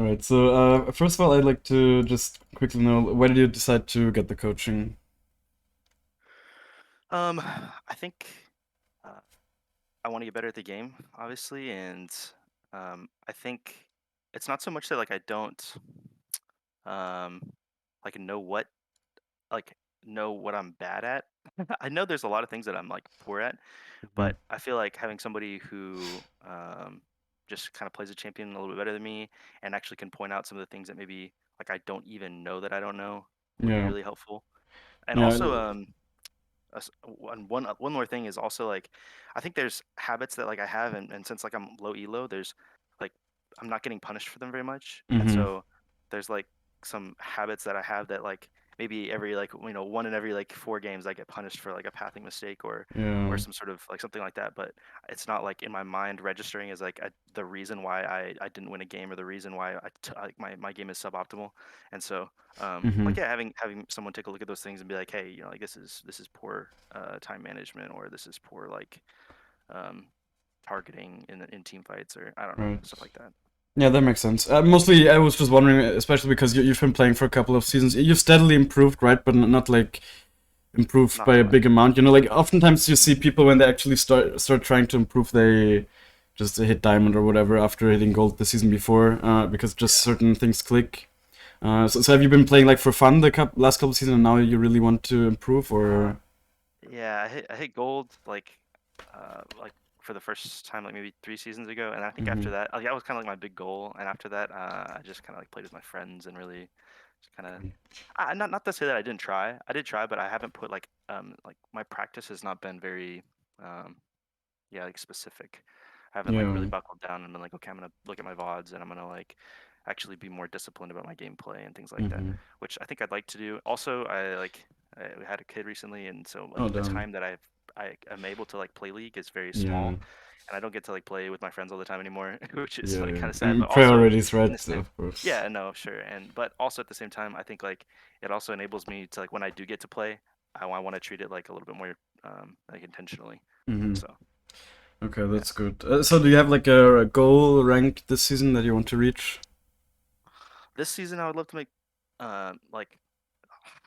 right. So, first of all, I'd like to just quickly know, why did you decide to get the coaching? I think uh, I want to get better at the game, obviously, and I think it's not so much that like I don't um, like like know what I'm bad at. I know there's a lot of things that I'm like poor at, Mhm. but I feel like having somebody who just kind of plays a champion a little bit better than me and actually can point out some of the things that maybe like I don't even know that I don't know would be Yeah, really helpful. And yeah, also, one more thing is also like I think there's habits that like I have, and since like I'm low elo, there's like I'm not getting punished for them very much, and mm-hmm. so there's like some habits that I have that like maybe every like one in every like 4 games I get punished for like a pathing mistake or Yeah, some sort of like something like that, but it's not like in my mind registering as like the reason why I didn't win a game or the reason why like my game is suboptimal, and so mm-hmm. like yeah, having someone take a look at those things and be like, hey, like this is poor time management, or this is poor like um, targeting in team fights, or I don't know, Right. stuff like that. Yeah, that makes sense. Mostly, I was just wondering, especially because you've been playing for a couple of seasons. You've steadily improved, right? But not like improved Not by too a much. big amount. Like oftentimes you see people when they actually start trying to improve, they just hit diamond or whatever after hitting gold the season before, because just Yeah, certain things click. So have you been playing like for fun the last couple of seasons, and now you really want to improve, uh, or? yeah. I hit gold like for the first time like maybe 3 seasons ago, and I think Hmm. after that, like that was kind of like my big goal, and after that, I just kind of like played with my friends and really just kind of not to say that I didn't try. I did try, but I haven't put like my practice has not been very um yeah, like specific. I haven't like really Yeah. buckled down and been like, okay, I'm gonna look at my VODs and I'm gonna like actually be more disciplined about my gameplay and things like that, Hmm. which I think I'd like to do. Also, I had a kid recently, and so Oh like the damn. time that I am able to like play League is very Yeah. small, and I don't get to like play with my friends all the time anymore, which is Yeah. like Yeah. kind of sad. And But also priorities, in the right? same, Of course. yeah, no, sure, and but also at the same time, I think like it also enables me to like when I do get to play, I want to treat it like a little bit more like intentionally. Hmm. So Okay, yeah. that's good. So do you have like a goal rank this season that you want to reach? This season, I would love to make like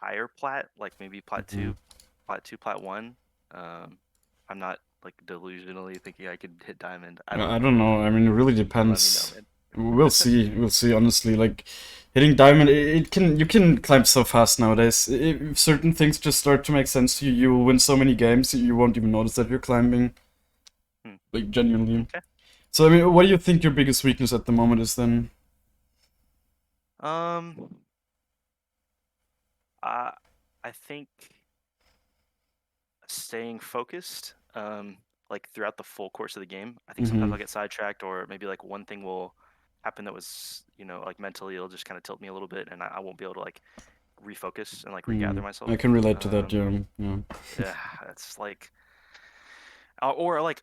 higher plat, like maybe plat Hmm. two, plat two, plat one. Um, I'm not like delusionally thinking I could hit diamond. I don't I know. don't know. I mean, it really You let me know, depends. man. We'll see. We'll see. Honestly, like hitting diamond, it can you can climb so fast nowadays. If certain things just start to make sense to you, you will win so many games you won't even notice that you're climbing. Hmm. Like genuinely. Okay. So I mean, what do you think your biggest weakness at the moment is then? Um, I I think staying focused, like throughout the full course of the game. I think sometimes Mm-hmm. I'll get sidetracked, or maybe like one thing will happen that was, like mentally, it'll just kind of tilt me a little bit, and I won't be able to like refocus and like regather Mm. I myself. can relate to that. Um, Yeah. Yeah. yeah, it's like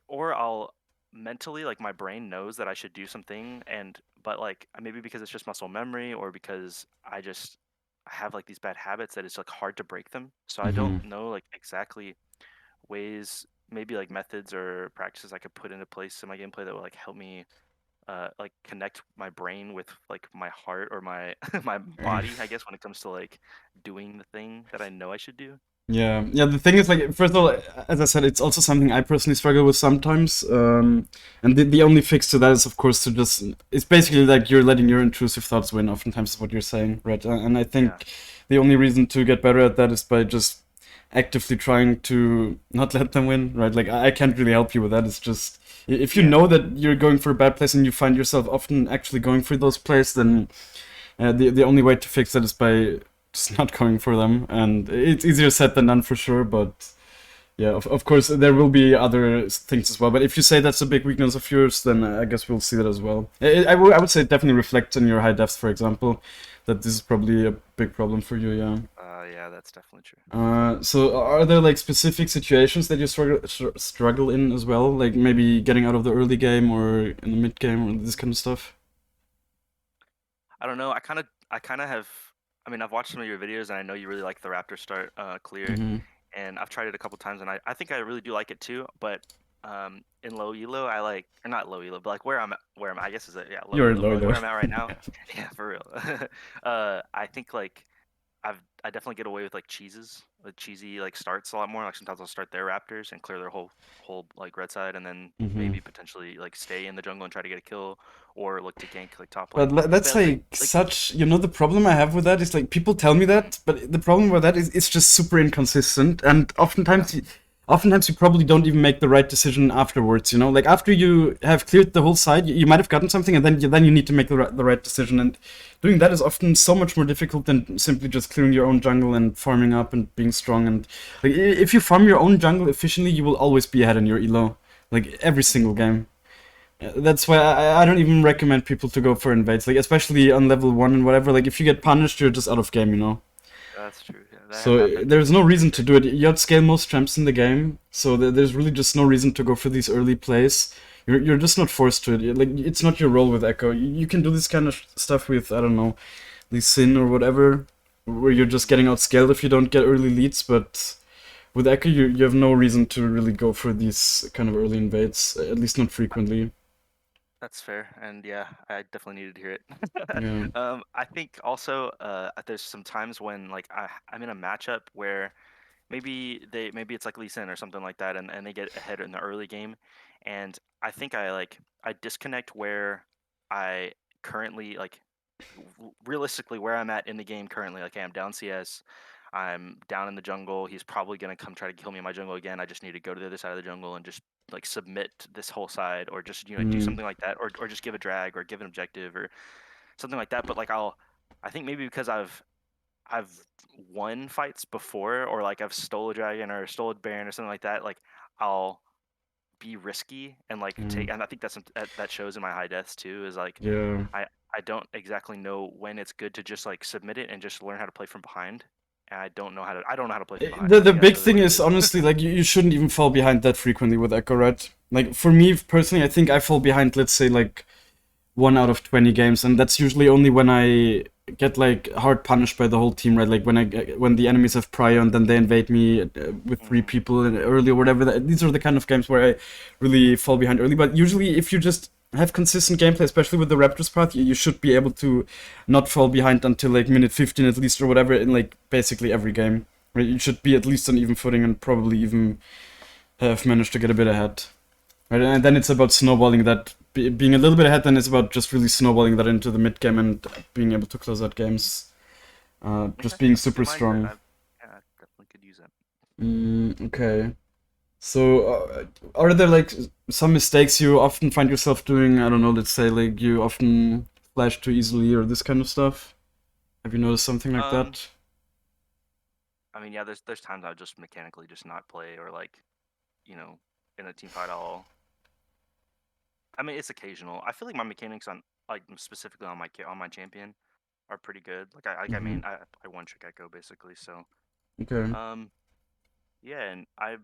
or I'll mentally like my brain knows that I should do something, and but like maybe because it's just muscle memory, or because I have like these bad habits that it's like hard to break them. So I don't Mm-hmm. know like exactly ways, maybe like methods or practices I could put into place in my gameplay that will like help me like connect my brain with like my heart or my my body, I guess, when it comes to like doing the thing that I know I should do. Yeah, yeah. The thing is, like, first of all, as I said, it's also something I personally struggle with sometimes. And the only fix to that is, of course, to just. It's basically like you're letting your intrusive thoughts win. Oftentimes, is what you're saying, right? And I Yeah. think the only reason to get better at that is by just actively trying to not let them win, right? Like, I can't really help you with that. It's just if you Yeah. know that you're going for a bad place and you find yourself often actually going for those plays, then the only way to fix that is by just not going for them, and it's easier said than done for sure. But yeah, of course there will be other things as well. But if you say that's a big weakness of yours, then I guess we'll see that as well. I would say it definitely reflects in your high depths, for example, that this is probably a big problem for you. Yeah. Yeah, that's definitely true. So are there like specific situations that you struggle in as well, like maybe getting out of the early game or in the mid game or this kind of stuff? I don't know. I kind of have. I mean, I've watched some of your videos, and I know you really like the Raptor start clear, Mm-hmm. and I've tried it a couple times, and I think I really do like it too. But in low elo, I like, or not low elo, but like where I'm at, I guess is it, yeah, low You're elo, low but like though. where I'm at right now, yeah, for real. I think like I definitely get away with like cheeses, with cheesy like starts a lot more. Like sometimes I'll start their raptors and clear their whole like red side, and then Hmm. maybe potentially like stay in the jungle and try to get a kill, or look to gank like top But lane. that's But like like such, the problem I have with that is like people tell me mhm, that, but the problem with that is it's just super inconsistent, and yeah, oftentimes you probably don't even make the right decision afterwards. Like after you have cleared the whole side, you might have gotten something, and then you need to make the right decision, and doing that is often so much more difficult than simply just clearing your own jungle and farming up and being strong. And like if you farm your own jungle efficiently, you will always be ahead in your elo, like every mhm, single game. That's why I don't even recommend people to go for invades, like especially on level 1 and whatever. Like if you get punished, you're just out of game. that's true. Yeah, that has So happened there's no for reason to sure. do it. You outscale most champs in the game, so there's really just no reason to go for these early plays. You're just not forced to it. Like it's not your role with Ekko. You can do this kind of stuff with, I don't know, Lee Sin or whatever, where you're just getting outscaled if you don't get early leads. But with Ekko, you have no reason to really go for these kind of early invades, at least not frequently. That's fair, and yeah, I definitely needed to hear it. Yeah. I think also there's some times when like I'm in a matchup where maybe it's like Lee Sin or something like that, and they get ahead in the early game, and I think I disconnect where I currently like realistically where I'm at in the game currently. Like, hey, I'm down CS, I'm down in the jungle. He's probably gonna come try to kill me in my jungle again. I just need to go to the other side of the jungle and just like submit this whole side, or just do Mm, something like that, or just give a drag or give an objective or something like that. But like I think maybe because I've won fights before, or like I've stole a dragon or stole a baron or something like that. Like I'll be risky and like mm, take, and I think that shows in my high deaths too. Is like yeah. I I don't exactly know when it's good to just like submit it and just learn how to play from behind. And I don't know how to play from behind. The I the think that's big really what thing it is is. honestly like you shouldn't even fall behind that frequently with Echo, right? Like for me personally, I think I fall behind, let's say, like 1 out of 20 games, and that's usually only when I get like hard punished by the whole team, right? Like when the enemies have prior and then they invade me with three Hmm. people early or whatever. These are the kind of games where I really fall behind early. But usually, if you just have consistent gameplay, especially with the Raptors path, you should be able to not fall behind until like minute 15 at least or whatever in like basically every game. Right? You should be at least on even footing and probably even have managed to get a bit ahead. Right, and then it's about snowballing that, being a little bit ahead. Then it's about just really snowballing that into the mid game and being able to close out games. Okay, Just being that's a super good mindset. strong. Yeah, I definitely could use that. Okay. So, are there like some mistakes you often find yourself doing? I don't know. Let's say like you often flash too easily or this kind of stuff. Have you noticed something like Um, that? I mean, yeah, there's times I would just mechanically just not play, or like you know in a team fight I mean, it's occasional. I feel like my mechanics on like specifically on on my champion are pretty good. I Hmm. mean I one trick Echo basically. So Okay. um yeah, and I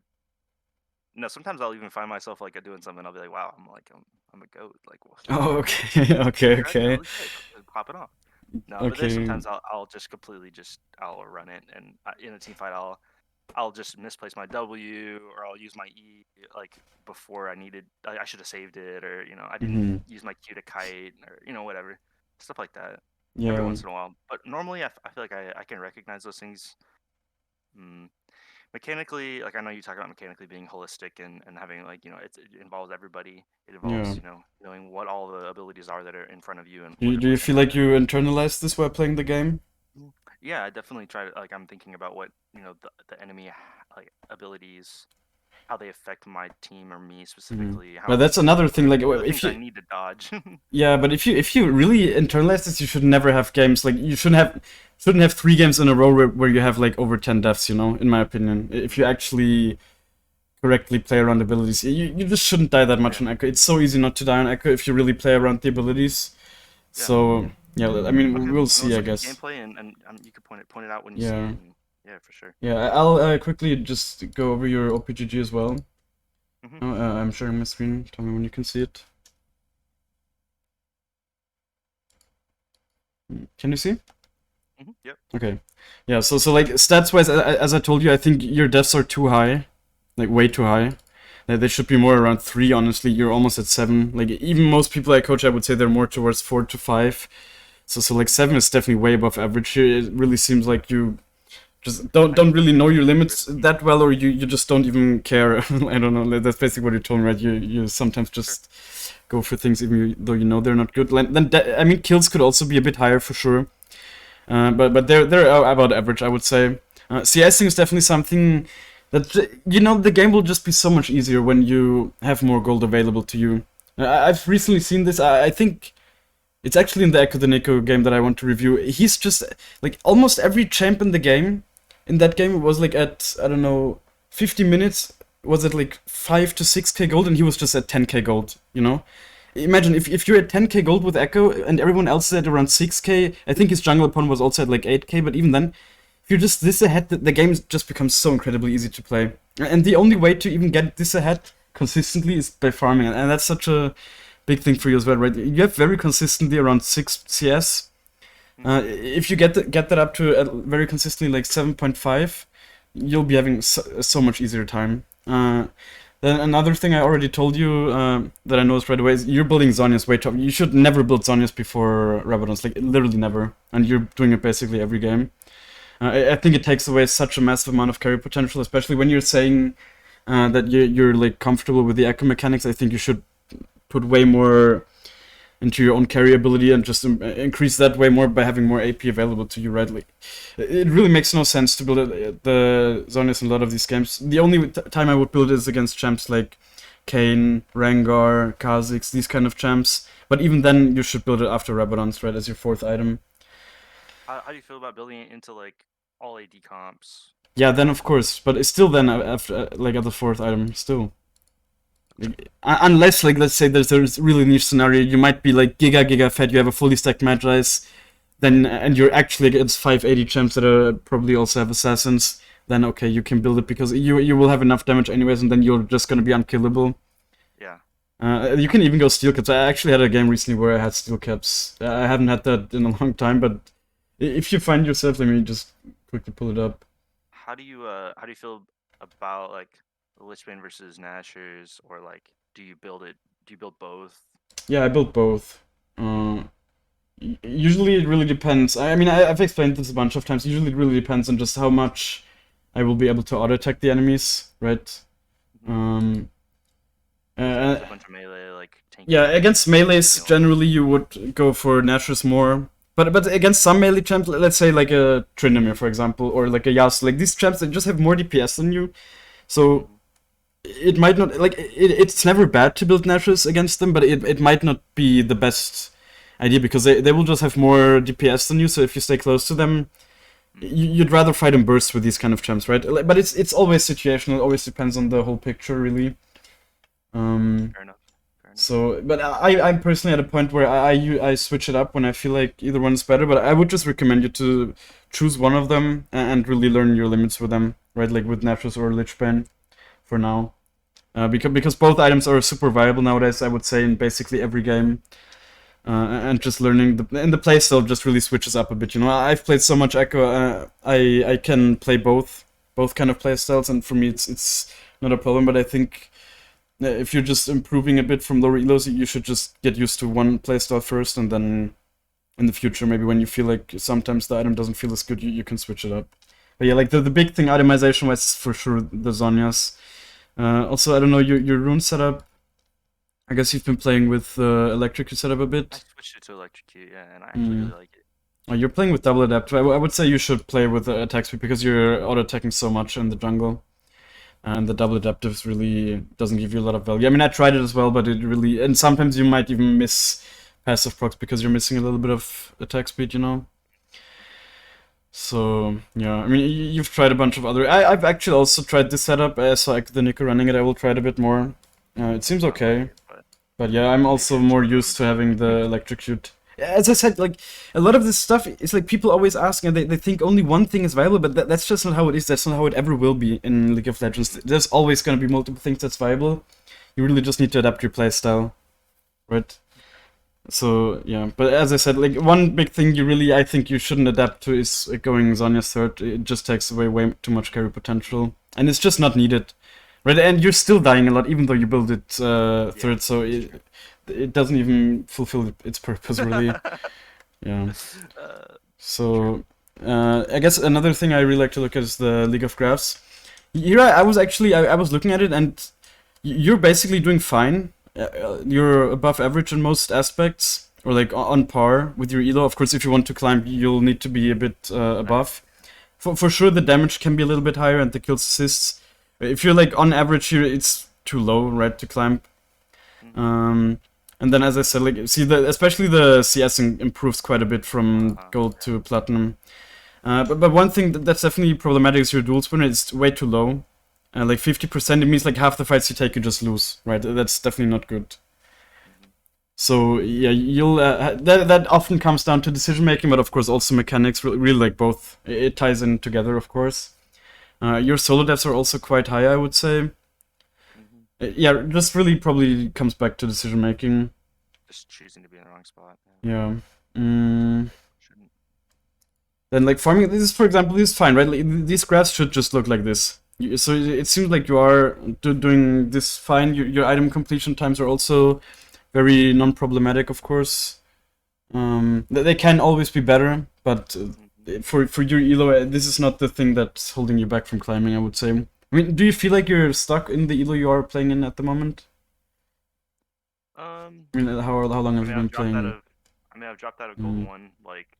no sometimes I'll even find myself like doing something. I'll be like, wow, I'm a goat. Like Oh, wow, okay. Okay. congrats, Okay. holy shit, pop it off. No, but there's Okay. sometimes I'll just completely just I'll run it, and in a team fight I'll just misplace my W, or I'll use my E like before I needed. I should have saved it, or I didn't Hmm. use my Q to kite, or whatever stuff like that. Every Yeah. once in a while, but normally I feel like I can recognize those things. Mm, mechanically, like I know you talk about mechanically being holistic, and having like it involves everybody. It Yeah. involves knowing what all the abilities are that are in front of you, and Do you which feel ones like are. you internalize this while playing the game? Yeah, I definitely try to like. I'm thinking about what the enemy like abilities, how they affect my team or me Hmm. specifically, But how that's another thing. Like what are the if things I you, need to dodge. yeah, but if you really internalize this, you should never have games like you shouldn't have 3 games in a row where you have like over 10 deaths. In my opinion, if you Mhm. actually correctly play around abilities, you just shouldn't die that much Yeah, on Echo. It's so easy not to die on Echo if you really play around the abilities. yeah. So yeah, I mean Okay. we'll I mean, see, let's I look at guess. gameplay, and you can point it out when you see Yeah, it, and yeah, for sure. yeah. I'll quickly just go over your OPGG as well. Mhm. I'm sharing my screen. Tell me when you can see it. Can you see? Mhm. Yep. Okay. Yeah, so like stats wise, as I told you, I think your deaths are too high, like way too high. They should be more around 3, honestly. You're almost at 7. Like, even most people I coach, I would say they're more towards 4 to 5. So like 7 is definitely way above average here. It really seems like you just don't really know your limits that well, or you just don't even care. I don't know. That's basically what you're told, right? You sometimes just go for things even though you know they're not good. Then I mean, kills could also be a bit higher for sure. But they're about average, I would say. CSing is definitely something that, you know, the game will just be so much easier when you have more gold available to you. I've recently seen this. I think it's actually in the Ekko game that I want to review. He's just like almost every champ in the game. In that game, it was like at, I don't know, 50 minutes. Was it like 5 to 6k gold, and he was just at 10k gold. You know. Imagine if you're at 10k gold with Ekko and everyone else is at around 6k. I think his jungle opponent was also at like 8k, but even then, if you're just this ahead, the game just becomes so incredibly easy to play. And the only way to even get this ahead consistently is by farming, and that's such a big thing for you as well, right? You have very consistently around 6 CS. If you get that up to very consistently like 7.5, you'll be having so much easier time. Then another thing I already told you that I noticed right away is you're building Zhonya's way too. You should never build Zhonya's before Rabadon's, like literally never. And you're doing it basically every game. I think it takes away such a massive amount of carry potential, especially when you're saying that you're like comfortable with the Ekko mechanics. I think you should put way more into your own carry ability and just increase that way more by having more AP available to you, right? Like, it really makes no sense to build the Zhonya's in a lot of these games. The only time I would build it is against champs like Kayn, Rengar, Kha'Zix, these kind of champs. But even then, you should build it after Rabadon's, right, as your 4th item. How do you feel about building it into like all AD comps? Yeah, then of course, but it's still then after like at the 4th item still. Like, unless, like, let's say there's a really niche scenario, you might be like giga fed, you have a fully stacked Magi's, then and you're actually against 580 champs that are probably also have assassins. Then okay, you can build it because you will have enough damage anyways, and then you're just gonna be unkillable. Yeah. You can even go steel caps. I actually had a game recently where I had steel caps. I haven't had that in a long time, but if you find yourself, let me just quickly pull it up. How do you feel about like the Lichbane versus Nashers, or like do you build both? Yeah, I built both. Usually it really depends. I mean, I've explained this a bunch of times. Usually it really depends on just how much I will be able to auto-attack the enemies, right? A bunch of melee, like tank. Yeah, against melees, generally you would go for Nashers more. But against some melee champs, let's say like a Tryndamere, for example, or like a Yasuo, like these champs, they just have more DPS than you. So it might not, like, it's never bad to build Nashers against them, but it might not be the best idea because they will just have more DPS than you, so if you stay close to them, you'd rather fight in bursts with these kind of champs, right? But it's always situational, it always depends on the whole picture, really. Fair enough. So, but I'm personally at a point where I switch it up when I feel like either one is better, but I would just recommend you to choose one of them and really learn your limits with them, right? Like with Nashers or Lichbane for now. Because both items are super viable nowadays, I would say, in basically every game. And just learning the playstyle just really switches up a bit. You know, I've played so much Ekko, I can play both kind of playstyles, and for me it's not a problem. But I think if you're just improving a bit from lower elos, you should just get used to one playstyle first, and then in the future, maybe when you feel like sometimes the item doesn't feel as good, you can switch it up. But yeah, like the big thing itemization wise is for sure the Zhonya's. Also, I don't know, your rune setup. I guess you've been playing with electrocute setup a bit. I switched it to electrocute, yeah, and I actually really like it. Oh, you're playing with double adapt. I would say you should play with attack speed because you're auto attacking so much in the jungle. And the double adaptives really doesn't give you a lot of value. I mean, I tried it as well, but it really... And sometimes you might even miss passive procs because you're missing a little bit of attack speed, you know? So, yeah. I mean, you've tried a bunch of other... I've actually also tried this setup. I saw the Nico running it. I will try it a bit more. It seems okay. But yeah, I'm also more used to having the electrocute. As I said, like, a lot of this stuff is like people always ask and they think only one thing is viable, but that's just not how it is. That's not how it ever will be in League of Legends. There's always going to be multiple things that's viable. You really just need to adapt your playstyle, right? So, yeah. But as I said, like, one big thing I think you shouldn't adapt to is going Zhonya's third. It just takes away way too much carry potential. And it's just not needed, Right, and you're still dying a lot, even though you build it Yeah, third, so that's true. it doesn't even fulfill its purpose, really. Yeah. uh, true. So, I guess another thing I really like to look at is the League of Graphs. Here, I was actually I was looking at it, and you're basically doing fine. You're above average in most aspects, or like on par with your elo. Of course, if you want to climb, you'll need to be a bit above. For sure, the damage can be a little bit higher, and the kills assists. If you're like on average here, it's too low, right, to climb. Mm-hmm. And then, as I said, like see, especially the CS improves quite a bit from gold Yeah. to platinum. But one thing that's definitely problematic is your dual spinner. It's way too low. Like 50%, it means like half the fights you take, you just lose, right? That's definitely not good. Mm-hmm. So yeah, you'll that often comes down to decision making, but of course also mechanics. Really, like both, it ties in together, of course. Your solo deaths are also quite high, I would say. Mm-hmm. Yeah, just really probably comes back to decision making. Just choosing to be in the wrong spot. Yeah. Mm. Shouldn't. Then like farming, this is, for example, this is fine, right? Like, these graphs should just look like this. So it seems like you are doing this fine. Your item completion times are also very non-problematic, of course. They can always be better, but Mm-hmm. for your elo, this is not the thing that's holding you back from climbing, I would say. I mean, do you feel like you're stuck in the elo you are playing in at the moment? I mean, how long I have you mean, been playing? I've dropped out of Gold Mm, 1 like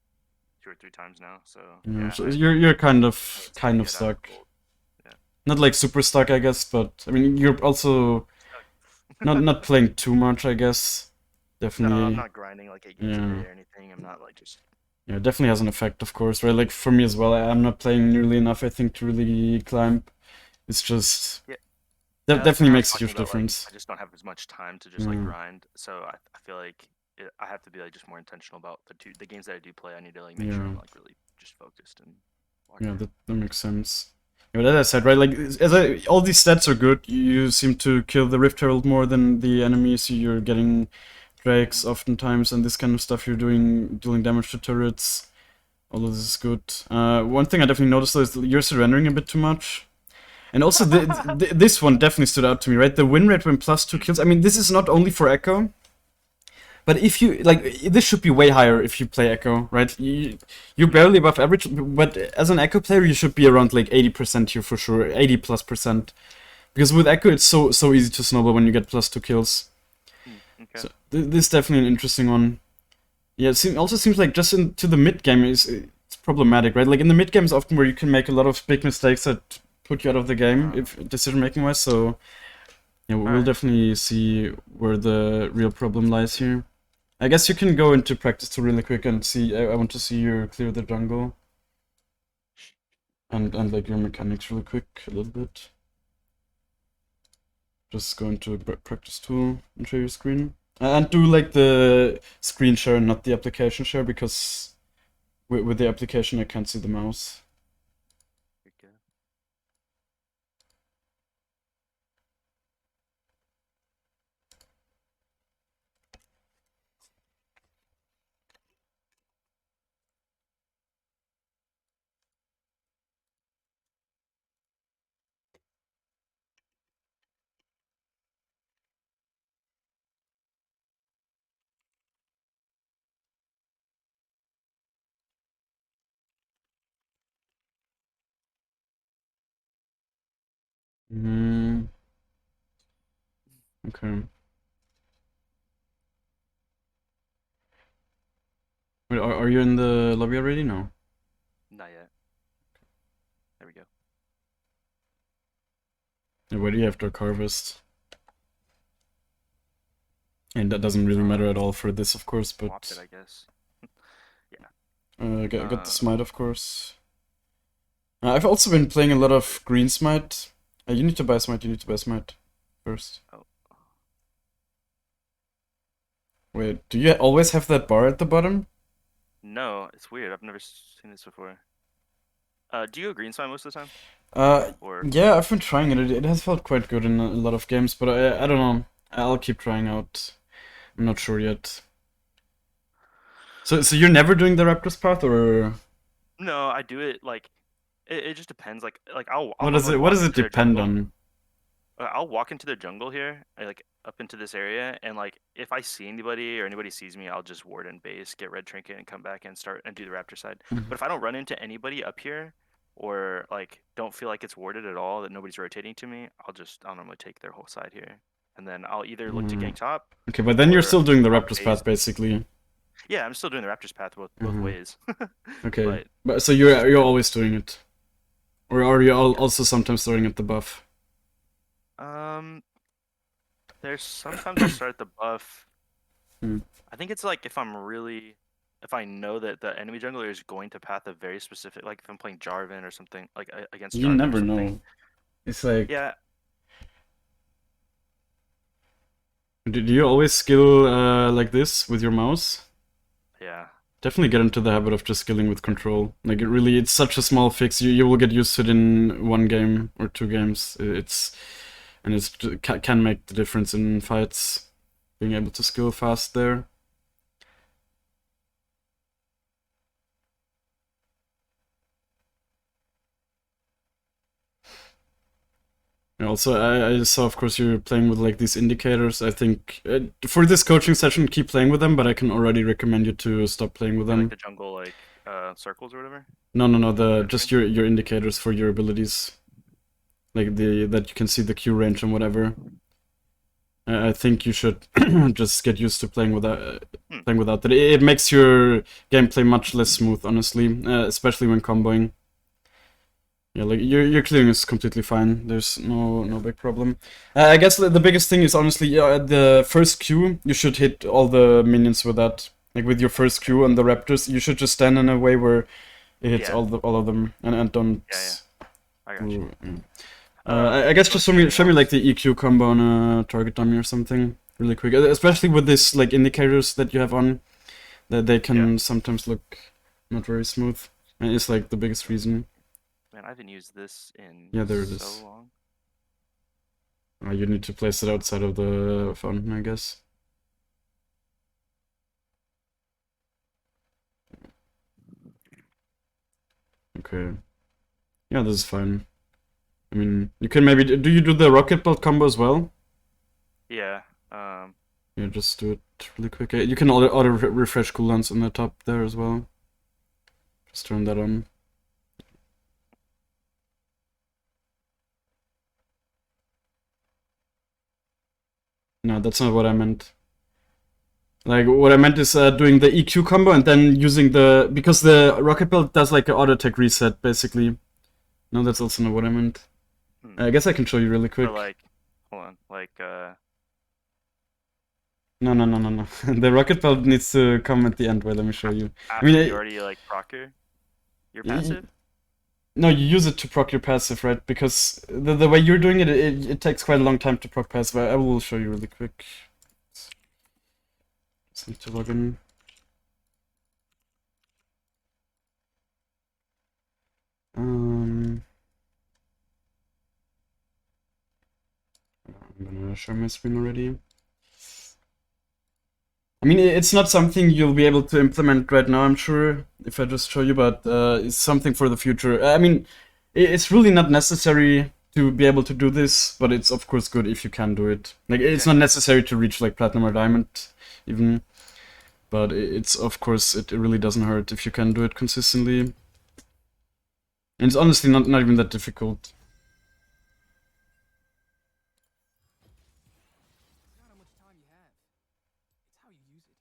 2 or 3 times now. So yeah, yeah, so you're I would say kind of get out of stuck. Gold. Yeah, Not like super stuck, I guess, but I mean, you're also not stuck. playing too much, I guess. No, I'm Definitely, not grinding like 8 games a yeah, day or anything. I'm not like just. yeah, definitely has an effect, of course, right? Like for me as well, I'm not playing nearly enough, I think, to really climb. It's just Yeah, that yeah. That's kind definitely of what I was makes a talking huge about. Like, difference. I just don't have as much time to just like Yeah, grind. So I feel like I have to be like just more intentional about the games that I do play. I need to like make sure yeah, I'm like really just focused and locked yeah. in. That makes sense. Yeah, but as I said, right? Like all these stats are good. You seem to kill the Rift Herald more than the enemy, so you're getting drakes Mm-hmm. oftentimes, and this kind of stuff. You're dealing damage to turrets. All of this is good. One thing I definitely noticed though is that you're surrendering a bit too much. And also, this one definitely stood out to me, right? The win rate when +2 kills. I mean, this is not only for Ekko, but if you like, this should be way higher if you play Ekko, right? You're barely above average, but as an Ekko player, you should be around like 80% here for sure, 80+%. Because with Ekko, it's so easy to snowball when you get +2 kills. Okay. So this is definitely an interesting one. Yeah, also seems like just into the mid game it's problematic, right? Like in the mid game is often where you can make a lot of big mistakes that put you out of the game, if decision making wise. So yeah, All we'll right. definitely see where the real problem lies here. I guess you can go into practice to really quick and see. I want to see you clear the jungle and like your mechanics really quick a little bit. Just go into practice tool and share your screen. And do like the screen share, not the application share, because with the application I can't see the mouse. You're good. Mm, okay. Wait, are you in the lobby already? No. Not yet. There we go. Yeah, where do you have Dark Harvest? And that doesn't really matter at all for this, of course, Swapped it, but I guess. Yeah. got the smite, of course. I've also been playing a lot of green smite. You need to buy smite. You need to buy smite first. Oh. Wait, do you always have that bar at the bottom? No, it's weird. I've never seen this before. Do you go green spy most of the time? Uh, Or yeah, I've been trying it. It has felt quite good in a lot of games, but I don't know. I'll keep trying out. I'm not sure yet. So you're never doing the Raptors path, or no, I do it like it just depends. Like I'll what have does like it? What walked does it into their depend jungle. on? I'll walk into the jungle here, like up into this area, and like if I see anybody or anybody sees me, I'll just ward in base, get red trinket, and come back and start and do the raptor side. But if I don't run into anybody up here, or like don't feel like it's warded at all, that nobody's rotating to me, I'll normally take their whole side here, and then I'll either look to gank top, Okay, but then you're or still doing the pop Raptor's base. path, basically. Yeah, I'm still doing the raptor's path both ways. Okay, But but so it's just you're been always doing it, or are you yeah. also sometimes starting at the buff? Um, there's sometimes I'll start at the buff. Hmm. I think it's like if I know that the enemy jungler is going to path a very specific, like if I'm playing Jarvan or something, like against You Jarvan or never something. know. It's like, Yeah, do you always skill like this with your mouse? yeah, Definitely get into the habit of just skilling with control. Like it's such a small fix. You will get used to it in 1 game or 2 games. Can make the difference in fights. Being able to skill fast there. And also, I saw, of course, you're playing with like these indicators. I think for this coaching session, keep playing with them, but I can already recommend you to stop playing with you like them. the jungle like circles or whatever. No. Red Just ring. your indicators for your abilities, like that you can see the Q range and whatever. I think you should just get used to Hmm. playing without that. It makes your gameplay much less smooth, honestly, especially when comboing. Yeah, like your clearing is completely fine. There's no big problem. I guess the biggest thing is honestly, yeah, at the first Q you should hit all the minions with that. Like with your first Q on the Raptors, you should just stand in a way where it hits Yeah, all of them and don't. yeah. I got you. I guess So just if anything show me like else, the EQ combo on a target dummy or something really quick. Especially with this like indicators that you have on, that they yeah. can sometimes look not very smooth. And it's like the biggest reason. Man, I haven't used this in Yeah, there it so is. long. You need to place it outside of the fountain, I guess. Okay. Yeah, this is fine. I mean, you can maybe do you do the rocket belt combo as well? Yeah. Yeah, just do it really quick. You can auto refresh cooldowns on the top there as well. Just turn that on. No, that's not what I meant. Like, what I meant is doing the EQ combo and then using because the rocket belt does like an auto attack reset, basically. No, that's also not what I meant. Hmm. I guess I can show you really quick. So like, hold on, like No. The rocket belt needs to come at the end. Wait, let me show you. I after mean, you already like proc your passive. no, you use it to proc your passive, right? Because the way you're doing it takes quite a long time to proc passive. I will show you really quick. Just need to log in. I'm gonna share my screen already. I mean, it's not something you'll be able to implement right now, I'm sure, if I just show you, but it's something for the future. I mean, it's really not necessary to be able to do this, but it's of course good if you can do it. Like, it's Okay. not necessary to reach like platinum or diamond, even, but it's of course it really doesn't hurt if you can do it consistently. And it's honestly not even that difficult. It's not how much time you have. It's how you use it.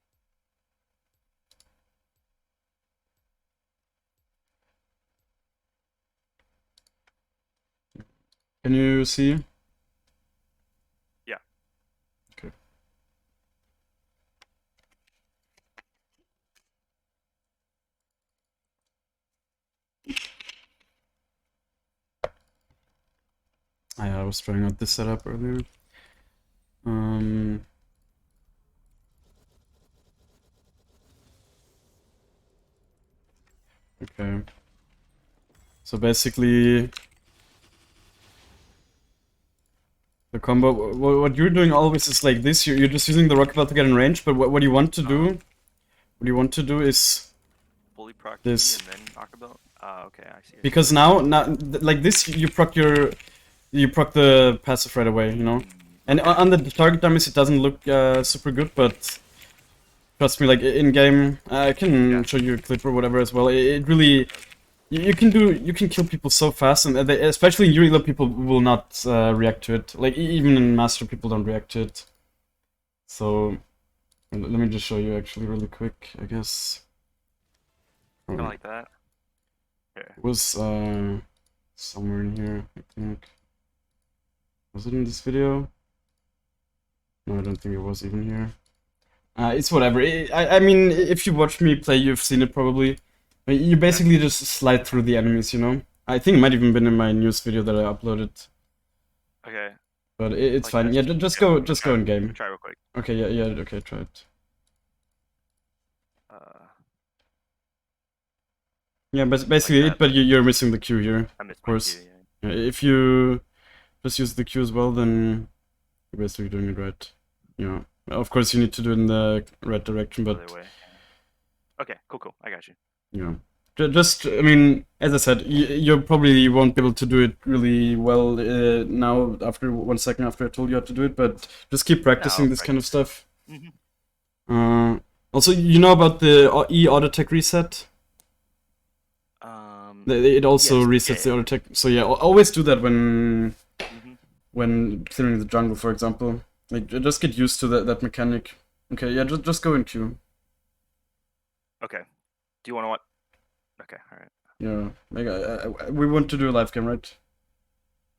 Can you see? Yeah. Okay. I was trying out this setup earlier. Okay. So basically, the combo, what you're doing always is like this. You're just using the rocket belt to get in range, but what you want to do, what you want to do is Fully proc this. and then knock a belt. Okay, I see. Because now like this, you proc your you proc the passive right away, you know. And on the target dummies, it doesn't look super good, but trust me, like in game, I can show you a clip or whatever as well. It really, you can kill people so fast, and especially in Yuri Elo, people will not react to it. Like even in Master, people don't react to it. So let me just show you actually really quick, I guess. Kind of like that. Here. It was somewhere in here, I think. Was it in this video? No, I don't think it was even here. It's whatever. I mean, if you watch me play, you've seen it probably. You basically just slide through the enemies, you know? I think it might even been in my news video that I uploaded. Okay. But it's Like fine. this? Yeah, just go in game. Try real quick. Okay, yeah, okay, try it. Yeah, basically Like it, but you're missing the Q here. I missed Of course. my cue, yeah. If you just use the Q as well, then you're basically doing it right. Yeah. Of course, you need to do it in the right direction, but Other way. Okay, cool. I got you. yeah. Just, I mean, as I said, you probably won't be able to do it really well now, after 1 second after I told you how to do it, but just keep practicing this kind of stuff. Also, you know about the E auto tech reset? It also yes, resets the auto tech. So yeah, always do that when clearing the jungle, for example. Like, just get used to that mechanic. Okay, yeah, just go in queue. Okay. Do you want to what? Okay, alright. Yeah, like we want to do a live game, right?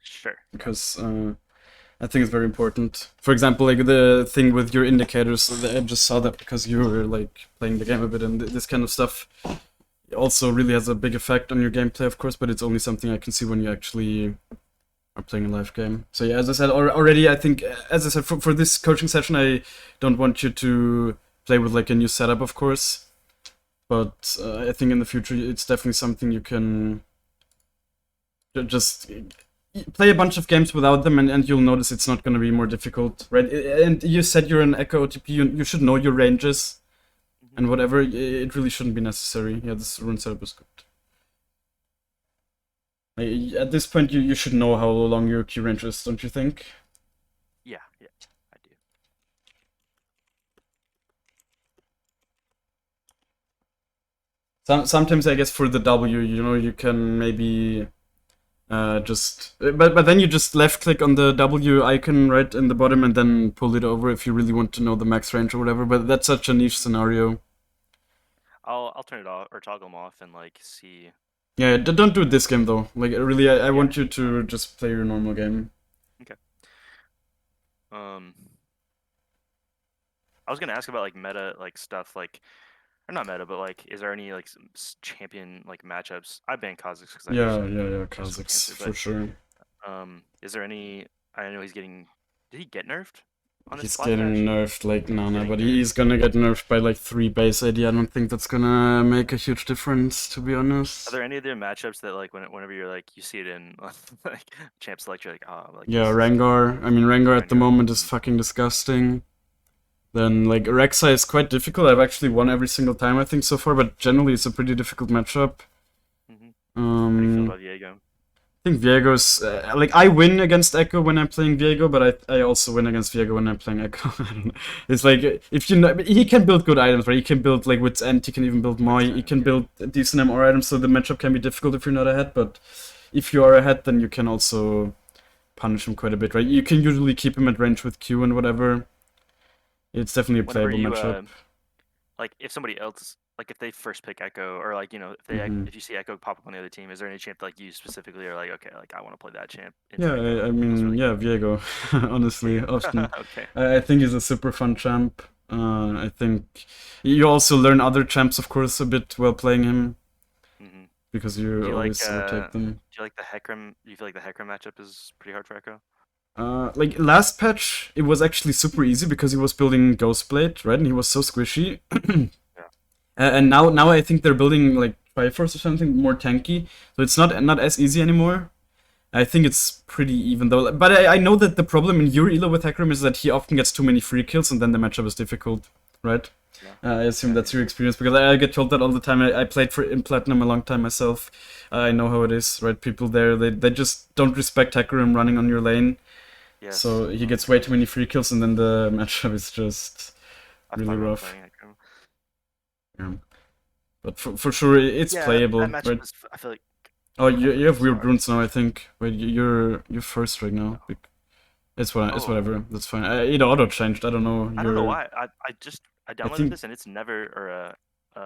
Sure. Because I think it's very important. For example, like the thing with your indicators, I just saw that because you were like playing the game a bit, and this kind of stuff also really has a big effect on your gameplay, of course, but it's only something I can see when you actually are playing a live game. So yeah, as I said already, I think, as I said, for this coaching session, I don't want you to play with like a new setup, of course, but I think in the future it's definitely something you can just play a bunch of games without them, and you'll notice it's not going to be more difficult, right? And you said you're an Ekko OTP, you should know your ranges and whatever. It really shouldn't be necessary. Yeah, this rune setup is good. Like, at this point, you should know how long your Q range is, don't you think? Yeah, I do. Sometimes I guess for the W, you know, you can maybe but then you just left click on the W icon right in the bottom and then pull it over if you really want to know the max range or whatever. But that's such a niche scenario. I'll turn it off or toggle them off and like see. Yeah, don't do it this game though. Like really, I want you to just play your normal game. Okay. I was gonna ask about like meta like stuff like, or not meta, but like, is there any like champion like matchups? I banned Kha'Zix because Yeah, Kha'Zix for sure. Is there any? I know he's getting. Did he get nerfed? On He's this getting patch? nerfed like Nana, but he's gonna get nerfed by like 3 base AD. I don't think that's gonna make a huge difference, to be honest. Are there any other matchups that like whenever you're like you see it in like champ select, you're like, oh, like yeah, Rengar. I mean, Rengar at the moment is fucking disgusting. Then like Rek'Sai is quite difficult. I've actually won every single time I think so far, but generally it's a pretty difficult matchup. How do you feel about Viego? I think Viego's like, I win against Ekko when I'm playing Viego, but I also win against Viego when I'm playing Ekko. I don't know. It's like, if you know, he can build good items, right? He can build like Wit's End, he can even build Moi, he can build decent MR items, so the matchup can be difficult if you're not ahead. But if you are ahead, then you can also punish him quite a bit, right? You can usually keep him at range with Q and whatever. It's definitely a playable matchup. Like if somebody else, like if they first pick Ekko, or like, you know, if they if you see Ekko pop up on the other team, is there any champ like you specifically are like, okay, like I want to play that champ? Yeah, I mean, really yeah, Viego, honestly, often. Okay. I think he's a super fun champ. I think you also learn other champs, of course, a bit while playing him, because you always rotate them. Do you like the Hecarim? Do you feel like the Hecarim matchup is pretty hard for Ekko? Like last patch, it was actually super easy because he was building Ghostblade, right? And he was so squishy. And now I think they're building like Triforce or something more tanky, so it's not as easy anymore. I think it's pretty even though, but I know that the problem in Yuri Elo with Hecarim is that he often gets too many free kills and then the matchup is difficult, right? Yeah. I assume Yeah, that's yeah. your experience because I get told that all the time. I played in Platinum a long time myself. I know how it is, right? People there, they just don't respect Hecarim running on your lane. Yes. So he Oh, gets way too many free kills, and then the matchup is just I really thought about rough. playing Ekko. Yeah. But for sure, it's Yeah, that playable, matchup right? is. I feel like Oh, I you feel like have it's so weird hard. runes now, I think. Wait, you're first right now. No. It's Oh, whatever. That's fine. It auto changed. I don't know. I don't know You're. why. I I downloaded think this and it's never or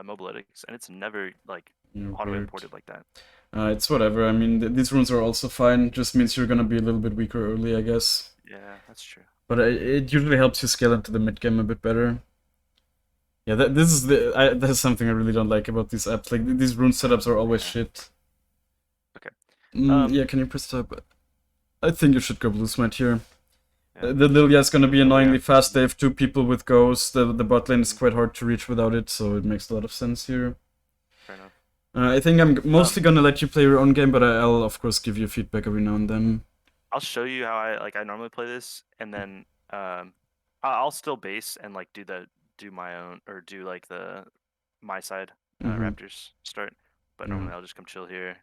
Mobalytics and it's never like you're auto weird. imported like that. It's whatever. I mean, these runes are also fine. Just means you're gonna be a little bit weaker early, I guess. Yeah, that's true. But it usually helps you scale into the mid game a bit better. Yeah, this is that's something I really don't like about these apps. Like these rune setups are always Yeah. shit. Okay. Yeah, can you press tab? I think you should go blue smite here. Yeah. The Lilia is gonna be Lilia. annoyingly fast. They have two people with ghosts. The bot lane is Mhm. quite hard to reach without it, so it makes a lot of sense here. Fair enough. I think I'm mostly gonna let you play your own game, but I'll of course give you feedback every now and then. I'll show you how I normally play this, and then I'll still base and like do my own or do like the my side Mm-hmm. Raptors start, but Yeah. normally I'll just come chill here.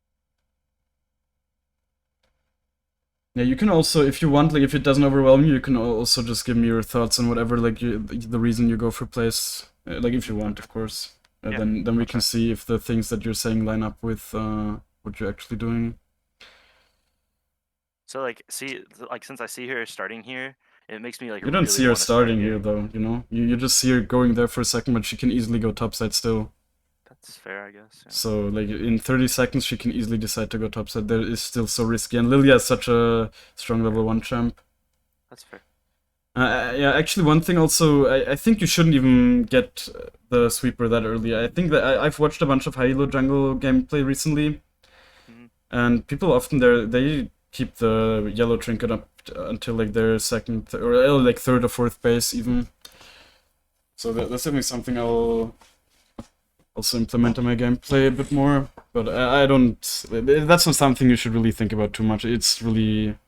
Yeah, you can also, if you want, like if it doesn't overwhelm you, you can also just give me your thoughts on whatever, like the reason you go for plays, like if you want, of course. Yeah, Then we I'll can try. see if the things that you're saying line up with what you're actually doing. So like since I see her starting here, it makes me like You don't really see her want to start starting here here. though, you know? You just see her going there for a second, but she can easily go topside still. That's fair, I guess. Yeah. So like in 30 seconds she can easily decide to go topside. That is still so risky, and Lilia is such a strong level 1 champ. That's fair. Yeah, actually, one thing also, I think you shouldn't even get the sweeper that early. I think that I've watched a bunch of high elo jungle gameplay recently, Mhm. and people often they keep the yellow trinket up until like their second or like third or fourth base even. So that's definitely something I'll also implement in my gameplay a bit more. But I don't. That's not something you should really think about too much. It's really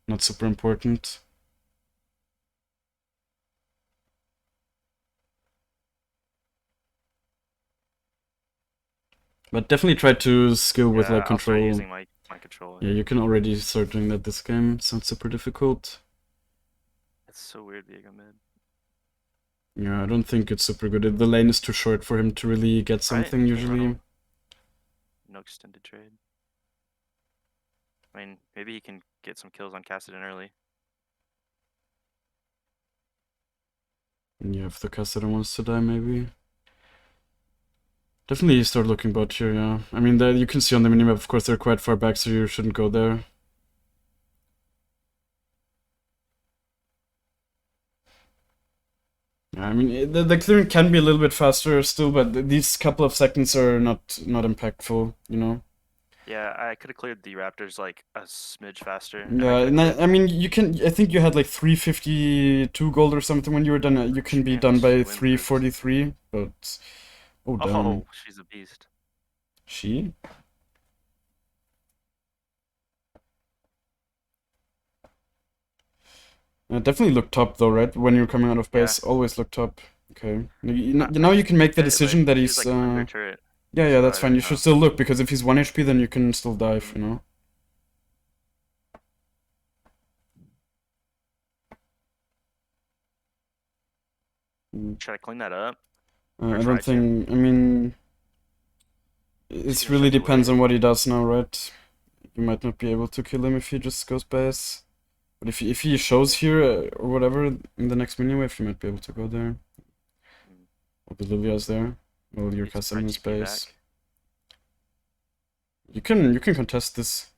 not super important. But definitely try to skill with like I'll start control. using my control. Yeah, you can already start doing that this game. It's not super difficult. It's so weird being a mid. Yeah, I don't think it's super good. The lane is too short for him to really get something Right? usually. No extended trade. I mean, maybe he can get some kills on Kassadin early. Yeah, if the Cassidy wants to die, maybe. Definitely start looking bot here, yeah. I mean, you can see on the minimap, of course, they're quite far back, so you shouldn't go there. Yeah, I mean, the clearing can be a little bit faster still, but these couple of seconds are not impactful, you know? Yeah, I could have cleared the Raptors like a smidge faster. Yeah, and I mean, you can. I think you had like 352 gold or something when you were done. You can be done by 343, but oh damn. Oh, she's a beast. She? Definitely look top though, right? When you're coming out of base, always look top. Okay. Now you can make the decision that he's. Like under turret. Yeah, that's fine. You should still look because if he's 1 HP, then you can still dive, you know. Should I clean that up? I don't think. I mean, it really depends on what he does now, right? You might not be able to kill him if he just goes base. But if he shows here or whatever in the next mini wave, you might be able to go there. Or the Lilia's there. Well, your Kassadin is base. You can contest this.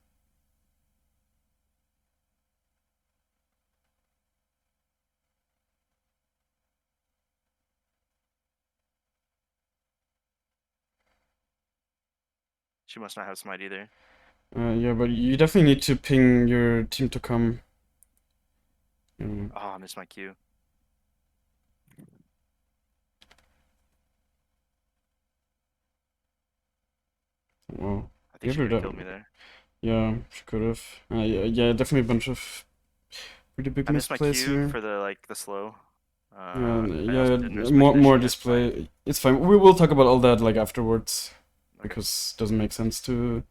She must not have smite either. Yeah, but you definitely need to ping your team to come. Oh, I missed my Q. Well, I think she could have killed me there. Yeah, she could have. Yeah, definitely a bunch of pretty big misplays here. I missed my Q for the slow. Yeah, I also didn't respect more their shit, that's fine. display. It's fine. We will talk about all that like afterwards Okay. because it doesn't make sense to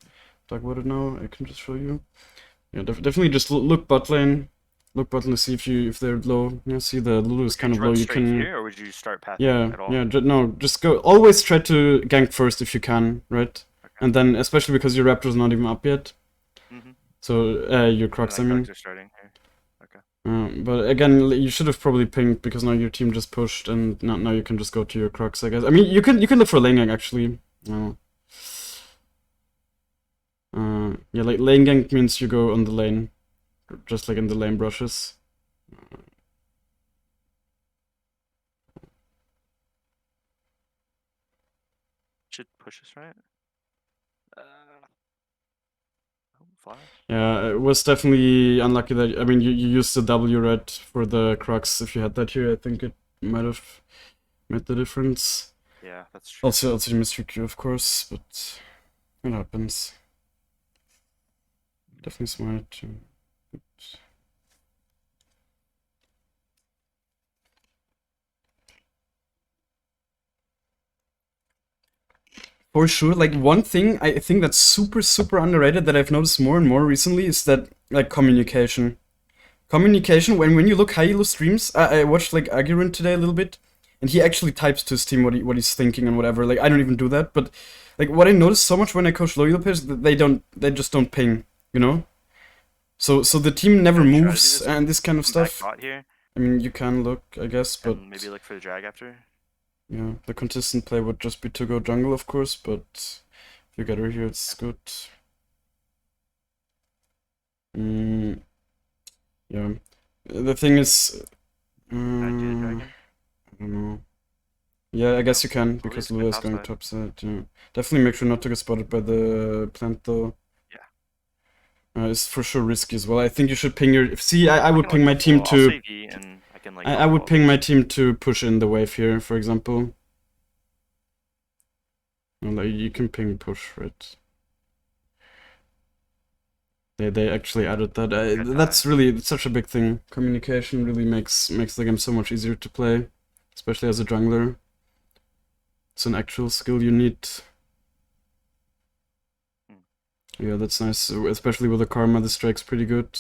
talk about it now. I can just show you. Yeah, definitely just look bot lane. Look bot lane to see if they're low. You see the Lulu is Would you kind of run low. You straight can here, or would you start pathing at all? no, just go. Always try to gank first if you can, right? Okay. And then especially because your Raptor's not even up yet. Mm-hmm. So your Crocs, I And, like, mean. Crocs are starting here. Okay. But again, you should have probably pinged because now your team just pushed, and now you can just go to your Crocs, I guess. I mean, you can look for lane gank actually. Yeah, like lane gank means you go on the lane, just like in the lane brushes. Should push us, right? Flash. Yeah, it was definitely unlucky that, I mean, you used the W red for the Crocs. If you had that here, I think it might have made the difference. Yeah, that's true. Also you missed your Q, of course, but it happens. Definitely smart. For sure, like one thing I think that's super underrated that I've noticed more and more recently is that like communication. Communication, when you look high elo streams, I watched like Agirin today a little bit, and he actually types to his team what he's thinking and whatever. Like I don't even do that, but like what I notice so much when I coach low elo players, that they just don't ping, you know? So the team never moves and this kind of stuff. Bot here. I mean, you can look, I guess, but And maybe look for the drag after. yeah, the consistent play would just be to go jungle, of course, but if you get her here, it's good. Yeah. The thing is, Can I do the dragon? I don't know. Yeah, I guess you can, because Lua is going topside. Yeah. Definitely make sure not to get spotted by the plant, though. Yeah. It's for sure risky as well. I think you should ping your... See, I would ping my team to... I'll save E and I can, like, I would ping my team to push in the wave here, for example. Well, you can ping push, right? They actually added that. That's really such a big thing. Communication really makes the game so much easier to play, especially as a jungler. It's an actual skill you need. Yeah, that's nice, especially with the Karma. The strike's pretty good.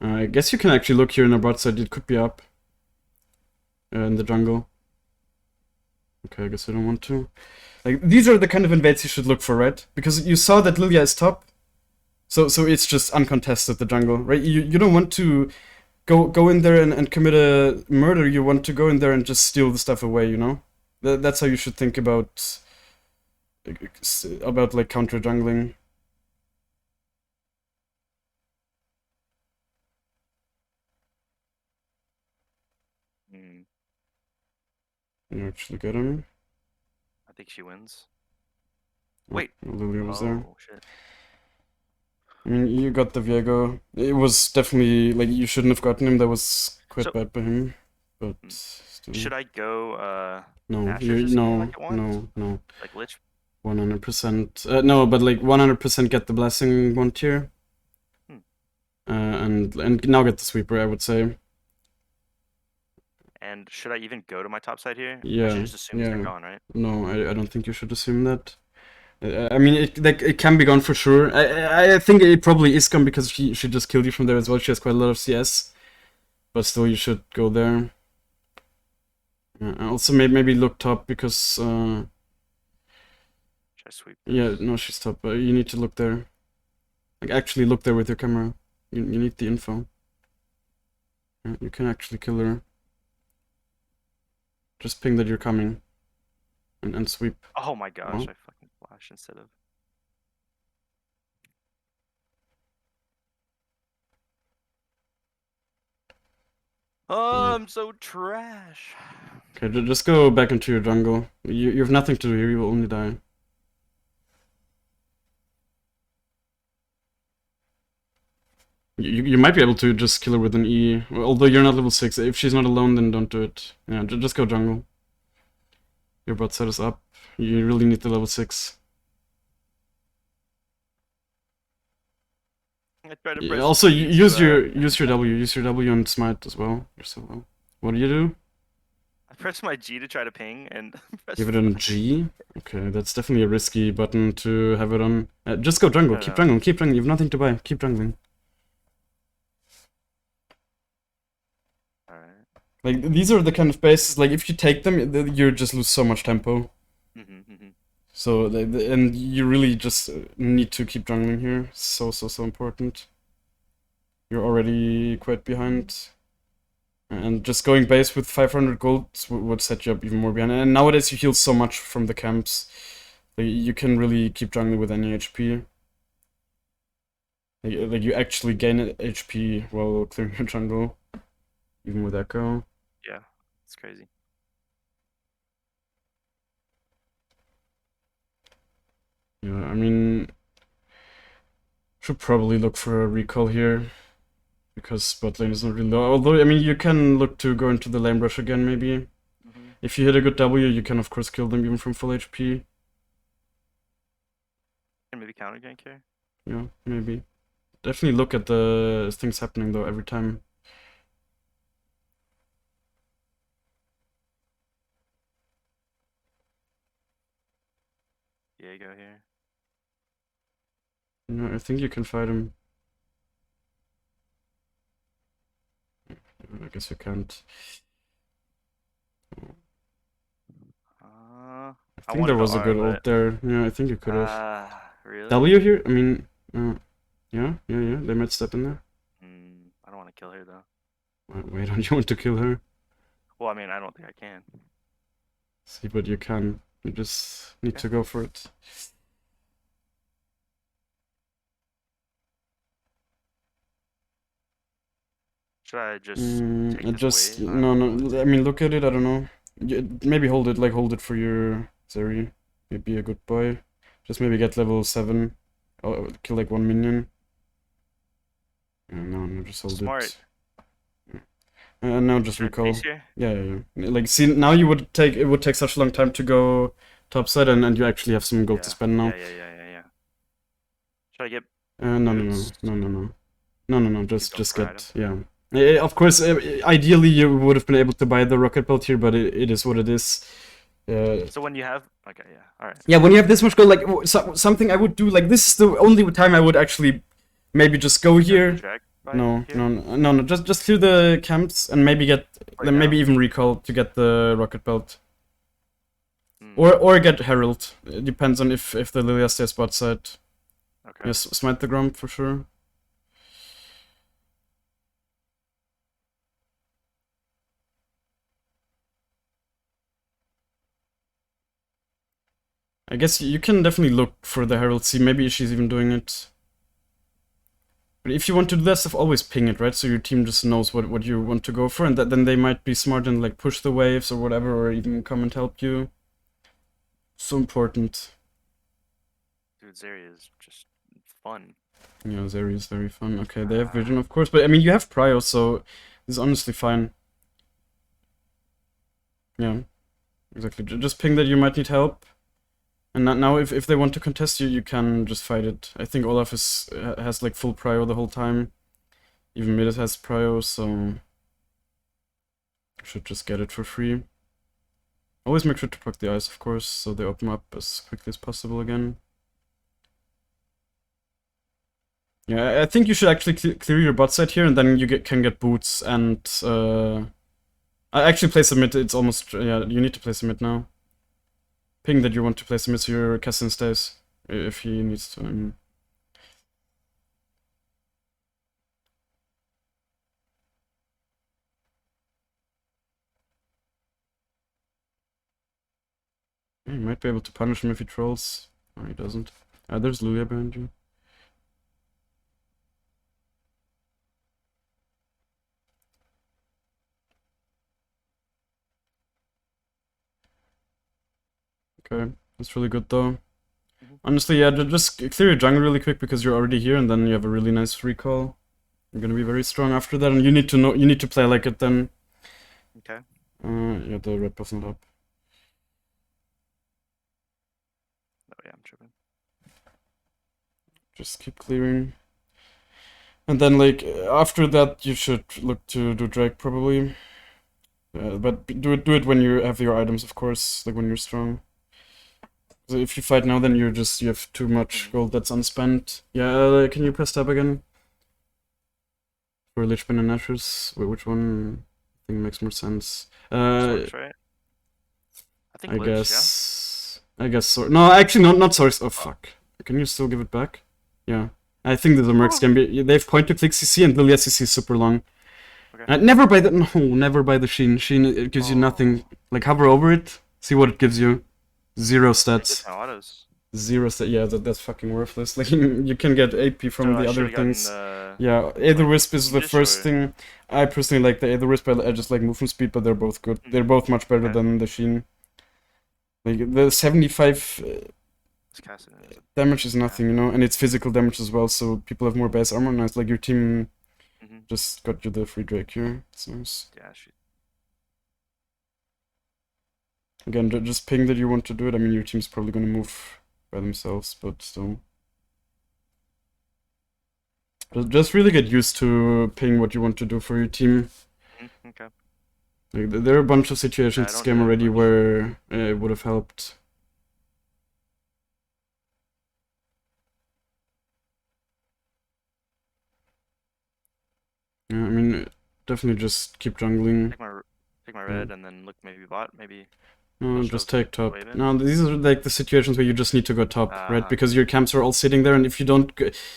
I guess you can actually look here in the bot side. It could be up in the jungle. Okay, I guess I don't want to. Like, these are the kind of invades you should look for, right? Because you saw that Lilia is top. So it's just uncontested, the jungle, right? You don't want to go in there and commit a murder. You want to go in there and just steal the stuff away, you know? That's how you should think about like counter jungling. You actually get him. I think she wins. Oh, Wait. Lilia was there. Oh, shit. I mean, you got the Viego. It was definitely, like, you shouldn't have gotten him. That was quite bad by him. But still. Should I go, no, no. Like Lich? 100%. No, but like 100% get the blessing 1 tier. And now get the sweeper, I would say. And should I even go to my top side here? Yeah. I should just assume they're gone, right? No, I don't think you should assume that. I mean, it can be gone for sure. I think it probably is gone because she just killed you from there as well. She has quite a lot of CS. But still, you should go there. Also, maybe look top because... Should I sweep? Yeah, no, she's top. You need to look there. Like, actually look there with your camera. You need the info. You can actually kill her. Just ping that you're coming. And sweep. Oh my gosh, I fucking flashed instead of... Oh, I'm so trash. Okay, just go back into your jungle. You have nothing to do here, you will only die. You might be able to just kill her with an E, although you're not level 6. If she's not alone, then don't do it. Yeah, just go jungle. Your bot set is up. You really need the level 6. Also, use your W and smite as well. You're so low. What do you do? I pressed my G to try to ping and press Give it on G. Okay, that's definitely a risky button to have it on. Just go jungle. Keep jungling. Keep jungling. You have nothing to buy. Keep jungling. Alright. Like, these are the kind of bases, like, if you take them, you just lose so much tempo. So, and you really just need to keep jungling here. So important. You're already quite behind. And just going base with 500 gold would set you up even more behind. And nowadays you heal so much from the camps. Like, you can really keep jungling with any HP. Like you actually gain HP while clearing your jungle. Even with Ekko. Yeah, it's crazy. Yeah, I mean... Should probably look for a recall here. Because bot lane is not really low. Although, I mean, you can look to go into the lane rush again, maybe. If you hit a good W, you can of course kill them even from full HP. And maybe counter gank here? Yeah, maybe. Definitely look at the things happening though every time. Diego here. No, I think you can fight him. I guess you can't. I think there was a good ult there. Yeah, I think you could have. Really? W here? I mean, yeah. They might step in there. I don't want to kill her though. Why don't you want to kill her? Well, I mean, I don't think I can. See, but you can. You just need to go for it. Should I just take this wave? No. I mean, look at it. I don't know. Maybe hold it. Like, hold it for your Zeri. You'd be a good boy. Just maybe get level 7. Oh, kill like 1 minion. No, just hold Smart. it. Now just recall. Here? Yeah. Like, see, now it would take such a long time to go topside, and you actually have some gold to spend now. Yeah. Should I get? No. Just get. Yeah. Of course, ideally you would have been able to buy the rocket belt here, but it is what it is. So when you have, okay, yeah, all right. Yeah, when you have this much gold, like something I would do, like this is the only time I would actually maybe just go here. No, just clear the camps and maybe get, maybe even recall to get the rocket belt. Or get Herald. It depends on if the Lilia stays bot side. Okay. Yes, smite the Grump for sure. I guess you can definitely look for the Herald, see maybe she's even doing it. But if you want to do that stuff, always ping it, right? So your team just knows what you want to go for, and then they might be smart and like push the waves or whatever, or even come and help you. So important. Dude, Zeri is just fun. Yeah, Zeri is very fun. Okay, they have vision, of course, but I mean, you have prio, so it's honestly fine. Yeah, exactly. Just ping that you might need help. And now, if they want to contest you, you can just fight it. I think Olaf has like full prio the whole time. Even Midas has prio, so you should just get it for free. Always make sure to proc the eyes, of course, so they open up as quickly as possible again. Yeah, I think you should actually clear your bot side here, and then you can get boots and I actually place a mid. It's almost you need to place a mid now. Ping that you want to place him so your Cassin stays, if he needs to. You might be able to punish him if he trolls. Or he doesn't. There's Lulia behind you. Okay, that's really good though. Honestly, yeah, just clear your jungle really quick because you're already here, and then you have a really nice recall. You're gonna be very strong after that, and you need to play like it then. Okay. Yeah, the red buff's not up. Oh yeah, I'm tripping. Just keep clearing. And then, like, after that, you should look to do Drake, probably. But do it when you have your items, of course, like when you're strong. So if you fight now, then you have too much gold that's unspent. Yeah, can you press tab again? For Lichbane and Ashes? Wait, which one I think makes more sense? Swords, right? I think I Lich, guess... I guess so. No, actually, not Swords. Oh, fuck. Can you still give it back? Yeah. I think the Mercs can be... They have point to click CC and Lilia CC is super long. Okay. Never by the... No, never by the Sheen. Sheen, it gives you nothing. Like, hover over it. See what it gives you. 0 stats. My autos. 0 stats. Yeah, that's fucking worthless. Like, you can get AP from So I the other should've gotten things. the, Yeah, Aether Wisp is the Aegis first or- thing. I personally like the Aether Wisp. I just like movement speed, but they're both good. They're both much better Okay. than the Sheen. Like, the 75 It's casting it. damage is nothing, you know, and it's physical damage as well, so people have more base armor. Nice, like your team just got you the free Drake here. It's nice. Yeah, shoot. Again, just ping that you want to do it. I mean, your team's probably gonna move by themselves, but still. Just really get used to ping what you want to do for your team. Okay. Like, there are a bunch of situations I this don't game do it already much. where it would have helped. Yeah, I mean, definitely just keep jungling. Take my red and then look maybe bot, maybe. No, They'll just shove take top. wave in. No, these are like the situations where you just need to go top, right? Ah. Because your camps are all sitting there, and if you don't,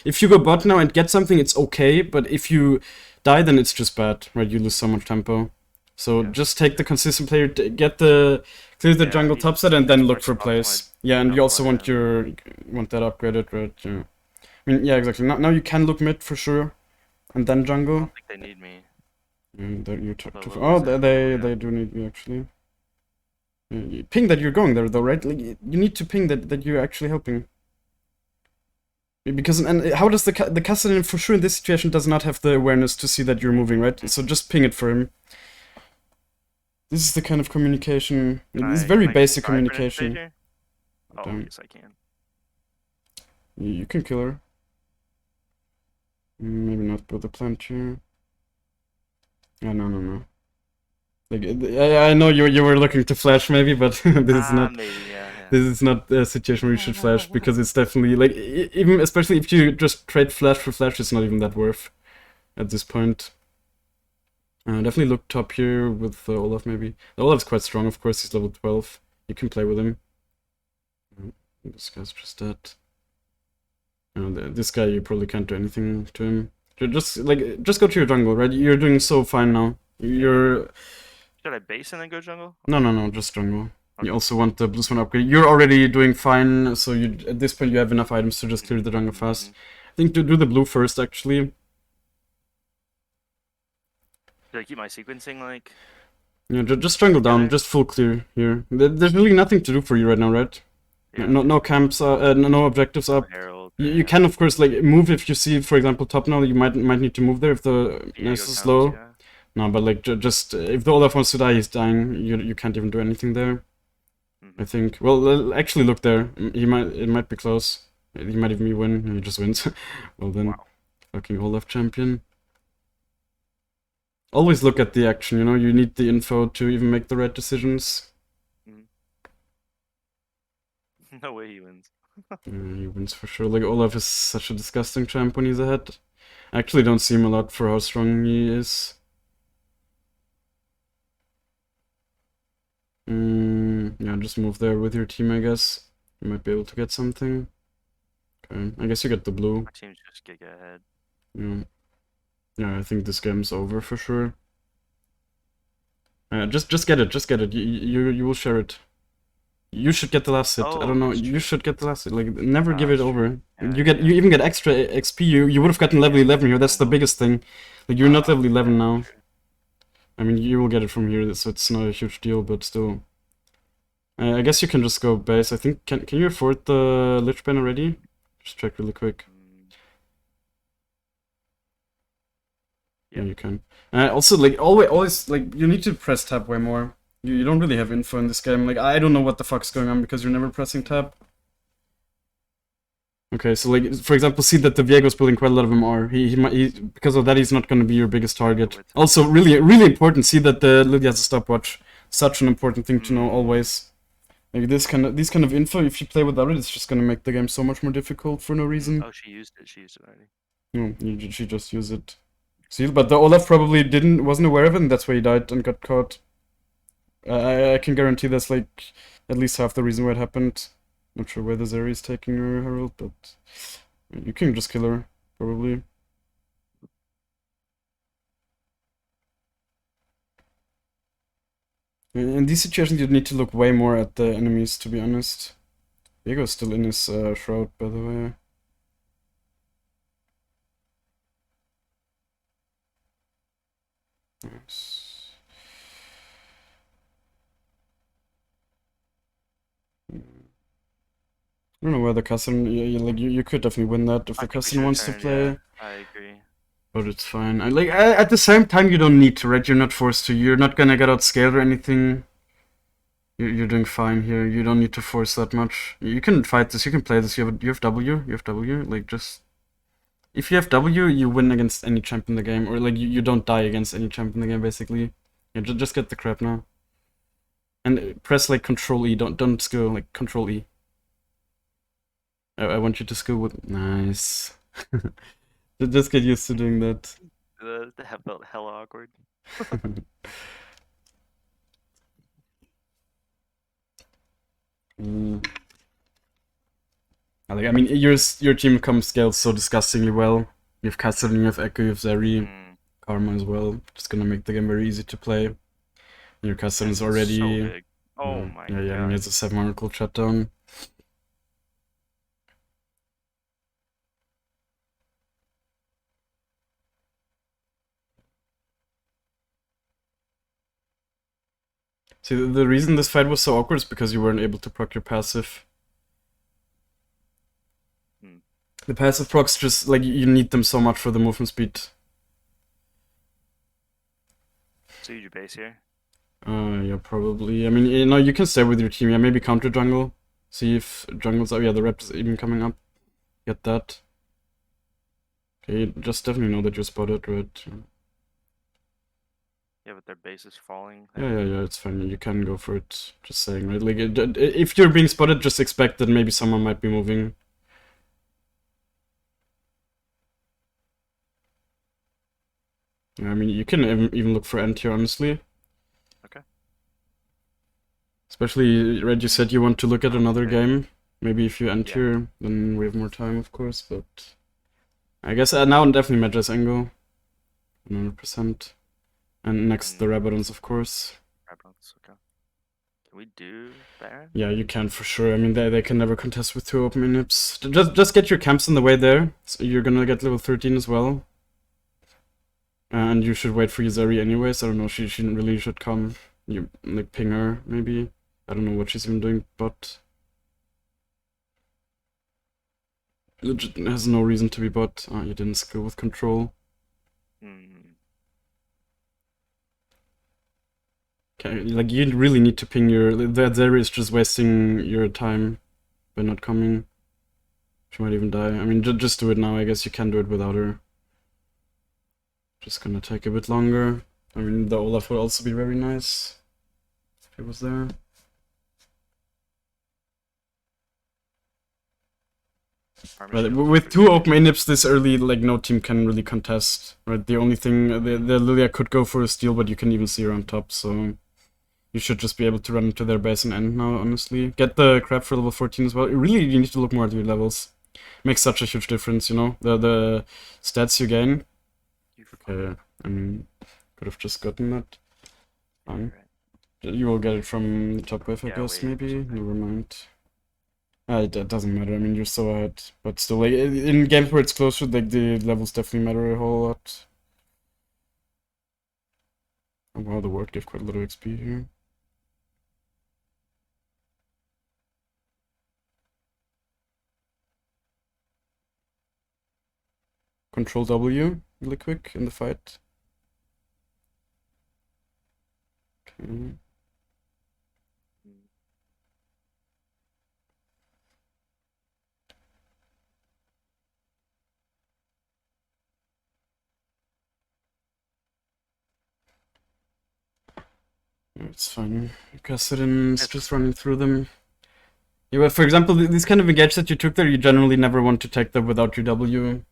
if you go bot now and get something, it's okay. But if you die, then it's just bad, right? You lose so much tempo. So Yeah. just take the consistent player, get the clear the Yeah, jungle he top set, and then look starts for off plays. my Yeah, and you jungle also want and- want that upgraded, right? Yeah. I mean, yeah, exactly. Now you can look mid for sure, and then I jungle. don't think they need me. Oh, Well, they do need you actually. You ping that you're going there though, right? Like, you need to ping that you're actually helping. Because and how does the Castellan for sure in this situation does not have the awareness to see that you're moving, right? So just ping it for him. This is the kind of communication. It's very Can I basic try for an insta communication. here? Oh, Damn. yes, I can. You can kill her. Maybe not build a plant here. Yeah, no. Like, I know you were looking to flash maybe, but this is not. Maybe, yeah. This is not a situation where you should flash, because it's definitely, like, even, especially if you just trade flash for flash, it's not even that worth at this point. Definitely look top here with Olaf, maybe. Olaf's quite strong, of course, he's level 12. You can play with him. This guy's just dead. This guy, you probably can't do anything to him. Just go to your jungle, right? You're doing so fine now. You're... Should I base and then go jungle? No, just jungle. Okay. You also want the blue swan upgrade. You're already doing fine, so at this point you have enough items to just clear the jungle fast. I think to do the blue first, actually. Should I keep my sequencing like? Yeah, just jungle down, just full clear here. There's really nothing to do for you right now, right? Yeah. No camps, no objectives up. Herald. You can of course like move if you see, for example, top now. You might need to move there if the Diego nest is counts, slow. yeah. No, but like just if the Olaf wants to die, he's dying. You can't even do anything there. I think. Well, actually, look there. It might be close. He might even win. He just wins. Well then, Wow. fucking Olaf champion. Always look at the action. You know, you need the info to even make the right decisions. No way he wins. He wins for sure. Like, Olaf is such a disgusting champ when he's ahead. I actually don't see him a lot for how strong he is. Yeah, just move there with your team, I guess. You might be able to get something. Okay, I guess you get the blue. My team's just giga ahead. Yeah. Yeah, I think this game's over for sure. Just get it. You will share it. You should get the last hit. I don't know. You should get the last hit. Like, never give it over. You even get extra XP. You would have gotten level 11 here. That's the biggest thing. Like, you're not level 11 now. I mean, you will get it from here, so it's not a huge deal, but still. I guess you can just go base. I think can you afford the Lich Bane already? Just check really quick. Yeah, you can. Also, like, always, like, you need to press tab way more. You don't really have info in this game. Like, I don't know what the fuck's going on because you're never pressing tab. Okay, so like for example, see that the Viego's building quite a lot of MR. He because of that he's not going to be your biggest target. Also, really important. See that the Lily has a stopwatch. Such an important thing to know always. Like these kind of info, if you play without it, it's just going to make the game so much more difficult for no reason. Oh, she used it. She used it already. No, she just used it. See, but the Olaf probably wasn't aware of it, and that's why he died and got caught. I can guarantee that's like at least half the reason why it happened. Not sure where the Zeri is taking her Herald, but you can just kill her, probably. In these situations, you'd need to look way more at the enemies, to be honest. Diego's still in his shroud, by the way. Nice. I don't know where the cousin. You could definitely win that if the cousin wants to play. Yeah, I agree. But it's fine. At the same time, you don't need to, right? You're not forced to. You're not gonna get outscaled or anything. You're doing fine here. You don't need to force that much. You can fight this. You can play this. You have W. You have W. Like just if you have W, you win against any champ in the game, or like you don't die against any champ in the game. Basically, yeah. Just get the crap now. And press like Control E. Don't skill like Control E. I want you to skill with nice. Just get used to doing that. That felt hella awkward. Like I mean, your team comes scales so disgustingly well. You have Castle, you have Ekko, you have Zeri, Karma as well. Just gonna make the game very easy to play. Your Castle is already so big. Oh my god. Yeah, and he has a 7 Oracle shutdown. See, the reason this fight was so awkward is because you weren't able to proc your passive. The passive procs just, like, you need them so much for the movement speed. So you base here? Yeah, probably. I mean, you can stay with your team. Yeah, maybe counter jungle. See if jungle's up. Yeah, the rep is even coming up. Get that. Okay, just definitely know that you're spotted, right? Yeah, but their base is falling. Yeah, it's fine. You can go for it. Just saying, right? Like, if you're being spotted, just expect that maybe someone might be moving. Yeah, I mean, you can even look for end here, honestly. Okay. Especially, Red, you said you want to look at another game. Maybe if you end here, then we have more time, of course, but... I guess now definitely Madra's angle. 100%. And next the Rabadons, of course. Rabadons, okay. Can we do Baron? Yeah, you can for sure. I mean, they can never contest with 2 open inhibs. Just get your camps in the way there. So you're gonna get level 13 as well. And you should wait for Yuzari anyways. I don't know, she really should come. You, like, ping her, maybe. I don't know what she's even doing, but... Legit has no reason to be bot. You didn't skill with control. Okay, like, you really need to ping your... That Zeri is just wasting your time by not coming. She might even die. I mean, just do it now. I guess you can do it without her. Just gonna take a bit longer. I mean, the Olaf would also be very nice if he was there. But with 2 open inhibs this early, like, no team can really contest, right? The only thing the Lilia could go for a steal, but you can even see her on top, so you should just be able to run into their base and end now, honestly. Get the crab for level 14 as well. Really, you need to look more at your levels. Makes such a huge difference, you know? The stats you gain. Okay, I mean, could have just gotten that. You will get it from the top wave, I guess, maybe? Never mind. It doesn't matter, I mean, you're so ahead. But still, like, in games where it's closer, like, the levels definitely matter a whole lot. Oh wow, the ward gave quite a lot of XP here. Control W, really quick, in the fight. Okay. It's fine. Kassadin's just running through them. Yeah, well, for example, these kind of engage that you took there, you generally never want to take them without your W.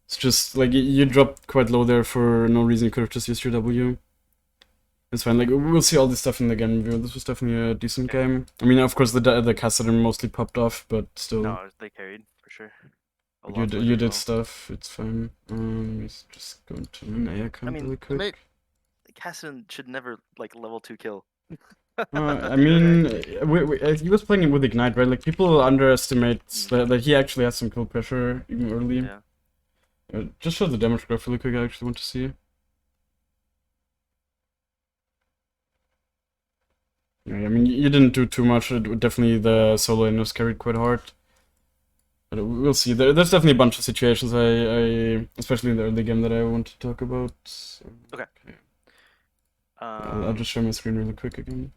It's just like you dropped quite low there for no reason. You could have just used your W. It's fine. Like we'll see all this stuff in the game review. This was definitely a decent game. I mean, of course, the Kassadin mostly popped off, but still. No, they carried for sure. You did stuff. It's fine. Let's just go into an A account really quick. Kassadin should never like level 2 kill. I mean, he was playing it with Ignite, right? Like people underestimate that he actually has some kill pressure even early. Yeah. Just show the damage graph really quick. I actually want to see. Yeah, I mean, you didn't do too much. Definitely the solo lane was carried quite hard. But we'll see. There's definitely a bunch of situations, I especially in the early game, that I want to talk about. So, okay. I'll just share my screen really quick again.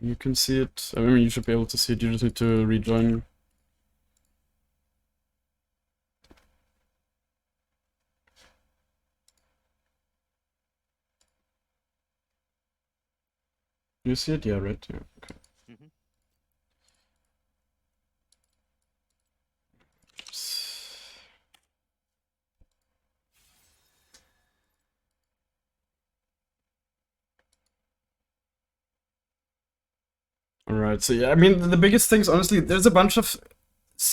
You can see it. I mean, you should be able to see it. You just need to rejoin. You see it? Yeah, right. Yeah. Okay. Alright, so yeah, I mean, the biggest things, honestly, there's a bunch of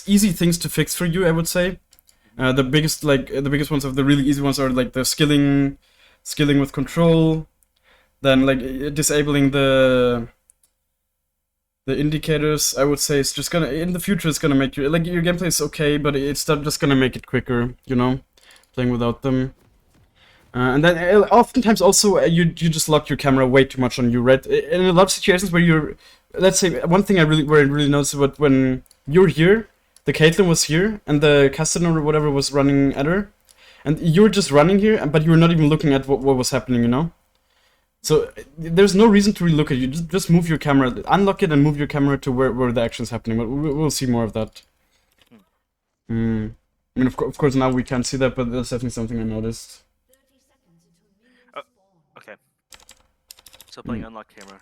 easy things to fix for you, I would say. The biggest ones of the really easy ones are like the skilling with control, then like disabling the indicators. I would say it's just gonna, in the future, it's gonna make you, like, your gameplay is okay, but it's just gonna make it quicker, you know, playing without them. And then oftentimes also you just lock your camera way too much on you, right? In a lot of situations where you're, let's say, one thing I really noticed about when you're here, the Caitlyn was here, and the Kassadin or whatever was running at her, and you're just running here, but you're not even looking at what was happening, you know? So there's no reason to really look at you. Just move your camera, unlock it, and move your camera to where the action is happening. But we'll see more of that. I mean, of course, now we can't see that, but that's definitely something I noticed. Okay. So playing unlock camera.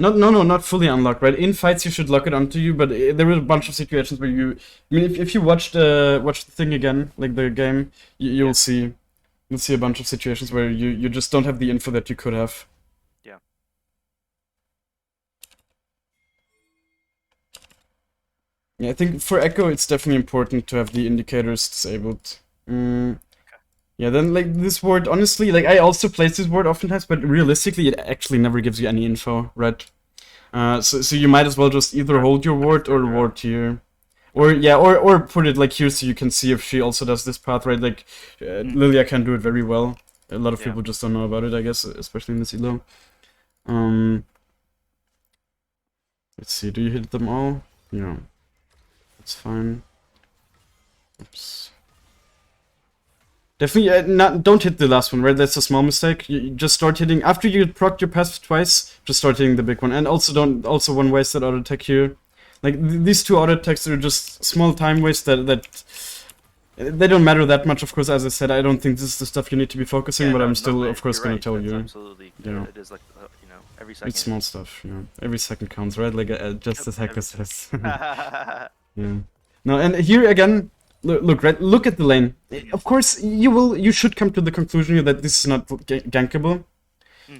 No, not fully unlocked, right? In fights you should lock it onto you, but there were a bunch of situations where you... I mean, if you watch the thing again, like the game, you'll see a bunch of situations where you just don't have the info that you could have. Yeah. Yeah, I think for Ekko it's definitely important to have the indicators disabled. Yeah, then like this ward, honestly, like I also place this ward oftentimes, but realistically it actually never gives you any info, right? So you might as well just either hold your ward or ward here. Or yeah, or put it like here so you can see if she also does this path, right? Like Lilia can do it very well. A lot of people just don't know about it, I guess, especially in this elo. Let's see, do you hit them all? Yeah. That's fine. Oops. Definitely don't hit the last one, right? That's a small mistake. You just start hitting after you proc your passive twice. Just start hitting the big one, and also one waste that auto attack here. Like these two auto attacks are just small time wastes that they don't matter that much. Of course, as I said, I don't think this is the stuff you need to be focusing, but I'm still, of course, gonna tell you. Absolutely. Yeah. It is like you know, every second. It's small stuff. You know, every second counts, right? Like just as Hector says. Yeah. No, and here again. Look, right? Look at the lane. Of course, you should come to the conclusion that this is not gankable.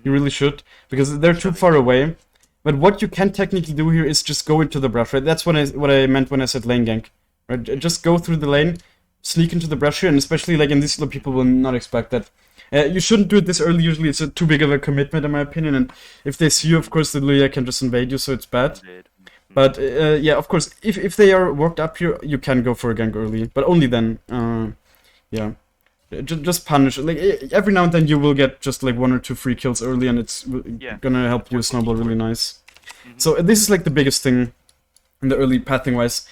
You really should, because they're too far away. But what you can technically do here is just go into the brush, right? That's what I meant when I said lane gank, right? Just go through the lane, sneak into the brush here, and especially like in this, people will not expect that. You shouldn't do it this early. Usually, it's too big of a commitment, in my opinion. And if they see you, of course, the Lilia can just invade you, so it's bad. But yeah, of course, if they are walked up here, you can go for a gank early, but only then. Yeah, just punish. Like every now and then, you will get just like 1 or 2 free kills early, and it's gonna help you snowball really nice. So this is like the biggest thing in the early pathing wise.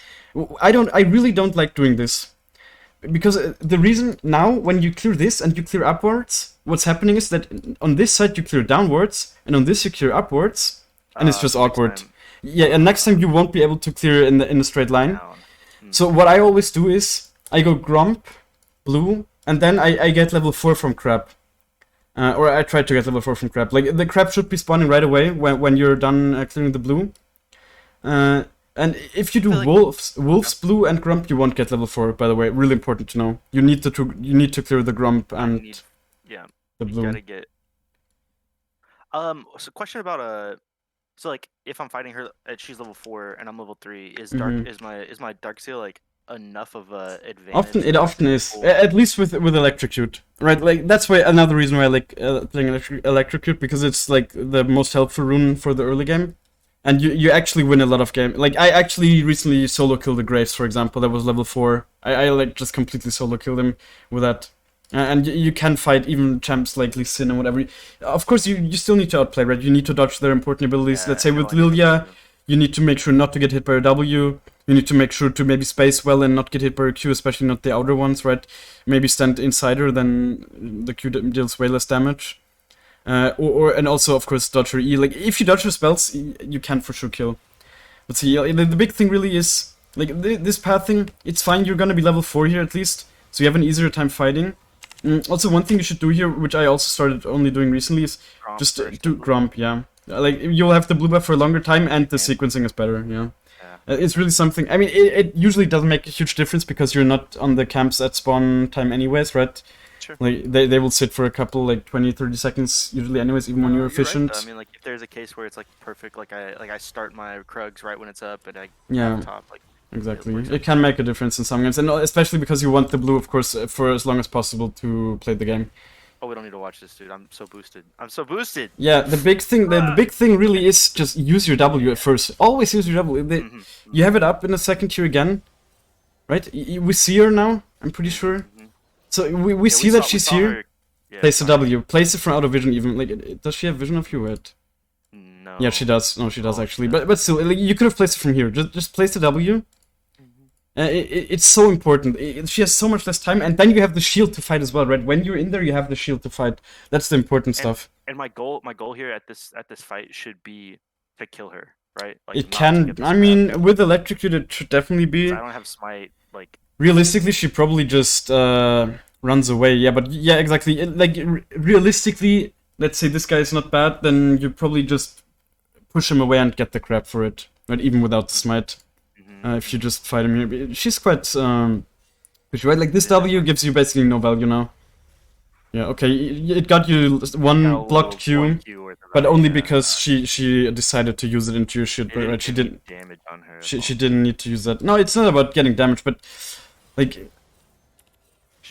I really don't like doing this because the reason now when you clear this and you clear upwards, what's happening is that on this side you clear downwards, and on this you clear upwards, and it's just awkward. Yeah, and next time you won't be able to clear in a straight line. So what I always do is I go Gromp, blue, and then I get level 4 from Crab. Or I tried to get level 4 from crab. Like, the crab should be spawning right away when you're done clearing the blue. And if you do feel like- wolves, blue, and grump, you won't get level 4. By the way, really important to know. You need to clear the grump and Yeah, the you blue. gotta get. So question about so like if I'm fighting her and she's level 4 and I'm level 3, is my dark seal like enough of a advantage? It often is, at least with electrocute, right? Like that's why another reason why I like playing electrocute, because it's like the most helpful rune for the early game, and you actually win a lot of game. Like I actually recently solo killed the Graves, for example, that was level 4. I like just completely solo killed him with that. And you can fight even champs like Lee Sin and whatever. Of course, you still need to outplay, right? You need to dodge their important abilities. Yeah, Let's say with no, I know. Lilia, you need to make sure not to get hit by a W. You need to make sure to maybe space well and not get hit by a Q, especially not the outer ones, right? Maybe stand inside her, then the Q deals way less damage. And also, of course, dodge her E. Like, if you dodge her spells, you can for sure kill. But see, the big thing really is, like, this path thing, it's fine, you're gonna be level 4 here at least, so you have an easier time fighting. Also, one thing you should do here, which I also started only doing recently, is Gromp just first, do I believe. Grump, yeah. Like, you'll have the blue buff for a longer time, and the sequencing is better, yeah. It's really something. I mean, it usually doesn't make a huge difference because you're not on the camps at spawn time anyways, right? Sure. Like, they will sit for a couple, like, 20-30 seconds usually anyways, even when you're Right, efficient. though. I mean, like if there's a case where it's like perfect, like I start my Krugs right when it's up and I Yeah. have top, like Exactly. works It can make a difference in some games, and especially because you want the blue, of course, for as long as possible to play the game. oh, we don't need to watch this, dude. I'm so boosted. I'm so boosted. Yeah, the big thing, the big thing really is just use your W at first. Always use your W. You have it up in a second here again, right? We see her now. I'm pretty sure. So we see that she's here. Place the W. Place it from out of vision. Even like, does she have vision of you? Wait. No. Yeah, she does. No, she does Oh, actually. yeah. But still, like, you could have placed it from here. Just place the W. It's so important. She has so much less time, and then you have the shield to fight as well, right? When you're in there, you have the shield to fight. That's the important stuff. And my goal here at this fight should be to kill her, right? Like, It not to can. get this I crap. mean, with electrocute, it should definitely be. I don't have smite. Like, Realistically, she probably just runs away. Yeah, but yeah, exactly. Like realistically, let's say this guy is not bad, then you probably just push him away and get the crap for it, right? Even without the smite. If you just fight him here, she's quite pushy, right? Like this W gives you basically no value now. Yeah, okay, it got you one blocked Q, but only because she decided to use it into your shield, right? She didn't. Damage on her. She didn't need to use that. No, it's not about getting damage, but like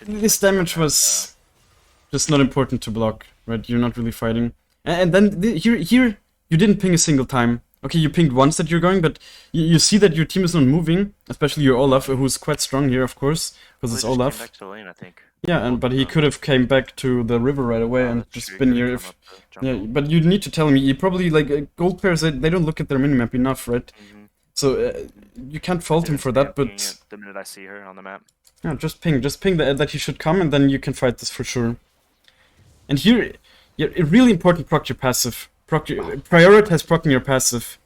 this damage was just not important to block, right? You're not really fighting. And then here you didn't ping a single time. Okay, you pinged once that you're going, but you see that your team is not moving, especially your Olaf, who's quite strong here, of course, because it's Olaf. Back to lane, I think. Yeah, but he could have came back to the river right away and just been here if... Yeah, but you need to tell me, you probably, like, gold players, they don't look at their minimap enough, right? So, you can't fault him for that, but... The minute I see her on the map. Yeah, just ping that he should come, and then you can fight this for sure. And here, yeah, really important, proc your passive. Prioritize proccing your passive.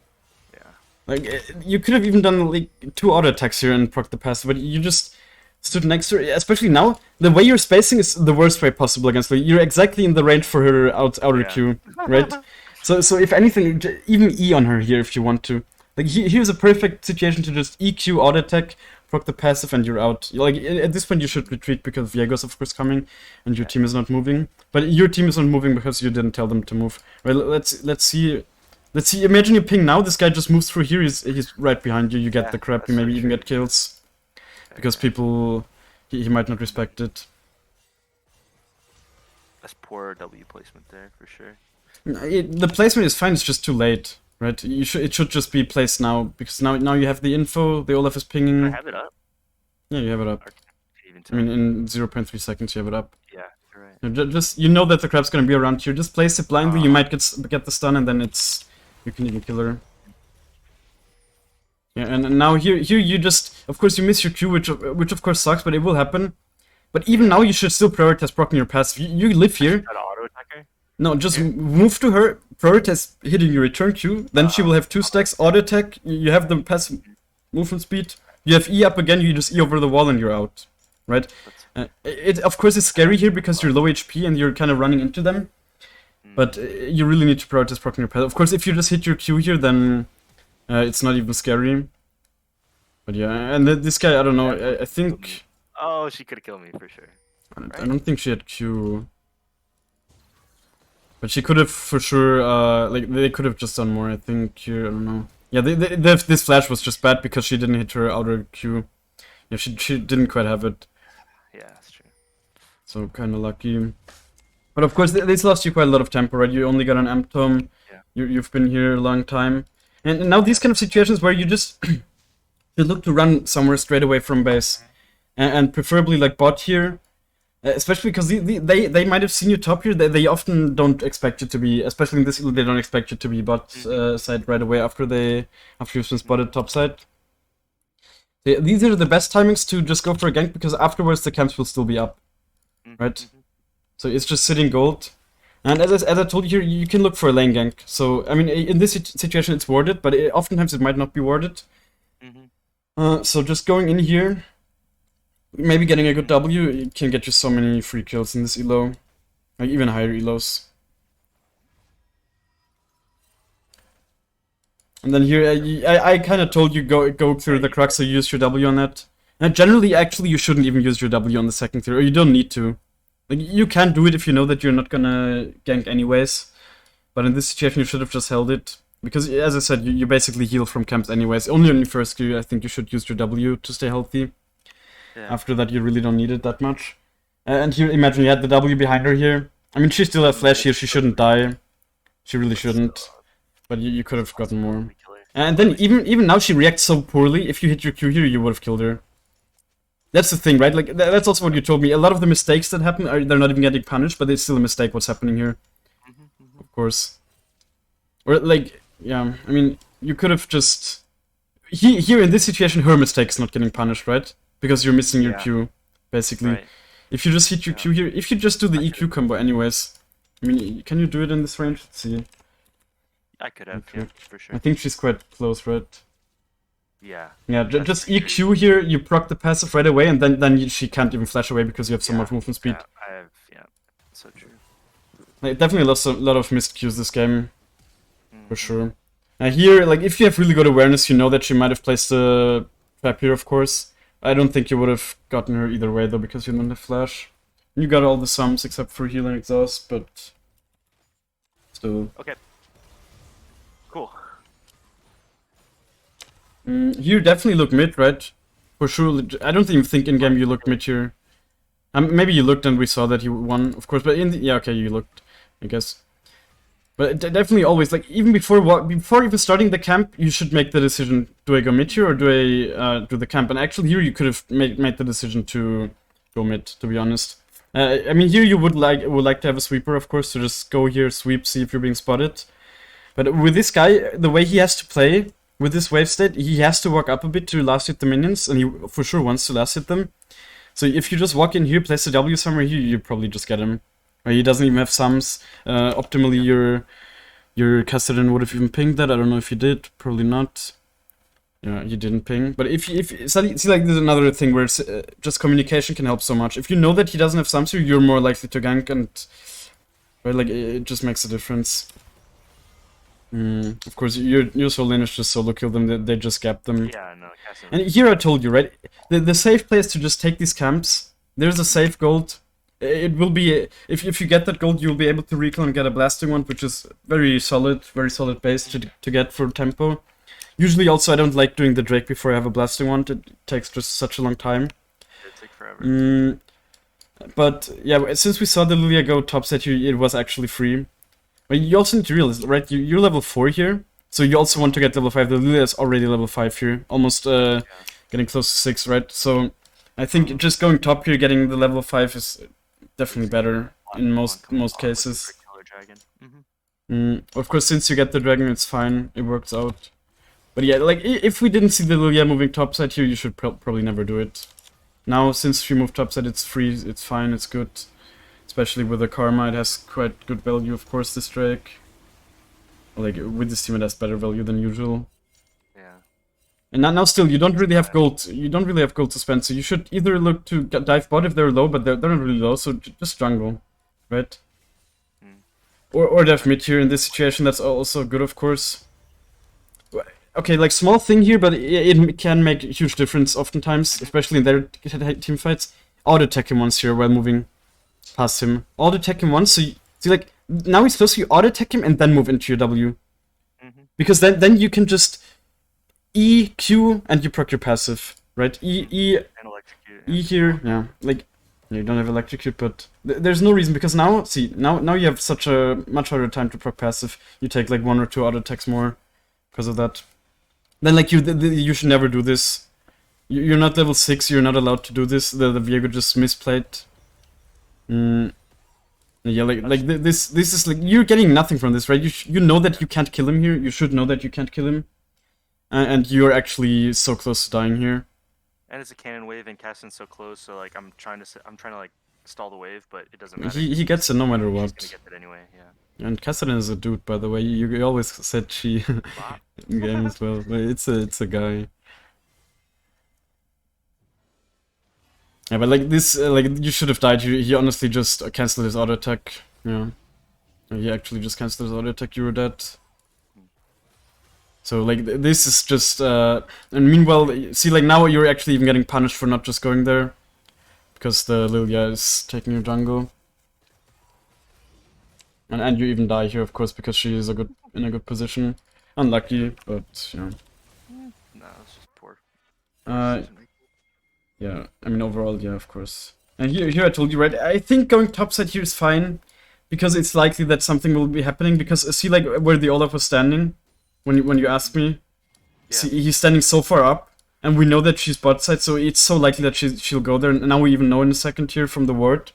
Yeah. Like, you could have even done, like, 2 auto attacks here and proc the passive, but you just stood next to her. Especially now, the way you're spacing is the worst way possible against her. You're exactly in the range for her outer Q, right? So if anything, even E on her here if you want to. Like, here's a perfect situation to just EQ auto attack, proc the passive, and you're out. Like, at this point you should retreat because Viego's of course coming, and your team is not moving. But your team is not moving because you didn't tell them to move. Right? Let's see. Imagine you ping now. This guy just moves through here. He's right behind you. You get the crap. You maybe even get kills because people he might not respect it. That's poor W placement there for sure. The placement is fine. It's just too late. Right? It should just be placed now because now you have the info. The Olaf is pinging. I have it up. Yeah, you have it up. I mean, in 0.3 seconds you have it up. Yeah, you're right. Just you know that the crab's gonna be around here. Just place it blindly. You might get the stun, and then you can even kill her. Yeah, and now here you just, of course, you miss your Q, which of course sucks, but it will happen. But even now, you should still prioritize proccing your passive. You live here. Auto attacker? No, just move to her. Prioritize hitting your return Q. Then she will have 2 stacks auto attack. You have the passive movement speed. You have E up again. You just E over the wall, and you're out. right? That's It of course is scary here because you're low HP and you're kind of running into them, but you really need to prioritize proccing your path. Of course, if you just hit your Q here, then it's not even scary. But yeah, and this guy, I don't know, I think... Oh, she could have killed me for sure. I don't think she had Q. But she could have for sure, like, they could have just done more, I think, here, I don't know. Yeah, this flash was just bad because she didn't hit her outer Q. Yeah, she didn't quite have it. Yeah, that's true. So, kind of lucky. But of course, this lost you quite a lot of tempo, right? You only got an amp tome. Yeah. You've been here a long time. And now these kind of situations where you just... you look to run somewhere straight away from base. And preferably like bot here. Especially because they might have seen you top here. They often don't expect you to be, especially in this, they don't expect you to be bot side right away after you've been spotted top side. These are the best timings to just go for a gank because afterwards the camps will still be up, right? So it's just sitting gold. And as I told you here, you can look for a lane gank. So I mean, in this situation it's warded, but oftentimes it might not be warded. So just going in here. Maybe getting a good W, it can get you so many free kills in this elo. Like even higher elos. And then here, I kind of told you go through the crux, so use your W on that. And generally, actually, you shouldn't even use your W on the second tier, or you don't need to. Like, you can do it if you know that you're not gonna gank anyways. But in this situation, you should have just held it. Because, as I said, you basically heal from camps anyways. Only on your first tier, I think you should use your W to stay healthy. Yeah. After that, you really don't need it that much. And here, imagine you had the W behind her here. I mean, she still has flash here, she shouldn't die. She really shouldn't. But you could have gotten more. And then, even now, she reacts so poorly. If you hit your Q here, you would have killed her. That's the thing, right? Like, that's also what you told me. A lot of the mistakes that happen, they're not even getting punished, but it's still a mistake what's happening here. Of course. Or, like, yeah, I mean, you could have just... Here, in this situation, her mistake is not getting punished, right? Because you're missing your Q, basically. Right. If you just hit your Q here, if you just do the EQ combo anyways, I mean, can you do it in this range? Let's see. I could have, Okay. yeah, for sure. I think she's quite close, right? Yeah. Yeah, just EQ here, you proc the passive right away, and then she can't even flash away because you have so much movement speed. Yeah, I have, yeah, so true. Like, definitely lost a lot of missed Qs this game, for sure. Here, like, if you have really good awareness, you know that she might have placed a trap here, of course. I don't think you would have gotten her either way, though, because you don't have flash. You got all the sums except for heal and exhaust, but still. Okay. Cool. You definitely look mid, right? For sure. I don't even think in-game you looked mid here. Maybe you looked and we saw that you won, of course, but yeah, okay, you looked, I guess. But definitely always, like, even before even starting the camp, you should make the decision, do I go mid here or do I do the camp? And actually here you could have made the decision to go mid, to be honest. I mean, here you would like to have a sweeper, of course, to just go here, sweep, see if you're being spotted. But with this guy, the way he has to play, with this wave state, he has to walk up a bit to last hit the minions, and he for sure wants to last hit them. So if you just walk in here, place the W somewhere here, you probably just get him. He doesn't even have sums. Optimally, your Cassidy would have even pinged that. I don't know if you did. Probably not. Yeah, you didn't ping. But if see, like, there's another thing where it's, just communication can help so much. If you know that he doesn't have sums here, you're more likely to gank, and right, like, it just makes a difference. Of course, your soul lane is just solo kill them. They just gap them. Yeah, no, Cassidy. And here I told you, right? The safe place to just take these camps. There's a safe gold. It will be, if you get that gold, you'll be able to recall and get a blasting one, which is very solid base to get for tempo. Usually also I don't like doing the Drake before I have a blasting one, it takes just such a long time. It'll take forever. But yeah, since we saw the Lilia go top set here, it was actually free. But you also need to realize, right, you're level 4 here, so you also want to get level 5. The Lilia is already level 5 here, almost getting close to 6, right? So I think just going top here, getting the level 5 is definitely better in most cases. Of course, since you get the dragon, it's fine. It works out. But yeah, like, if we didn't see the Lilia moving topside here, you should probably never do it. Now, since she moved topside, it's free, it's fine, it's good. Especially with the Karma, it has quite good value, of course, this Drake. Like, with this team, it has better value than usual. Yeah. And now still, you don't really have gold. You don't really have gold to spend, so you should either look to dive bot if they're low, but they're not really low, so just jungle, right? Or dive mid here in this situation. That's also good, of course. Okay, like small thing here, but it can make a huge difference oftentimes, especially in their team fights. Auto attack him once here while moving past him. Auto attack him once, so you see, like now he's close. You auto attack him and then move into your W, because then you can just E, Q, and you proc your passive, right? E here, yeah. Like, you don't have electrocute, but there's no reason, because now, see, now you have such a much harder time to proc passive. You take like 1 or 2 auto attacks more because of that. Then, like, you should never do this. You're not level 6, you're not allowed to do this. The Viego just misplayed. Yeah, like this is like, you're getting nothing from this, right? You know that you can't kill him here. You should know that you can't kill him. And you're actually so close to dying here. And it's a cannon wave, and Caston's so close, so like I'm trying to like stall the wave, but it doesn't matter. He gets it no matter what. He's gonna get it anyway, yeah. And Cassidy is a dude, by the way. You always said she in game as well, but it's a guy. Yeah, but like this, like you should have died. He honestly just canceled his auto attack. Yeah, he actually just canceled his auto attack. You were dead. So like this is just and meanwhile, see, like now you're actually even getting punished for not just going there, because the Lilia is taking your jungle. And you even die here, of course, because she is in a good position. Unlucky, but yeah. No, it's just poor. Yeah, I mean overall, yeah, of course. And here I told you, right? I think going topside here is fine, because it's likely that something will be happening. Because see, like where the Olaf was standing, when you asked me, yeah. See, he's standing so far up, and we know that she's bot side, so it's so likely that she'll go there. And now we even know in a second here from the ward.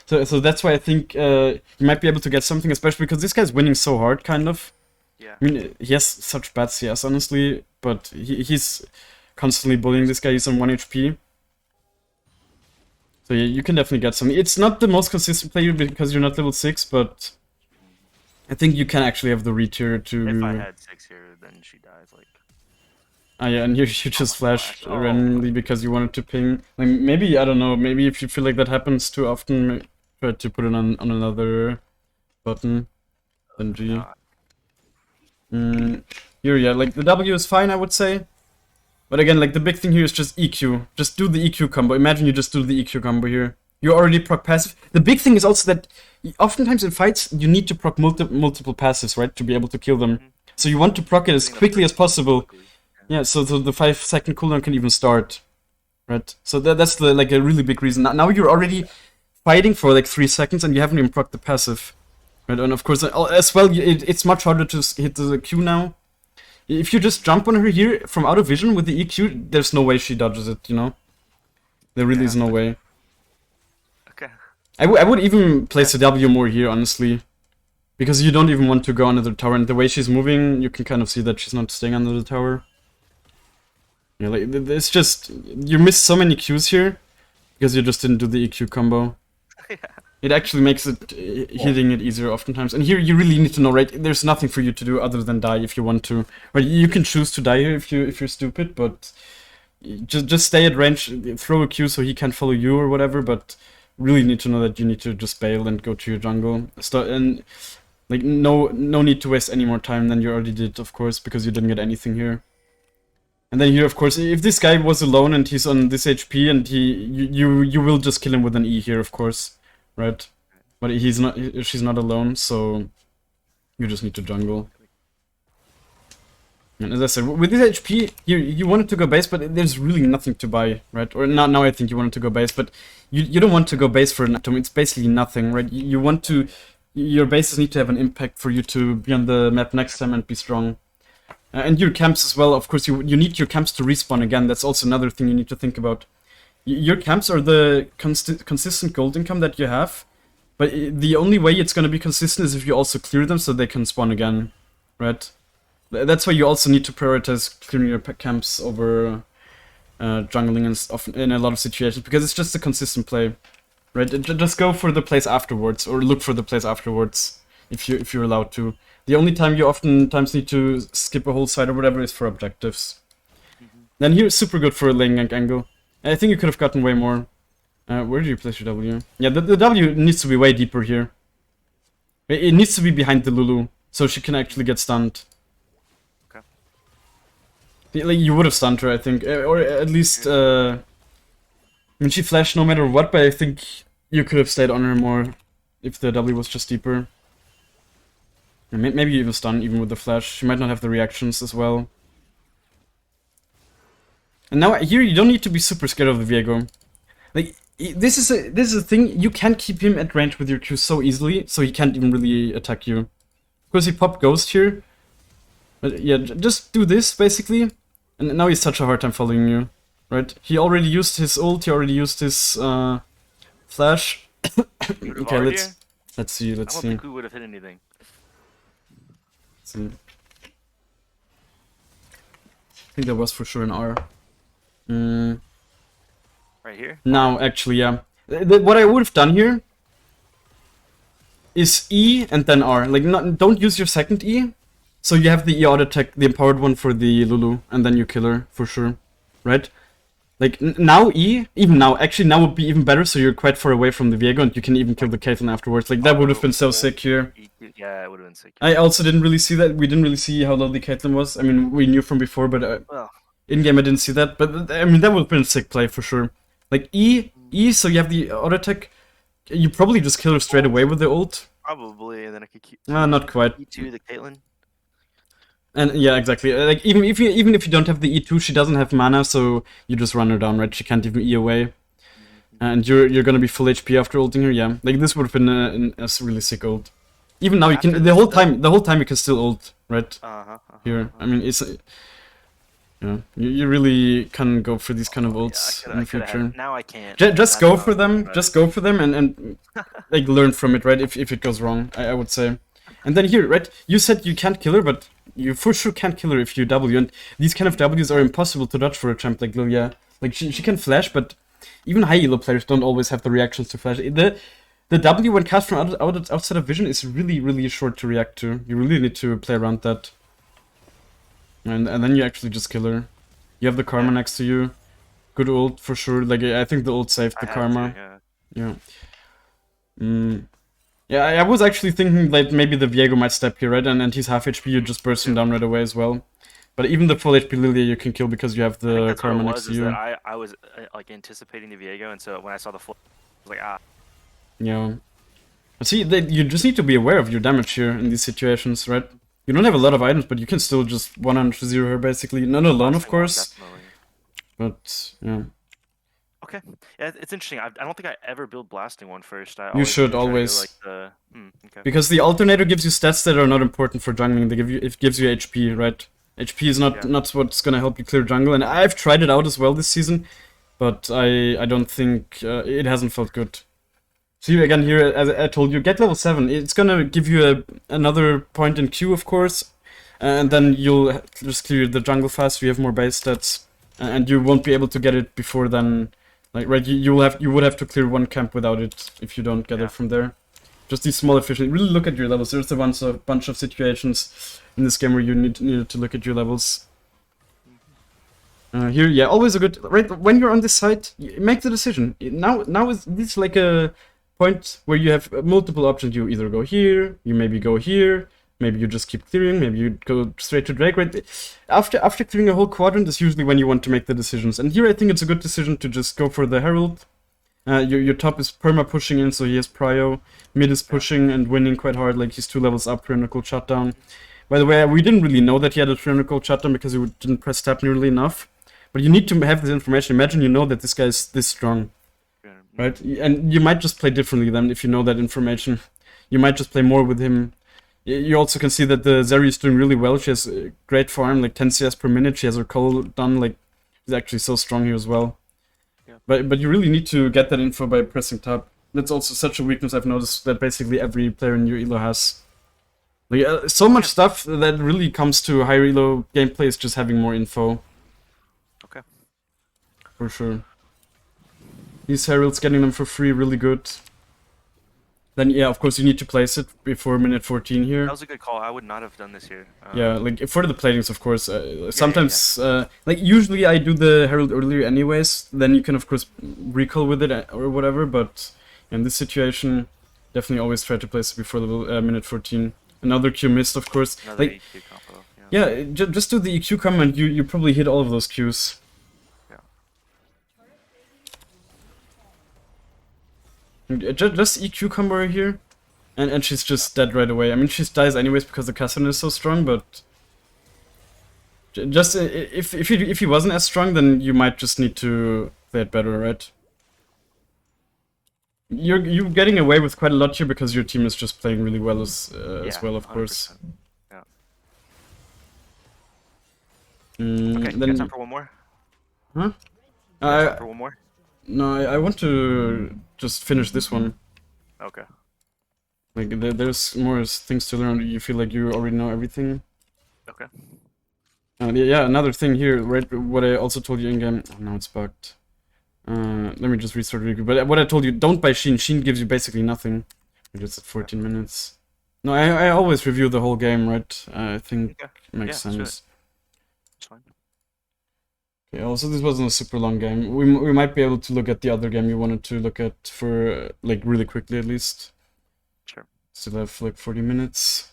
So that's why I think you might be able to get something, especially because this guy's winning so hard, kind of. Yeah. I mean, he has such bad CS, honestly, but he's constantly bullying this guy. He's on 1 HP. So yeah, you can definitely get something. It's not the most consistent player because you're not level 6, but I think you can actually have the read here to... If I had 6 here, then she dies, like... Ah yeah, and here you just flashed randomly because you wanted to ping. Like, maybe, I don't know, maybe if you feel like that happens too often, try to put it on another button than G. Here, yeah, like the W is fine, I would say. But again, like the big thing here is just EQ. Just do the EQ combo. Imagine you just do the EQ combo here. You already proc passive. The big thing is also that oftentimes in fights you need to proc multiple passives, right, to be able to kill them. So you want to proc it as quickly as possible. Yeah, so the 5-second cooldown can even start, right? So that's like a really big reason. Now you're already fighting for like 3 seconds and you haven't even proc the passive, right? And of course, as well, it's much harder to hit the Q now. If you just jump on her here from out of vision with the EQ, there's no way she dodges it, you know? There really is no way. Okay. I would even place a W more here, honestly. Because you don't even want to go under the tower, and the way she's moving, you can kind of see that she's not staying under the tower. Yeah, like, it's just... You missed so many Qs here, because you just didn't do the EQ combo. Yeah. It actually makes it hitting it easier oftentimes. And here you really need to know, right? There's nothing for you to do other than die if you want to. Right? You can choose to die here if you're stupid, but just stay at range, throw a Q so he can't follow you or whatever. But really need to know that you need to just bail and go to your jungle. And like no need to waste any more time than you already did, of course, because you didn't get anything here. And then here, of course, if this guy was alone and he's on this HP, and you will just kill him with an E here, of course. Right, but she's not alone, so you just need to jungle. And as I said, with this HP, you wanted to go base, but there's really nothing to buy, right? Or now I think you wanted to go base, but you don't want to go base for an atom. It's basically nothing, right? You want to, your bases need to have an impact for you to be on the map next time and be strong. And your camps as well, of course, you need your camps to respawn again. That's also another thing you need to think about. Your camps are the consistent gold income that you have, but the only way it's going to be consistent is if you also clear them so they can spawn again, right? That's why you also need to prioritize clearing your camps over jungling and stuff in a lot of situations, because it's just a consistent play, right? Just go for the plays afterwards, or look for the plays afterwards if you're allowed to. The only time you oftentimes need to skip a whole side or whatever is for objectives. Then here, super good for a lane gank angle. I think you could have gotten way more. Where do you place your W? Yeah, the W needs to be way deeper here. It needs to be behind the Lulu, so she can actually get stunned. Okay. Like, you would have stunned her, I think. Or at least, I mean, she flashed no matter what, but I think you could have stayed on her more if the W was just deeper. And maybe even stun, even with the flash. She might not have the reactions as well. And now here you don't need to be super scared of the Viego. Like, this is a thing, you can't keep him at range with your Q so easily, so he can't even really attack you. Because he popped Ghost here. But yeah, just do this, basically. And now he's such a hard time following you. Right? He already used his ult, he already used his flash. Okay, let's see, I don't think we would have hit anything. Let's see. I think that was for sure an R. Right here? Now, actually, yeah. What I would have done here is E and then R. Like, don't use your second E. So you have the E auto attack, the empowered one for the Lulu, and then you kill her, for sure. Right? Like, now E, even now, actually now would be even better, so you're quite far away from the Viego, and you can even kill the Caitlyn afterwards. Like, that would have been so sick here. Yeah, it would have been sick. I also didn't really see that. We didn't really see how low the Caitlyn was. I mean, we knew from before, but Well, in-game I didn't see that. But, I mean, that would have been a sick play, for sure. Like, E, so you have the auto attack. You probably just kill her straight away with the ult. probably, and then I could keep. Not quite. E2 the Caitlyn. And yeah, exactly. Like, even if you don't have the E2, she doesn't have mana, so you just run her down, right? She can't even E away. And you're gonna be full HP after ulting her, yeah. Like, this would have been a really sick ult. Even now, you can the whole time you can still ult, right? Here, I mean, it's yeah, you really can go for these kind of ults in the future. Now I can't. Just go for them. Just go for them and like learn from it, right? If it goes wrong, I would say. And then here, right? You said you can't kill her, but you for sure can't kill her if you W. And these kind of Ws are impossible to dodge for a champ like Lilia. Like, she can flash, but even high elo players don't always have the reactions to flash. The W when cast from outside of vision is really short to react to. You really need to play around that. And then you actually just kill her. You have the Karma next to you. Good ult for sure. Like, I think the ult saved the Karma. Yeah. Yeah, I was actually thinking that maybe the Viego might step here, right? And he's half HP, you just burst him down right away as well. But even the full HP Lilia you can kill because you have the Karma next to you. I was like anticipating the Viego, and so when I saw the full, I was like, ah. Yeah. See, you just need to be aware of your damage here in these situations, right? You don't have a lot of items, but you can still just 100-0 her basically. Not alone, of course. Definitely. But, yeah. Okay. Yeah, it's interesting. I don't think I ever build blasting one first. You should try to always. go, like, okay. Because the alternator gives you stats that are not important for jungling. It gives you HP, right? HP is not what's gonna help you clear jungle, and I've tried it out as well this season, but I don't think it hasn't felt good. So you, again here, as I told you, get level 7. It's gonna give you another point in Q, of course, and then you'll just clear the jungle fast. You have more base stats, and you won't be able to get it before then. Like, right, you would have to clear one camp without it if you don't get it from there. Just these small efficiency. Really look at your levels. There's a bunch of situations in this game where you needed to look at your levels. Here, yeah, always a good, right? When you're on this side, make the decision. Now is this like a point where you have multiple options. You either go here, you maybe go here. Maybe you just keep clearing, maybe you go straight to Drake, right? After clearing a whole quadrant is usually when you want to make the decisions. And here I think it's a good decision to just go for the Herald. Your top is perma pushing in, so he has prio. Mid is pushing and winning quite hard, like he's 2 levels up, Tyrannical Shutdown. By the way, we didn't really know that he had a Tyrannical Shutdown because he didn't press tab nearly enough. But you need to have this information. Imagine you know that this guy is this strong, right? And you might just play differently than if you know that information. You might just play more with him. You also can see that the Zeri is doing really well. She has a great farm, like 10 CS per minute. She has her cull done, like, she's actually so strong here as well. Yeah. But you really need to get that info by pressing tab. That's also such a weakness I've noticed that basically every player in your elo has. Like, so much stuff that really comes to higher elo gameplay is just having more info. Okay. For sure. These heralds, getting them for free, really good. then yeah, of course you need to place it before minute 14 here. That was a good call. I would not have done this here. Yeah, like for the platings, of course. Sometimes, like usually I do the Herald earlier anyways. Then you can of course recall with it or whatever. But in this situation, definitely always try to place it before level minute 14. Another Q missed, of course. Another Like EQ combo. yeah, just do the EQ combo and you probably hit all of those Qs. Yeah. Just EQ combo her here. And she's just dead right away. I mean, she dies anyways because the Cassian is so strong, but just if he wasn't as strong, then you might just need to play it better, right? You're getting away with quite a lot here because your team is just playing really well as well, of course. 100%. Yeah. Then Okay, you got time for one more? huh? Time for one more? No, I want to just finish this one. Okay. Like there's more things to learn. You feel like you already know everything. Okay. Yeah, another thing here, right? What I also told you in game. Oh, no, it's bugged. Let me just restart really quick. But what I told you, don't buy Sheen. Sheen gives you basically nothing. It's at 14 minutes. No, I always review the whole game, right? I think makes sense. It's fine. Okay, also this wasn't a super long game. We might be able to look at the other game you wanted to look at for like really quickly at least. Sure. Still have like 40 minutes.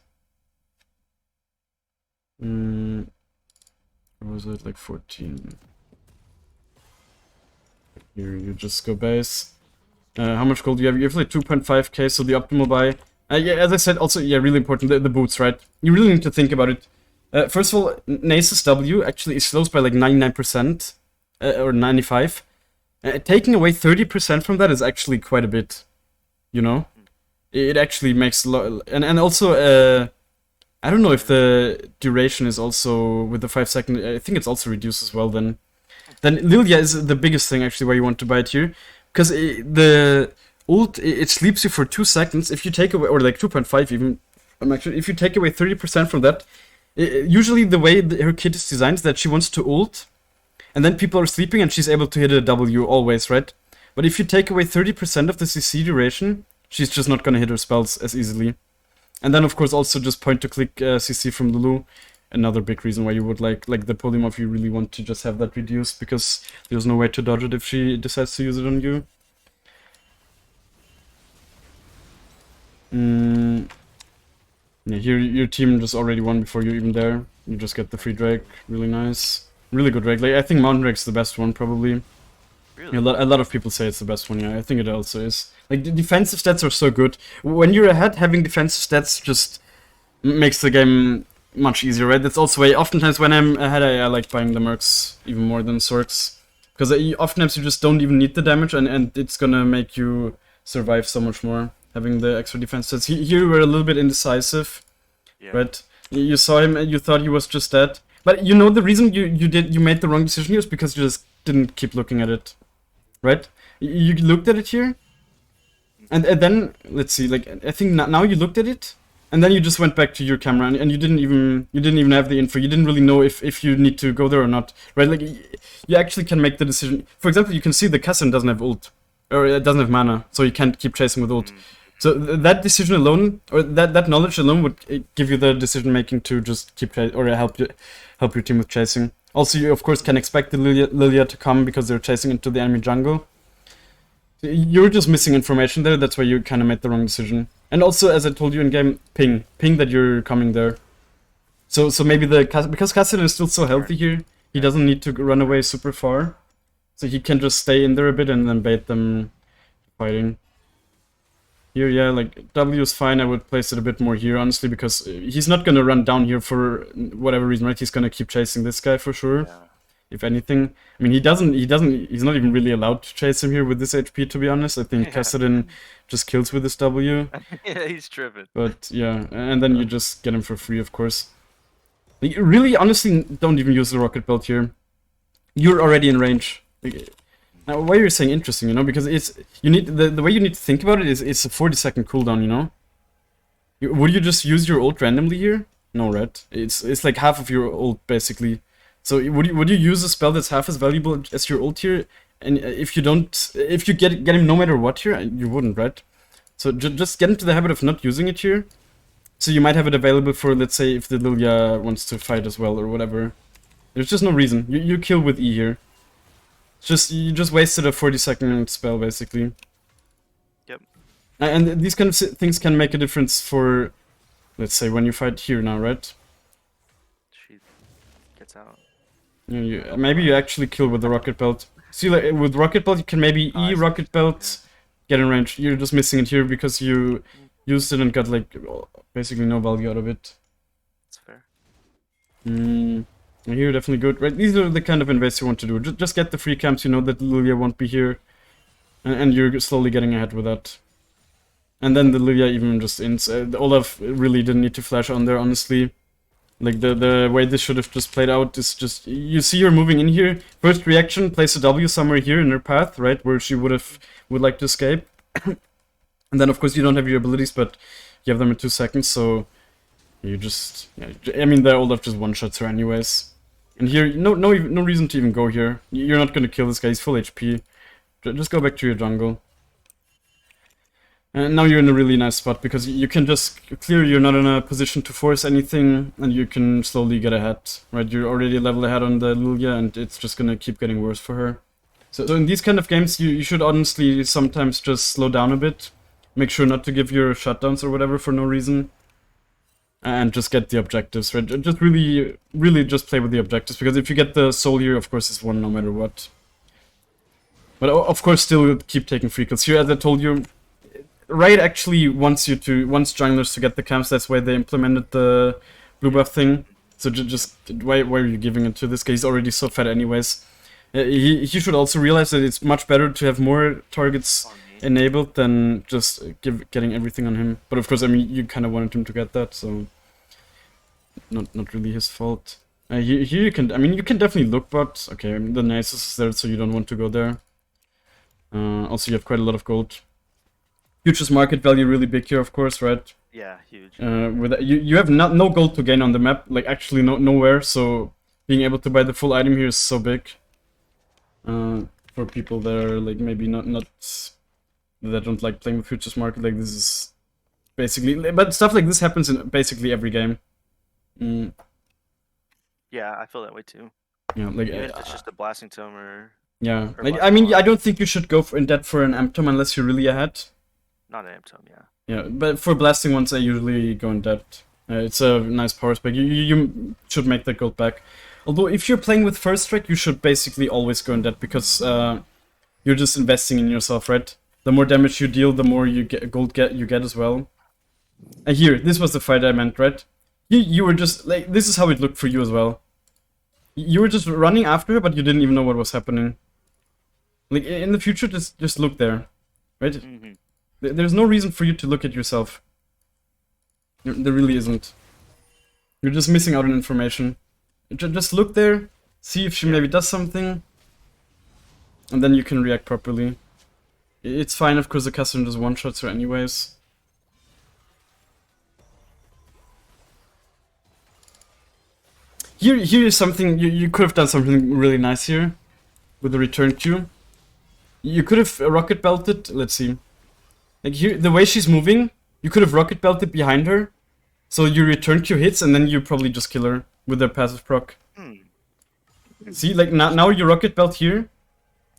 Or was it like 14? Here you just go base. How much gold do you have? You have like 2.5k, so the optimal buy. Yeah, as I said, also, yeah, really important, the boots, right? You really need to think about it. First of all, Nace's W actually slows by like 99%, or 95. Taking away 30% from that is actually quite a bit, you know? It actually makes a lot, and also, I don't know if the duration is also, with the 5 second, I think it's also reduced as well then. Then Lilia is the biggest thing actually why you want to buy it here. Because the ult, it sleeps you for 2 seconds. If you take away, or like 2.5 even, if you take away 30% from that, usually the way her kit is designed is that she wants to ult, and then people are sleeping and she's able to hit a W always, right? But if you take away 30% of the CC duration, she's just not gonna hit her spells as easily. And then of course also just point to click CC from Lulu. Another big reason why you would like the polymorph, you really want to just have that reduced, because there's no way to dodge it if she decides to use it on you. Yeah, here your team just already won before you even there. You just get the free Drake, really nice. Really good Drake. Like, I think Mountain Drake's the best one, probably. Really? Yeah, a lot of people say it's the best one, yeah. I think it also is. Like, the defensive stats are so good. When you're ahead, having defensive stats just makes the game much easier, right? That's also why oftentimes when I'm ahead, I like buying the Mercs even more than Sorks. Because oftentimes you just don't even need the damage, and it's gonna make you survive so much more, having the extra defense stats. Here you were a little bit indecisive, right? You saw him and you thought he was just dead. But you know the reason you made the wrong decision here is because you just didn't keep looking at it, right? You looked at it here, and then, let's see, like, I think now you looked at it, and then you just went back to your camera, and you didn't even have the info. You didn't really know if you need to go there or not, right? Like, you actually can make the decision. For example, you can see the Cassian doesn't have ult, or it doesn't have mana, so you can't keep chasing with ult. So that decision alone, or that knowledge alone, would give you the decision making to just keep or help your team with chasing. Also, you of course can expect the Lilia to come because they're chasing into the enemy jungle. You're just missing information there. That's why you kind of made the wrong decision. And also, as I told you in game, ping that you're coming there. So maybe because Cassian is still so healthy here, he doesn't need to run away super far. So he can just stay in there a bit and then bait them fighting. Here, yeah, like, W is fine. I would place it a bit more here, honestly, because he's not gonna run down here for whatever reason, right? He's gonna keep chasing this guy for sure. Yeah. If anything. I mean, he's not even really allowed to chase him here with this HP, to be honest. I think Kassadin just kills with this W. Yeah, he's tripping. But, yeah, and then you just get him for free, of course. Like, really, honestly, don't even use the rocket belt here. You're already in range. Like, now, why you're saying interesting, you know, because the way you need to think about it is it's a 40-second cooldown, you know? Would you just use your ult randomly here? No, right? It's like half of your ult, basically. So would you use a spell that's half as valuable as your ult here? And if you get him no matter what here, you wouldn't, right? So just get into the habit of not using it here. So you might have it available for, let's say, if the Lilia wants to fight as well or whatever. There's just no reason. You kill with E here. You just wasted a 40-second spell, basically. Yep. And these kind of things can make a difference for, let's say, when you fight here now, right? She gets out. Maybe you actually kill with the Rocket Belt. See, like, with Rocket Belt, you can maybe E Rocket Belt, get in range. You're just missing it here because you used it and got, like, basically no value out of it. That's fair. Here, definitely good. Right, these are the kind of invades you want to do. Just get the free camps, you know that Lilia won't be here. And you're slowly getting ahead with that. And then the Lilia even just ends. Olaf really didn't need to flash on there, honestly. Like, the way this should have just played out is just... You see her moving in here. First reaction, place a W somewhere here in her path, right? Where she would like to escape. And then, of course, you don't have your abilities, but you have them in 2 seconds, so... You just... Yeah, I mean, the Olaf just one-shots her anyways. And here, no reason to even go here. You're not gonna kill this guy, he's full HP. Just go back to your jungle. And now you're in a really nice spot, because you can just... Clearly, you're not in a position to force anything, and you can slowly get ahead. Right, you're already a level ahead on the Lilia, and it's just gonna keep getting worse for her. So in these kind of games, you should honestly sometimes just slow down a bit. Make sure not to give your shutdowns or whatever for no reason. And just get the objectives, right? Just really just play with the objectives, because if you get the soul here, of course it's one no matter what. But of course still keep taking free kills. Here, as I told you, Riot actually wants junglers to get the camps. That's why they implemented the blue buff thing. So just why are you giving it to this guy? He's already so fat anyways. He should also realize that it's much better to have more targets enabled than just getting everything on him. But of course, I mean, you kind of wanted him to get that, so not really his fault. Here you can, I mean, you can definitely look, but okay, I mean, the Nasus is there, so you don't want to go there. Also, you have quite a lot of gold. Futures market value really big here, of course, right? Yeah, huge. With you have no gold to gain on the map, like actually nowhere. So being able to buy the full item here is so big. For people that are like maybe not that don't like playing with futures market, like this is basically. But stuff like this happens in basically every game. Yeah, I feel that way too. Yeah, like Even if it's just a blasting tome or. Yeah, or like I mean, I don't think you should go in debt for an amp tome unless you're really ahead. Not an amp tome, yeah. Yeah, but for blasting ones, I usually go in debt. It's a nice power spec. You should make that gold back. Although if you're playing with first strike, you should basically always go in debt, because you're just investing in yourself, right? The more damage you deal, the more you get gold you get as well. And here, this was the fight I meant, right? You were just like, this is how it looked for you as well. You were just running after her, but you didn't even know what was happening. Like in the future, just look there, right? Mm-hmm. There's no reason for you to look at yourself. There really isn't. You're just missing out on information. Just look there, see if she maybe does something, and then you can react properly. It's fine, of course, the customer does one-shots her anyways. Here is something, you could have done something really nice here, with the return Q. You could have rocket belted, let's see. Like here, the way she's moving, you could have rocket belted behind her, so your return Q hits, and then you probably just kill her with their passive proc. See, like now you rocket belt here.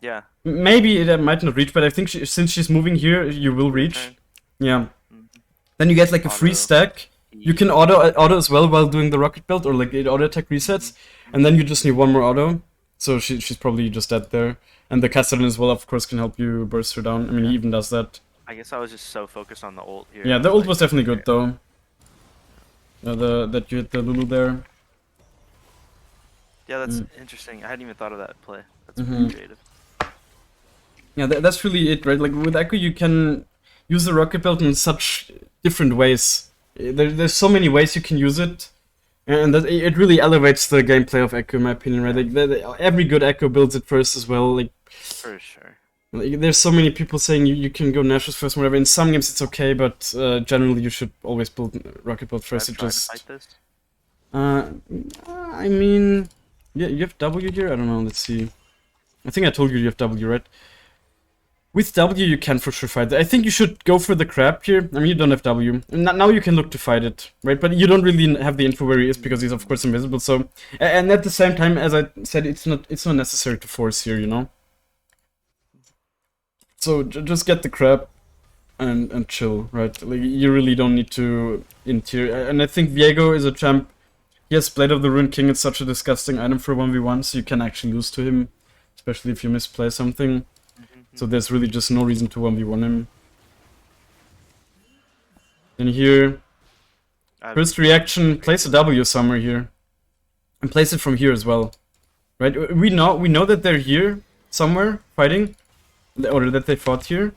Yeah. Maybe it might not reach, but I think since she's moving here, you will reach. Yeah. Then you get like a free stack. You can auto as well while doing the rocket belt, or like it auto attack resets, and then you just need one more auto. So she's probably just dead there. And the Castellan as well, of course, can help you burst her down. I mean, he even does that. I guess I was just so focused on the ult here. Yeah, the ult was definitely good though. That you hit the Lulu there. Yeah, that's interesting. I hadn't even thought of that play. That's pretty creative. Yeah, that's really it, right? Like with Ekko, you can use the rocket belt in such different ways. There's so many ways you can use it, and that it really elevates the gameplay of Ekko, in my opinion, right? Like every good Ekko builds it first as well. Like for sure. Like, there's so many people saying you can go Nashus first, whatever. In some games it's okay, but generally you should always build rocket belt first. I've tried to fight this. I mean, yeah, you have W here. I don't know. Let's see. I think I told you have W, right? With W, you can for sure fight it. I think you should go for the crab here. I mean, you don't have W. Now you can look to fight it, right? But you don't really have the info where he is because he's of course invisible. So, and at the same time, as I said, it's not necessary to force here, you know. So just get the crab and chill, right? Like you really don't need to interior. And I think Viego is a champ. Yes, Blade of the Ruined King is such a disgusting item for 1v1, so you can actually lose to him, especially if you misplay something. So there's really just no reason to 1v1 him. Then here, first reaction, place a W somewhere here. And place it from here as well. Right? We know that they're here, somewhere, fighting. Or that they fought here.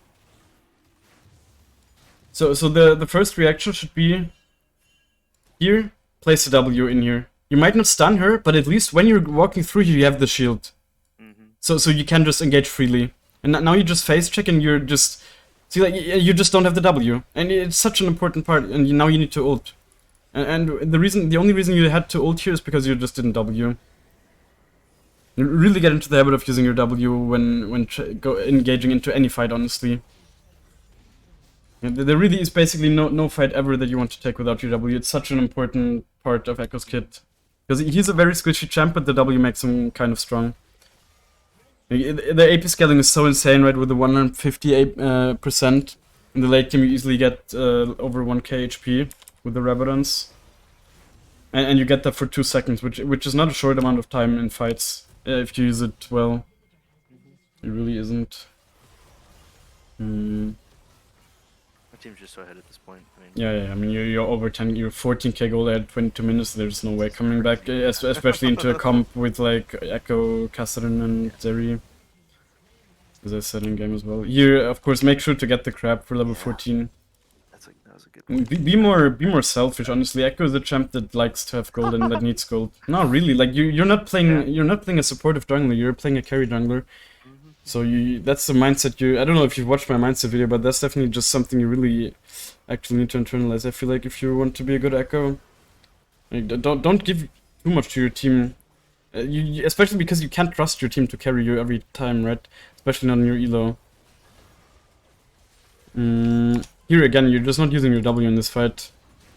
So the first reaction should be here, place a W in here. You might not stun her, but at least when you're walking through here, you have the shield. So you can just engage freely. And now you just face check and you're just... See, like, you just don't have the W. And it's such an important part, and now you need to ult. And the only reason you had to ult here is because you just didn't W. You really get into the habit of using your W when engaging into any fight, honestly. And there really is basically no fight ever that you want to take without your W. It's such an important part of Ekko's kit. Because he's a very squishy champ, but the W makes him kind of strong. The AP scaling is so insane, right? With the 158%. In the late game, you easily get over 1k HP with the Rabadons. And you get that for 2 seconds, which is not a short amount of time in fights. If you use it well. It really isn't. My team's just so ahead at this point. I mean, Yeah, I mean, you're over 10, you're 14k gold at 22 minutes, there's no way coming back, especially into a comp with like Ekko, Catherine and Zeri. As I said in game as well. Here, of course, make sure to get the crab for level 14. that was a good point. Be more selfish, honestly. Ekko is a champ that likes to have gold and that needs gold. No, really, like you're not playing a supportive jungler, you're playing a carry jungler. So that's the mindset I don't know if you've watched my mindset video, but that's definitely just something you really actually need to internalize. I feel like if you want to be a good Ekko, like, don't give too much to your team. Especially because you can't trust your team to carry you every time, right? Especially not in your elo. Here again, you're just not using your W in this fight.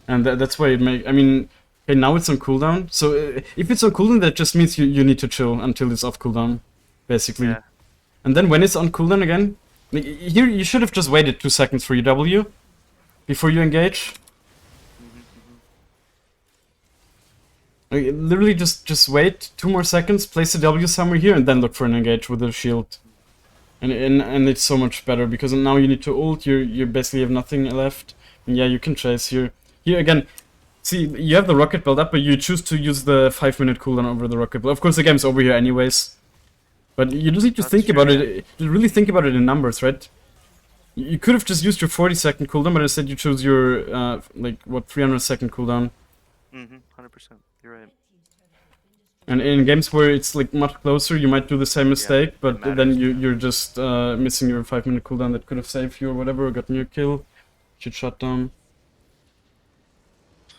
And that's why I mean, okay, now it's on cooldown. So if it's on cooldown, that just means you need to chill until it's off cooldown, basically. Yeah. And then when it's on cooldown again, like, here you should have just waited 2 seconds for your W before you engage. Like, literally just wait 2 more seconds, place a W somewhere here, and then look for an engage with a shield. And it's so much better because now you need to ult. You basically have nothing left. And yeah, you can chase here. Here again, see, you have the rocket build up, but you choose to use the 5-minute cooldown over the rocket build. Of course, the game's over here anyways. But you just need to think about it. Really think about it in numbers, right? You could have just used your 40-second cooldown, but instead you chose your like what 300-second cooldown. 100%. You're right. And in games where it's like much closer, you might do the same mistake, but then you're just missing your 5-minute cooldown that could have saved you or whatever, or gotten your kill. Should shut down.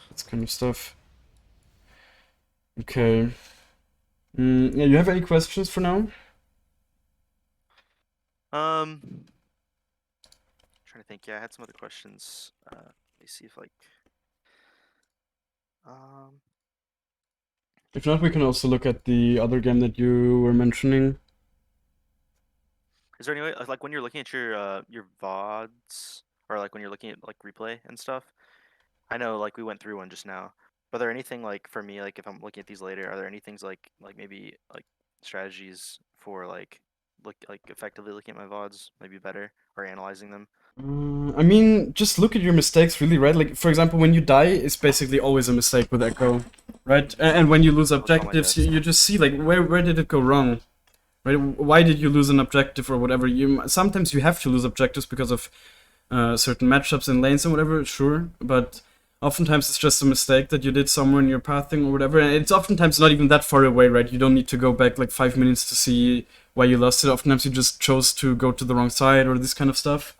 That's kind of stuff. Okay. Yeah, you have any questions for now? Trying to think. Yeah, I had some other questions. Let me see if like. If not, we can also look at the other game that you were mentioning. Is there any way, like when you're looking at your VODs, or like when you're looking at like replay and stuff? I know like we went through one just now. But are there anything like for me, like if I'm looking at these later, are there any things like maybe like strategies for like effectively looking at my VODs maybe better or analyzing them? I mean, just look at your mistakes, really, right? Like, for example, when you die, it's basically always a mistake with Ekko, right? And when you lose objectives, you just see, like, where did it go wrong, right? Why did you lose an objective or whatever? Sometimes you have to lose objectives because of certain matchups in lanes and whatever, sure, but oftentimes it's just a mistake that you did somewhere in your pathing or whatever, and it's oftentimes not even that far away, right? You don't need to go back like 5 minutes to see why you lost it. Oftentimes you just chose to go to the wrong side or this kind of stuff.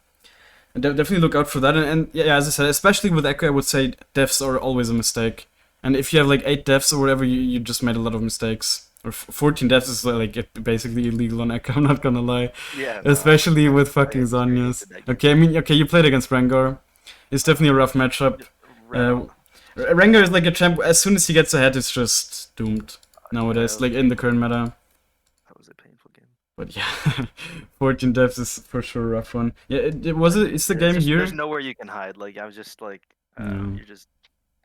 And definitely look out for that. And yeah, as I said, especially with Ekko, I would say deaths are always a mistake. And if you have like 8 deaths or whatever, you just made a lot of mistakes. or 14 deaths is like basically illegal on Ekko, I'm not gonna lie. Yeah, no, Especially with I fucking experienced Zhonya's. that game. Okay, I mean, okay, you played against Rengar. It's definitely a rough matchup. Ren- Rengar is like a champ, as soon as he gets ahead, it's just doomed nowadays, yeah. like in the current meta. That was a painful game. But yeah, 14 deaths is for sure a rough one. Yeah, it's the game There's here. There's nowhere you can hide. Like I was just like, No. you're just.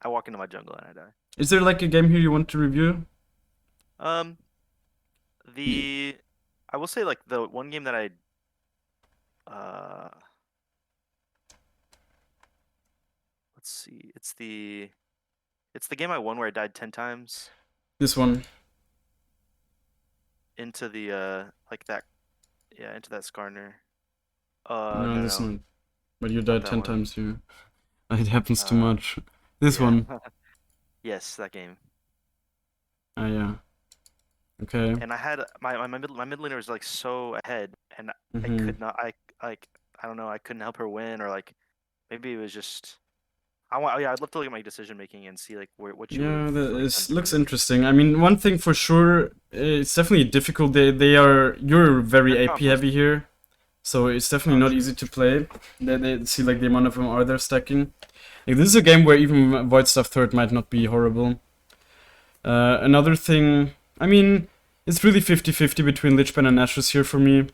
I walk into my jungle and I die. Is there like a game here you want to review? I will say like the one game that let's see, it's the game I won where I died 10 times This one. into the like that, yeah, into that Skarner. No, this no. one. But you died that 10 one. times here. It happens too much. This Yeah. one. Yes, that game. Ah, yeah. Okay. And I had my mid laner was like so ahead, and I Mhm. could not. I don't know. I couldn't help her win, or like maybe it was just. Yeah, I'd love to look at my decision making and see like what you. Yeah, would've, like, done looks differently. interesting. I mean, one thing for sure, it's definitely difficult. You're very They're AP heavy here, so it's definitely not true. easy to play. They see like the amount of them are there stacking. Like this is a game where even Void Stuff third might not be horrible. Another thing, I mean, it's really 50-50 between Lichbane and Ashes here for me.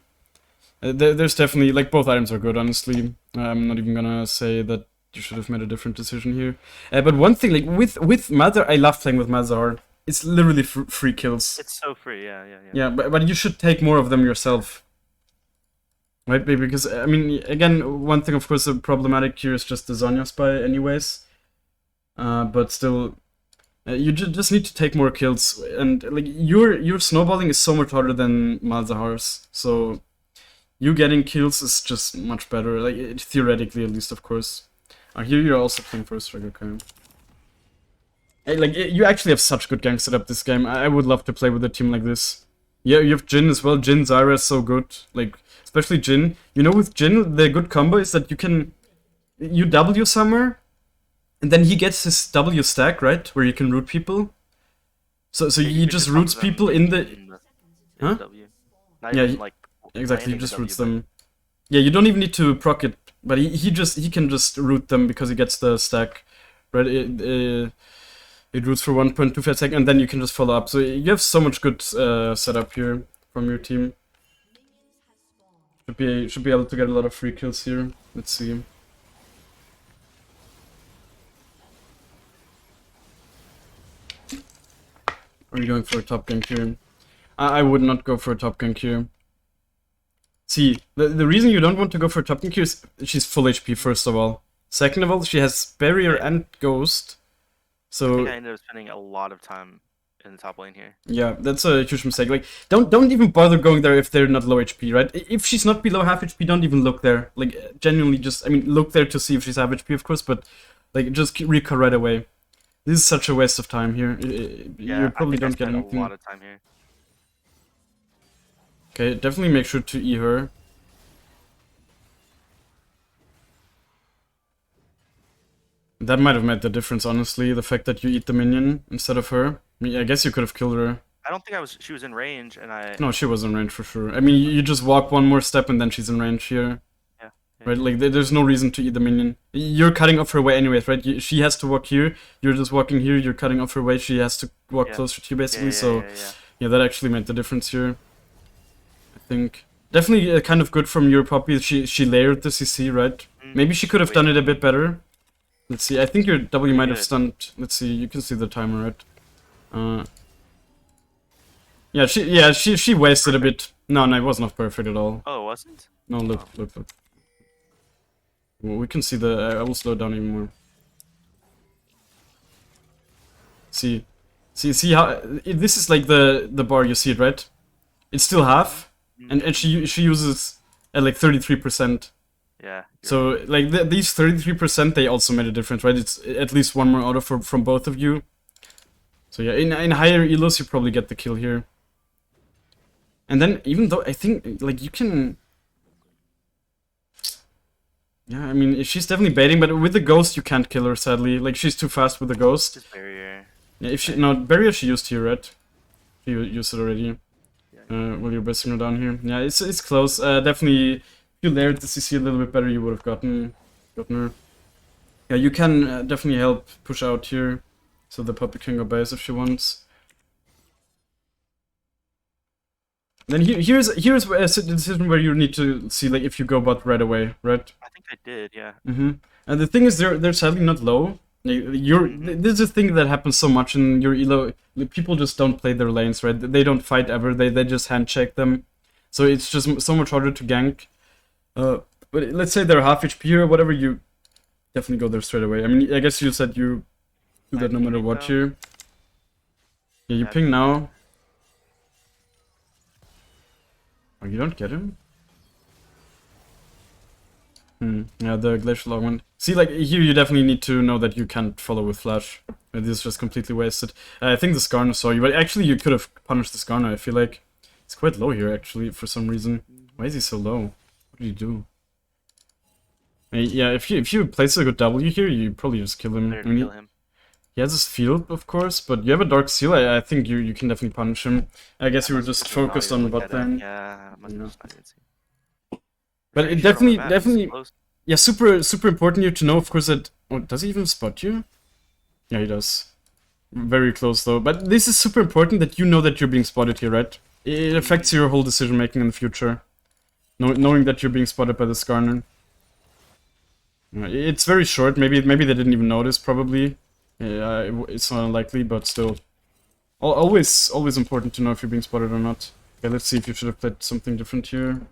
There's definitely, like, both items are good, honestly. I'm not even gonna say that you should have made a different decision here. But one thing, like, with Mother, I love playing with Mazar. It's literally free kills. It's so free, yeah. Yeah, but you should take more of them yourself. Right, because, I mean, again, one thing, of course, problematic here is just the Zhonya spy anyways. But still, you just need to take more kills. And, like, your snowballing is so much harder than Malzahar's. So, you getting kills is just much better. Like, theoretically, at least, of course. Here you're also playing first strike, okay. Hey, like, you actually have such good gank setup this game. I would love to play with a team like this. Yeah, you have Jhin as well. Jhin, Zyra is so good. Like, especially Jhin. You know, with Jhin, the good combo is that you W somewhere, and then he gets his W stack, right? Where you can root people. So Yeah, he you could just combo roots them people in the... in Huh? W. Not Yeah, even like exactly, he landing just W, roots but- them. Yeah, you don't even need to proc it, but he can just root them because he gets the stack, right? It roots for 1.25 seconds, and then you can just follow up. So you have so much good setup here from your team. Should be able to get a lot of free kills here. Let's see. Are you going for a top gank here? I would not go for a top gank here. See, the reason you don't want to go for a top gank here is she's full HP, first of all. Second of all, she has barrier and ghost. I So think I ended up spending a lot of time in the top lane here. yeah, that's a huge mistake. Like, don't even bother going there if they're not low HP, right? If she's not below half HP, don't even look there. Like, genuinely, I mean, look there to see if she's half HP, of course, but like, just recall right away. This is such a waste of time here. Yeah, You probably I think I don't get spent anything. a lot of time here. Okay, definitely make sure to E her. That might have made the difference, honestly. The fact that you eat the minion instead of her. I mean, I guess you could have killed her. I don't think she was in range, and I. No, she was in range for sure. I mean, you just walk one more step and then she's in range here. Yeah. Right, like, there's no reason to eat the minion. You're cutting off her way anyways, right? She has to walk here, you're just walking here, you're cutting off her way, she has to walk Yeah. closer to you, basically, Yeah. yeah, that actually made the difference here. I think. Definitely kind of good from your Poppy, she layered the CC, right? Maybe she could have done it a bit better. Let's see, I think your W might have good. stunned. Let's see, you can see the timer, right? Yeah, she wasted a bit. No, it was not perfect at all. Oh, it wasn't? No, look. Well, we can see I will slow down even more. See how this is like the bar, you see it, right? It's still half, and she uses like 33%. Yeah. So like these 33%, they also made a difference, right? It's at least one more auto from both of you. So yeah, in higher elos you probably get the kill here. And then even though I think like you can. Yeah, I mean, she's definitely baiting, but with the ghost you can't kill her, sadly. Like, she's too fast with the ghost. Just barrier. Yeah, if she... No, barrier she used here, right? You used it already. Yeah. While you're basing her down here. Yeah, it's close. Definitely, if you layered the CC a little bit better, you would have gotten her. Yeah, you can definitely help push out here, so the puppet can go base if she wants. Then here's a decision where you need to see like if you go bot right away, right? I think I did, yeah. And the thing is, they're sadly not low. This is a thing that happens so much in your elo. People just don't play their lanes, right? They don't fight ever. They just hand check them, so it's just so much harder to gank. But let's say they're half HP or whatever, you definitely go there straight away. I mean, I guess you said you do that no matter what here. Yeah, you ping now. Oh, you don't get him? Yeah, the glacial augment. See, like, here you definitely need to know that you can't follow with flash. This is just completely wasted. I think the Skarner saw you, but actually you could have punished the Skarner, I feel like. It's quite low here, actually, for some reason. Why is he so low? What did he do? Yeah, if you place a good W here, you probably just kill him. Kill him. He has his field, of course, but you have a Dark Seal. I think you can definitely punish him. I guess you were just focused on bot lane. Yeah, I must not even see. But it definitely, yeah, super important here to know, of course, that... Oh, does he even spot you? Yeah, he does. Very close, though. But this is super important that you know that you're being spotted here, right? It affects your whole decision-making in the future. Knowing that you're being spotted by the Skarner. It's very short. Maybe they didn't even notice, probably. It's not unlikely, but still. Always important to know if you're being spotted or not. Okay, let's see if you should have played something different here.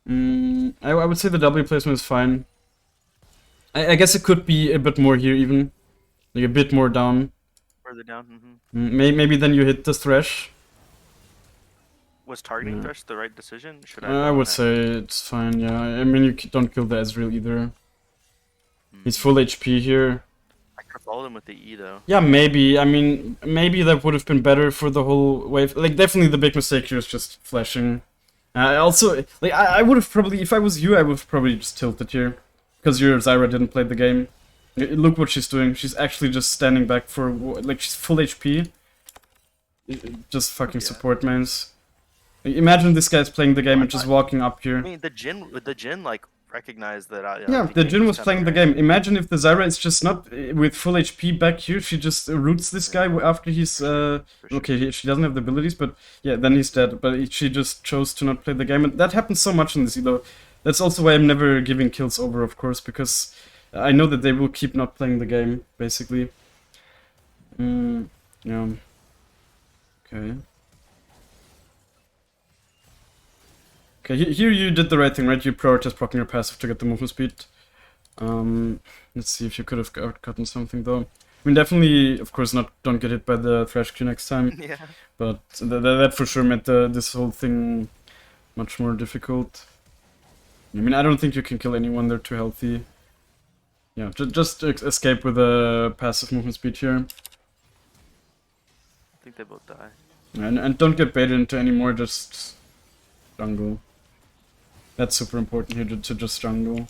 I would say the W placement is fine. I guess it could be a bit more here even. Like a bit more down. Further down, Maybe then you hit the Thresh. Was targeting Thresh the right decision? Should I would say it's fine, yeah. I mean, you don't kill the Ezreal either. He's full HP here. I could have followed him with the E though. Yeah, maybe. I mean, maybe that would have been better for the whole wave. Like, definitely the big mistake here is just flashing. Also, like, I would have probably, if I was you, I would have probably just tilted here. Because your Zyra didn't play the game. Look what she's doing. She's actually just standing back for, like, she's full HP. Just fucking support mains. Imagine this guy's playing the game and just walking up here. I mean, the Jhin like recognized that. Yeah, the Jhin was playing the game. Imagine if the Zyra is just not with full HP back here. She just roots this guy after he's okay. She doesn't have the abilities, but yeah, then he's dead. But she just chose to not play the game, and that happens so much in this elo. That's also why I'm never giving kills over, of course, because I know that they will keep not playing the game, basically. Yeah. Okay. Okay, here you did the right thing, right? You prioritized proccing your passive to get the movement speed. Let's see if you could have gotten something, though. I mean, definitely, of course, don't get hit by the Thresh Q next time. Yeah. But that for sure made this whole thing much more difficult. I mean, I don't think you can kill anyone, they're too healthy. Yeah, just escape with a passive movement speed here. I think they both die. And don't get baited into any more, just jungle. That's super important here to just jungle.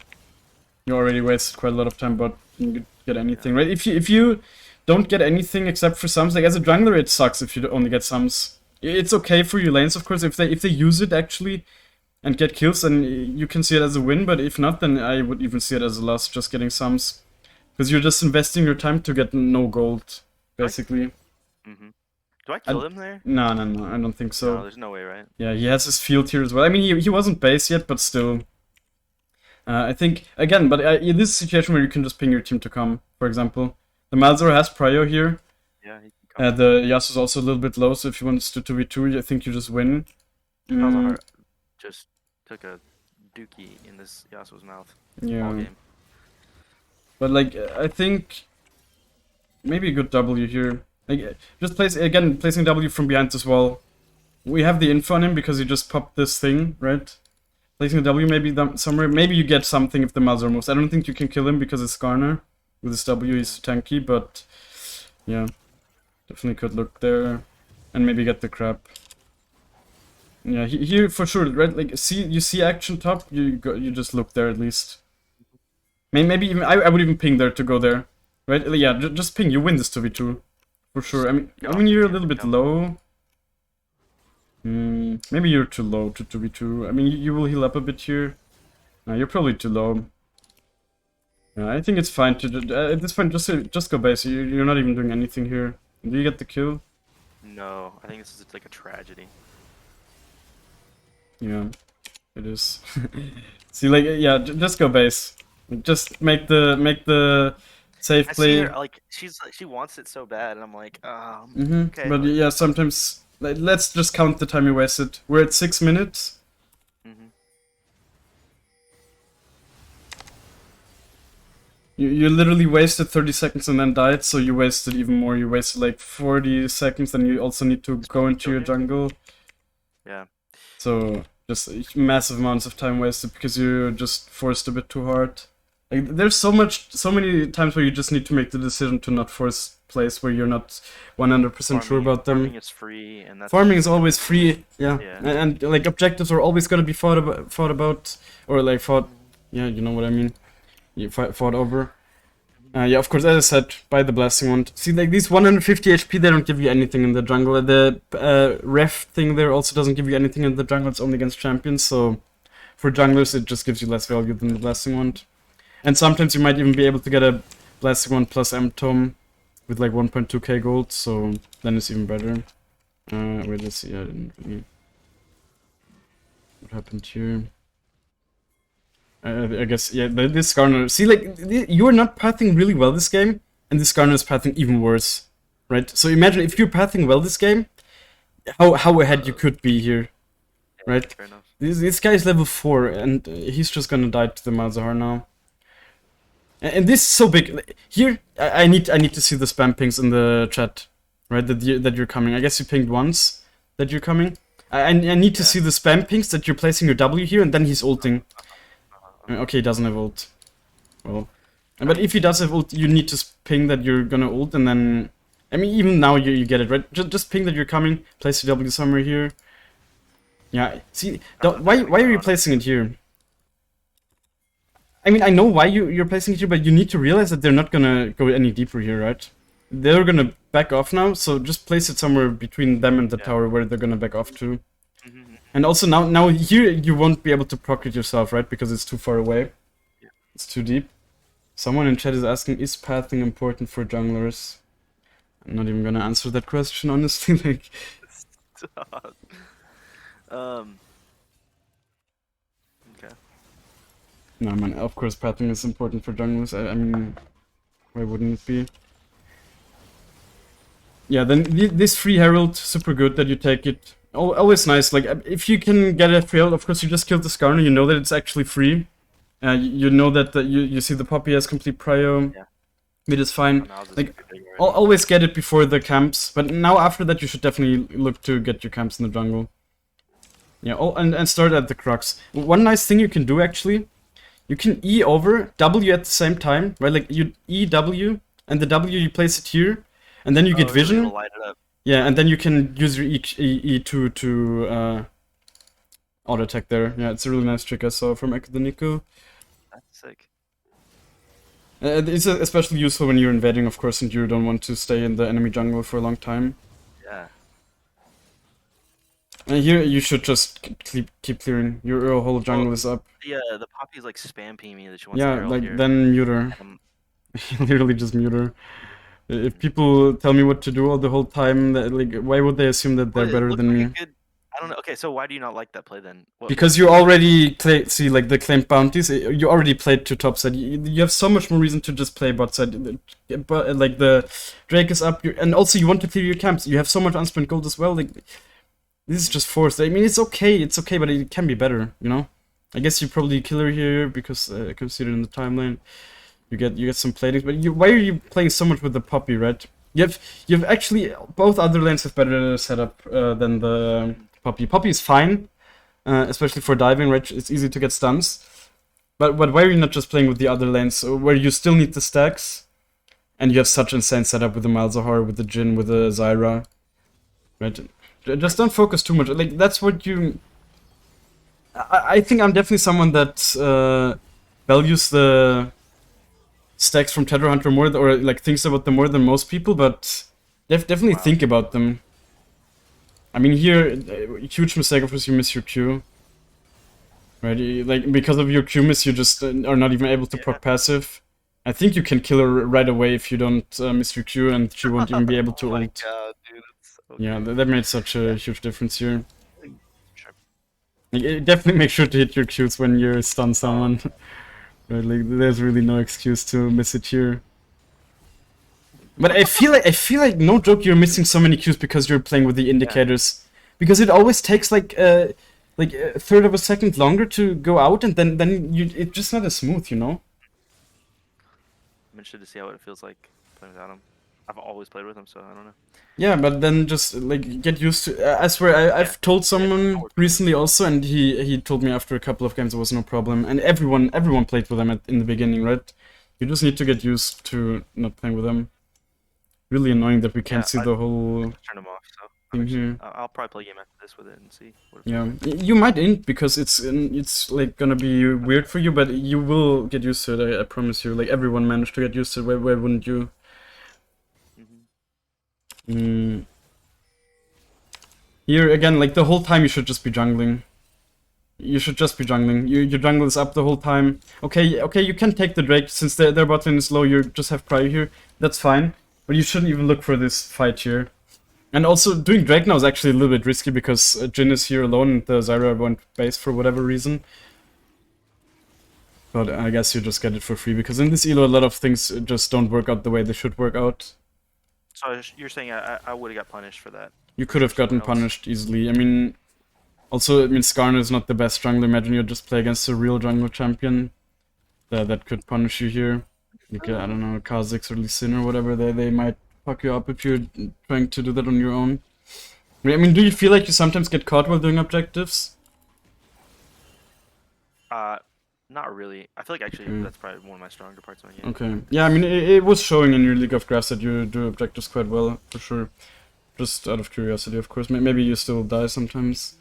You already wasted quite a lot of time, but you can get anything, right? If you don't get anything except for sums, like as a jungler, it sucks if you only get sums. It's okay for your lanes, of course, if they use it actually and get kills, then you can see it as a win. But if not, then I would even see it as a loss, just getting sums, because you're just investing your time to get no gold, basically. Do I kill him there? No, I don't think so. No, there's no way, right? Yeah, he has his field here as well. I mean, he wasn't base yet, but still. I think, again, but in this situation where you can just ping your team to come, for example. The Malzahar has prio here. Yeah, he can come. The Yasuo's also a little bit low, so if you want to 2v2, I think you just win. Malzahar just took a dookie in this Yasuo's mouth. Yeah. All game. But, like, I think maybe a good W here. Like, just placing W from behind this wall. We have the info on him because he just popped this thing, right? Placing a W maybe somewhere. Maybe you get something if the Malzahar moves. I don't think you can kill him because it's Skarner. With his W, he's tanky, but yeah. Definitely could look there. And maybe get the crab. Yeah, here for sure, right? Like, you see action top, you just look there at least. Maybe even, I would even ping there to go there. Right? Yeah, just ping, you win this 2v2. for sure. I Get off mean, the you're a game, little bit jump. low. Maybe you're too low to 2v2. I mean, you will heal up a bit here. No, you're probably too low. Yeah, I think it's fine to at this point just go base. You're not even doing anything here. Do you get the kill? No, I think this is like a tragedy. Yeah, it is. See, like, yeah, just go base. Just make the safe I see play. her like she wants it so bad, and I'm like, okay. But yeah, sometimes like, let's just count the time you wasted. We're at 6 minutes. Mhm. You literally wasted 30 seconds and then died, so you wasted even more. You wasted like 40 seconds, then you also need to go into your jungle. Yeah. So just massive amounts of time wasted because you just forced a bit too hard. Like there's so many times where you just need to make the decision to not force plays where you're not 100% sure about them. Farming is free, and that's Farming is always free, yeah. Yeah. And like objectives are always gonna be fought about, or like fought. Yeah, you know what I mean. You fought over. Yeah, of course, as I said, buy the Blasting Wand. See, like these 150 HP, they don't give you anything in the jungle. The ref thing there also doesn't give you anything in the jungle, it's only against champions, so for junglers it just gives you less value than the Blasting Wand. And sometimes you might even be able to get a Blasting Wand plus M-Tome with like 1.2k gold, so then it's even better. Wait, let's see, I didn't really... What happened here? I guess, yeah, this Skarner... See, like, you are not pathing really well this game, and this Skarner is pathing even worse, right? So imagine if you're pathing well this game, how ahead you could be here, right? Fair enough. This guy is level 4, and he's just gonna die to the Malzahar now. And this is so big. Here, I need to see the spam pings in the chat, right? That you're coming. I guess you pinged once that you're coming. I need to see the spam pings that you're placing your W here, and then he's ulting. Okay, he doesn't have ult. Well, but if he does have ult, you need to ping that you're gonna ult, and then... I mean, even now you get it, right? Just ping that you're coming, place your W somewhere here. Yeah, see, why are you placing it here? I mean, I know why you're placing it here, but you need to realize that they're not gonna go any deeper here, right? They're gonna back off now, so just place it somewhere between them and the tower where they're gonna back off to. And also now here you won't be able to proc it yourself, right? Because it's too far away. Yeah. It's too deep. Someone in chat is asking, is pathing important for junglers? I'm not even gonna answer that question, honestly. Like, Okay. no, man, of course pathing is important for junglers. I mean, why wouldn't it be? Yeah, then this free herald, super good that you take it. Always nice, like, if you can get a free herald, of course you just killed the Skarner, you know that it's actually free. You know that you see the Poppy has complete prio. Yeah. It is fine. Like, always get it before the camps, but now after that you should definitely look to get your camps in the jungle. Yeah, and start at the Crux. One nice thing you can do, actually, you can E over, W at the same time, right? Like, you E, W, and the W you place it here, and then you get vision. Light it up. Yeah, and then you can use your E2 to auto attack there. Yeah, it's a really nice trick I saw from Ekko. That's sick. It's especially useful when you're invading, of course, and you don't want to stay in the enemy jungle for a long time. Yeah. And here you should just keep clearing. Your whole jungle is up. Yeah, the Poppy's like spam ping me that she wants Yeah, to like here. then mute her. Literally just mute her. If people tell me what to do all the whole time, like, why would they assume that they're better than me? I don't know. Okay, so why do you not like that play then? Because you already see, like, the claimed bounties. You already played to top side. You have so much more reason to just play bot side. But like the Drake is up, and also you want to clear your camps. You have so much unspent gold as well. Like, this is just forced. I mean, it's okay, but it can be better. You know. I guess you probably kill her here because I can see it in the timeline. You get some platings, but why are you playing so much with the Poppy, right? You've actually both other lanes have better setup than the Poppy. Poppy is fine, especially for diving, right? It's easy to get stuns. But why are you not just playing with the other lanes where you still need the stacks, and you have such insane setup with the Malzahar, with the Jhin, with the Zyra, right? Just don't focus too much. Like, that's what you... I think I'm definitely someone that values the stacks from Tether Hunter more, or like thinks about them more than most people, but Definitely Wow. think about them. I mean, here, huge mistake of course you miss your Q. Right, like, because of your Q miss, you just are not even able to proc passive. I think you can kill her right away if you don't miss your Q, and she won't even be able to Oh my ult. god, dude, that's so Yeah, crazy. that made such a huge difference here. Sure. Like, definitely make sure to hit your Qs when you stun someone. Right, like, there's really no excuse to miss it here. But I feel like no joke, you're missing so many Qs because you're playing with the indicators. Because it always takes like a third of a second longer to go out, and then it's just not as smooth, you know. I'm interested to see how it feels like playing without him. I've always played with him, so I don't know. Yeah, but then just like get used to. I swear, I've told someone recently also, and he told me after a couple of games it was no problem, and everyone played with them in the beginning, right? You just need to get used to not playing with them. Really annoying that we can't see the whole turn him off. So thing here. I'll probably play a game after this with it and see. What it Yeah, feels like. you might int because it's like gonna be weird for you, but you will get used to it. I promise you. Like everyone managed to get used to it. Why wouldn't you? Here again, like the whole time you should just be jungling. You should just be jungling. Your jungle is up the whole time. Okay, you can take the Drake since their bot lane is low. You just have Prio here. That's fine, but you shouldn't even look for this fight here. And also, doing Drake now is actually a little bit risky because Jhin is here alone and the Zyra went base for whatever reason. But I guess you just get it for free because in this elo a lot of things just don't work out the way they should work out. So you're saying I would have got punished for that? You could have gotten punished easily. I mean, also, Skarner is not the best jungler. Imagine you just play against a real jungle champion that could punish you here. Like, I don't know, Kha'Zix or Lee Sin or whatever, they might fuck you up if you're trying to do that on your own. I mean, do you feel like you sometimes get caught while doing objectives? Not really. I feel like actually that's probably one of my stronger parts of my game. Okay. Yeah, I mean, it was showing in your League of Grass that you do objectives quite well, for sure. Just out of curiosity, of course. Maybe you still die sometimes.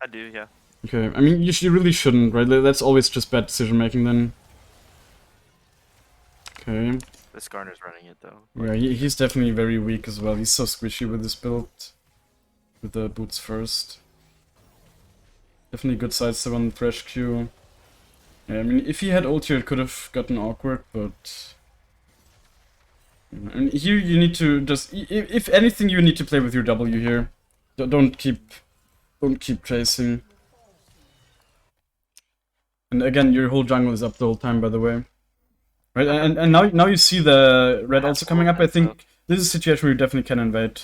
I do, yeah. Okay, I mean, you really shouldn't, right? That's always just bad decision making then. Okay. This Skarner's running it though. Yeah, he's definitely very weak as well. He's so squishy with this build. With the boots first. Definitely good sidestep on the Thresh Q. Yeah, I mean, if he had ult here, it could have gotten awkward, but... And here you need to just... If anything, you need to play with your W here. Don't keep chasing. And again, your whole jungle is up the whole time, by the way. Right, and now you see the red also coming up. I think this is a situation where you definitely can invade.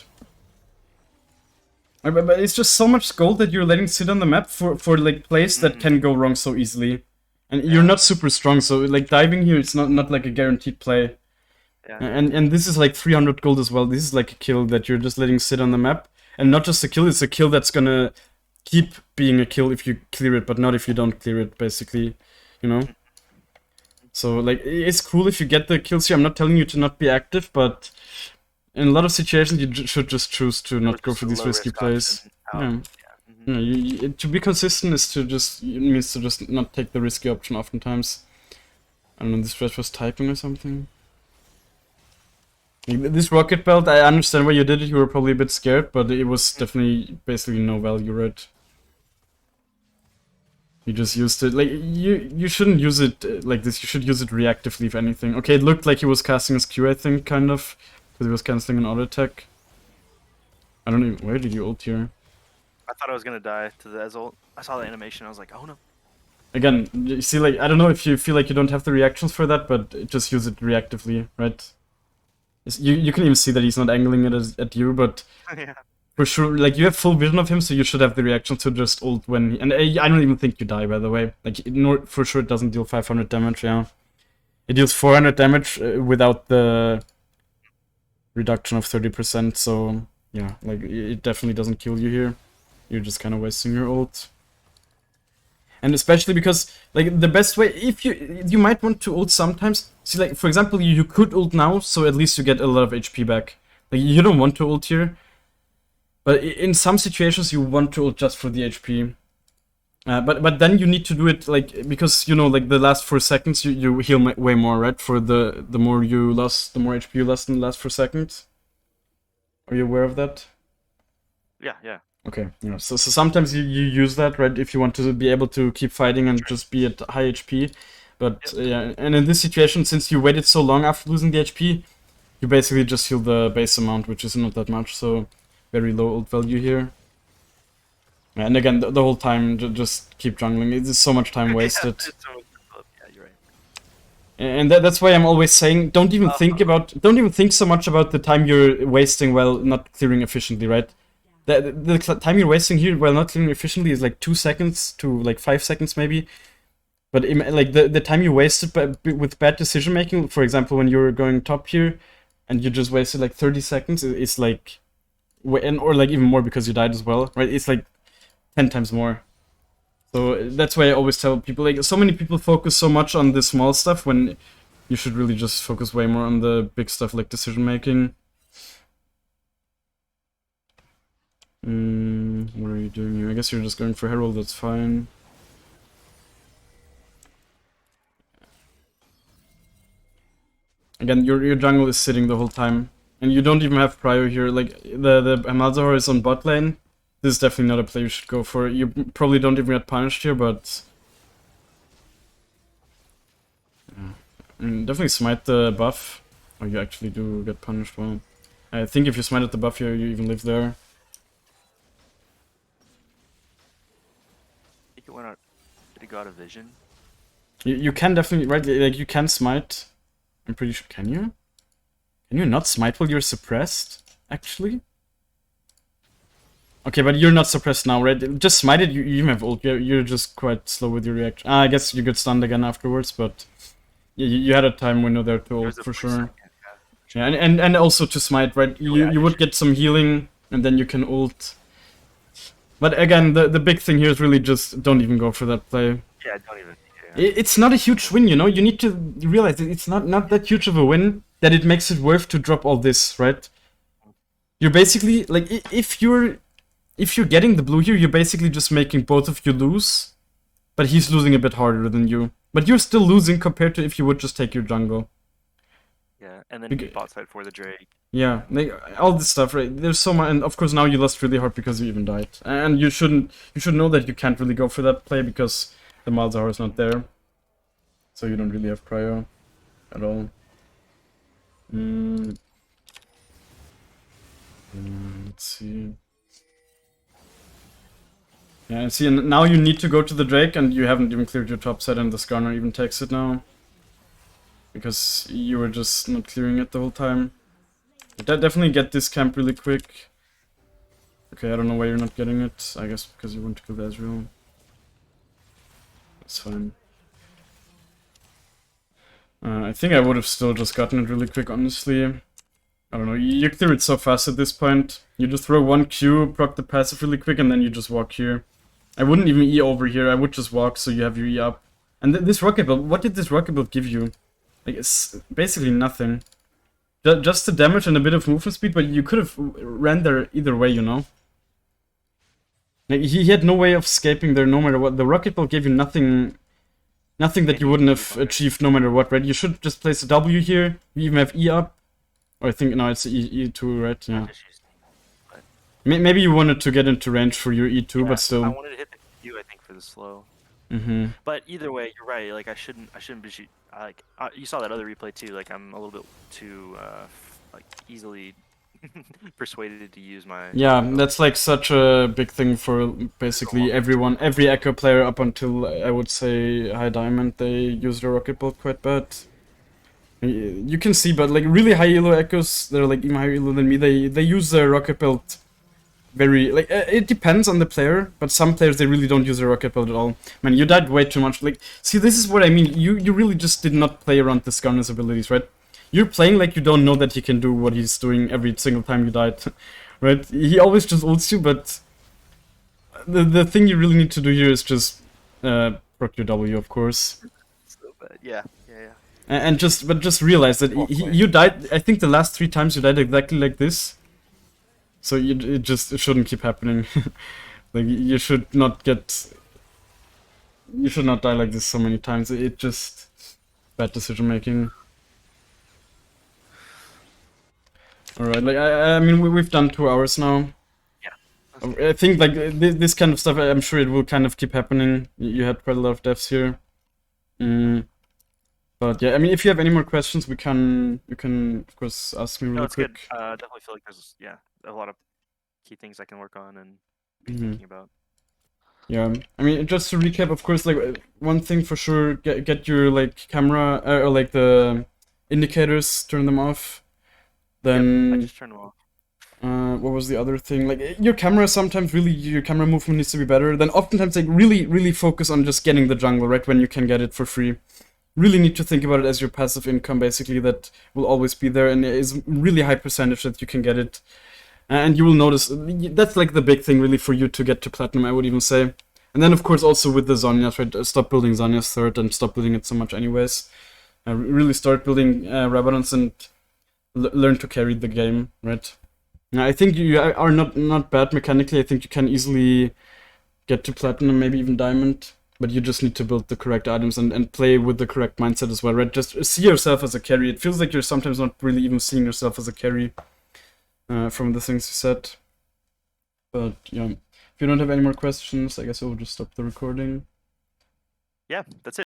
But it's just so much gold that you're letting sit on the map for like plays that can go wrong so easily. And you're not super strong, so like diving here, it's not like a guaranteed play. Yeah. And this is like 300 gold as well. This is like a kill that you're just letting sit on the map. And not just a kill, it's a kill that's gonna keep being a kill if you clear it, but not if you don't clear it, basically. You know? So, like, it's cool if you get the kills here. I'm not telling you to not be active, but in a lot of situations you should just choose to not go for these risky plays. Yeah. Yeah, to be consistent is to just means to just not take the risky option oftentimes. I don't know, this Thresh was typing or something. This rocket belt, I understand why you did it, you were probably a bit scared, but it was definitely basically no value, right? You just used it, like, you shouldn't use it like this, you should use it reactively if anything. Okay, it looked like he was casting his Q, I think, kind of, because he was cancelling an auto attack. I don't even, where did you ult here? I thought I was gonna die to the ult. I saw the animation, I was like, oh no. Again, you see, like, I don't know if you feel like you don't have the reactions for that, but just use it reactively, right? You can even see that he's not angling it at you, but Yeah. for sure, like, you have full vision of him, so you should have the reaction to just ult when he, and I don't even think you die, by the way. Like, for sure it doesn't deal 500 damage, yeah. It deals 400 damage without the reduction of 30%, so yeah, like, it definitely doesn't kill you here. You're just kind of wasting your ult. And especially because, like, the best way, if you might want to ult sometimes. See, like, for example, you could ult now, so at least you get a lot of HP back. Like, you don't want to ult here. But in some situations, you want to ult just for the HP. But then you need to do it, like, because, you know, like, the last 4 seconds, you heal way more, right? For the more you lost, the more HP you lost in the last 4 seconds. Are you aware of that? Yeah. Okay, yeah. So sometimes you use that, right? If you want to be able to keep fighting and just be at high HP. But yeah, and in this situation, since you waited so long after losing the HP, you basically just heal the base amount, which is not that much, so very low ult value here. And again, the whole time, just keep jungling. It's so much time wasted. Yeah, you're right. And that's why I'm always saying, don't even think so much about the time you're wasting while not clearing efficiently, right? The time you're wasting here while not clearing efficiently is like 2 seconds to like 5 seconds maybe. But like the time you wasted with bad decision making, for example, when you're going top here, and you just wasted like 30 seconds, it's like, or like even more because you died as well, right? It's like 10 times more. So that's why I always tell people, like, so many people focus so much on the small stuff when you should really just focus way more on the big stuff like decision making. What are you doing here? I guess you're just going for Herald, that's fine. Again, your jungle is sitting the whole time. And you don't even have prio here. Like, the Malzahar is on bot lane. This is definitely not a play you should go for. You probably don't even get punished here, but... definitely smite the buff. Oh, you actually do get punished, well. I think if you smite at the buff here, you even live there. I think it went out. Did it go out of vision? You can definitely, right, like, you can smite. I'm pretty sure, can you? Can you not smite while you're suppressed, actually? Okay, but you're not suppressed now, right? Just smite it, you even have ult, you're just quite slow with your reaction. I guess you get stunned again afterwards, but... Yeah, you had a time window there to ult, for sure. Yeah, and also to smite, right? You would get some healing, and then you can ult. But again, the big thing here is really just don't even go for that play. Yeah, don't even. Yeah. It's not a huge win, you know? You need to realize it's not that huge of a win that it makes it worth to drop all this, right? You're basically, like, if you're getting the blue here, you're basically just making both of you lose. But he's losing a bit harder than you. But you're still losing compared to if you would just take your jungle. Yeah, and then be bot side for the Drake. Yeah, like, all this stuff, right? There's so much, and of course now you lost really hard because you even died. And you should know that you can't really go for that play because the Malzahar is not there. So you don't really have prio at all. Let's see. Yeah, see, and now you need to go to the Drake, and you haven't even cleared your top side, and the Skarner even takes it now. Because you were just not clearing it the whole time. Definitely get this camp really quick. Okay, I don't know why you're not getting it. I guess because you want to kill the Ezreal. That's fine. I think I would have still just gotten it really quick, honestly. I don't know, you clear it so fast at this point. You just throw one Q, proc the passive really quick, and then you just walk here. I wouldn't even E over here, I would just walk so you have your E up. And this rocket build, what did this rocket build give you? Like, it's basically nothing. Just the damage and a bit of movement speed, but you could have ran there either way, you know? Like, he had no way of escaping there no matter what. The rocket build gave you nothing that you wouldn't have achieved no matter what, right? You should just place a W here, you even have E up. Or I think, no, it's E2, right? Yeah. Maybe you wanted to get into range for your E2, Yeah, but still. I wanted to hit the Q, I think, for the slow. But either way, you're right. Like, I shouldn't be like, you saw that other replay too. Like, I'm a little bit too like easily persuaded to use my. Yeah, that's like such a big thing for basically everyone. Every Ekko player up until I would say High Diamond, they use the rocket build quite bad. You can see, but like really high elo Ekkos, they're like even higher elo than me. They use the rocket build very, like, it depends on the player, but some players they really don't use the rocket build at all. Man, you died way too much. Like, see, this is what I mean. You really just did not play around the Skarner's abilities, right? You're playing like you don't know that he can do what he's doing every single time you died, right? He always just ults you, but the thing you really need to do here is just proc your W, of course. So bad. Yeah. And just realize that you died. I think the last 3 times you died exactly like this. So it shouldn't keep happening. Like, you should not die like this so many times. It just bad decision making. All right. Like I mean, we've done 2 hours now. Yeah. I think like this kind of stuff, I'm sure it will kind of keep happening. You had quite a lot of devs here. But yeah, I mean, if you have any more questions, you can of course ask me No, really it's good. quick. Definitely feel like there's a lot of key things I can work on and be Mhm. thinking about. Yeah, I mean, just to recap, of course, like one thing for sure, get your like camera or like the indicators, turn them off. I Then just turned them off. what was the other thing? Like your camera sometimes really your camera movement needs to be better. Then oftentimes like really focus on just getting the jungle right when you can get it for free. Really need to think about it as your passive income basically that will always be there and is really high percentage that you can get it. And you will notice that's like the big thing really for you to get to platinum, I would even say. And then of course also with the Zhonya's, right? Stop building Zhonya's third and stop building it so much anyways. Really start building Rabadons and learn to carry the game, right? I think you are not bad mechanically. I think you can easily get to platinum, maybe even diamond. But you just need to build the correct items and play with the correct mindset as well, right? Just see yourself as a carry. It feels like you're sometimes not really even seeing yourself as a carry from the things you said. But yeah, if you don't have any more questions, I guess we'll just stop the recording. Yeah, that's it.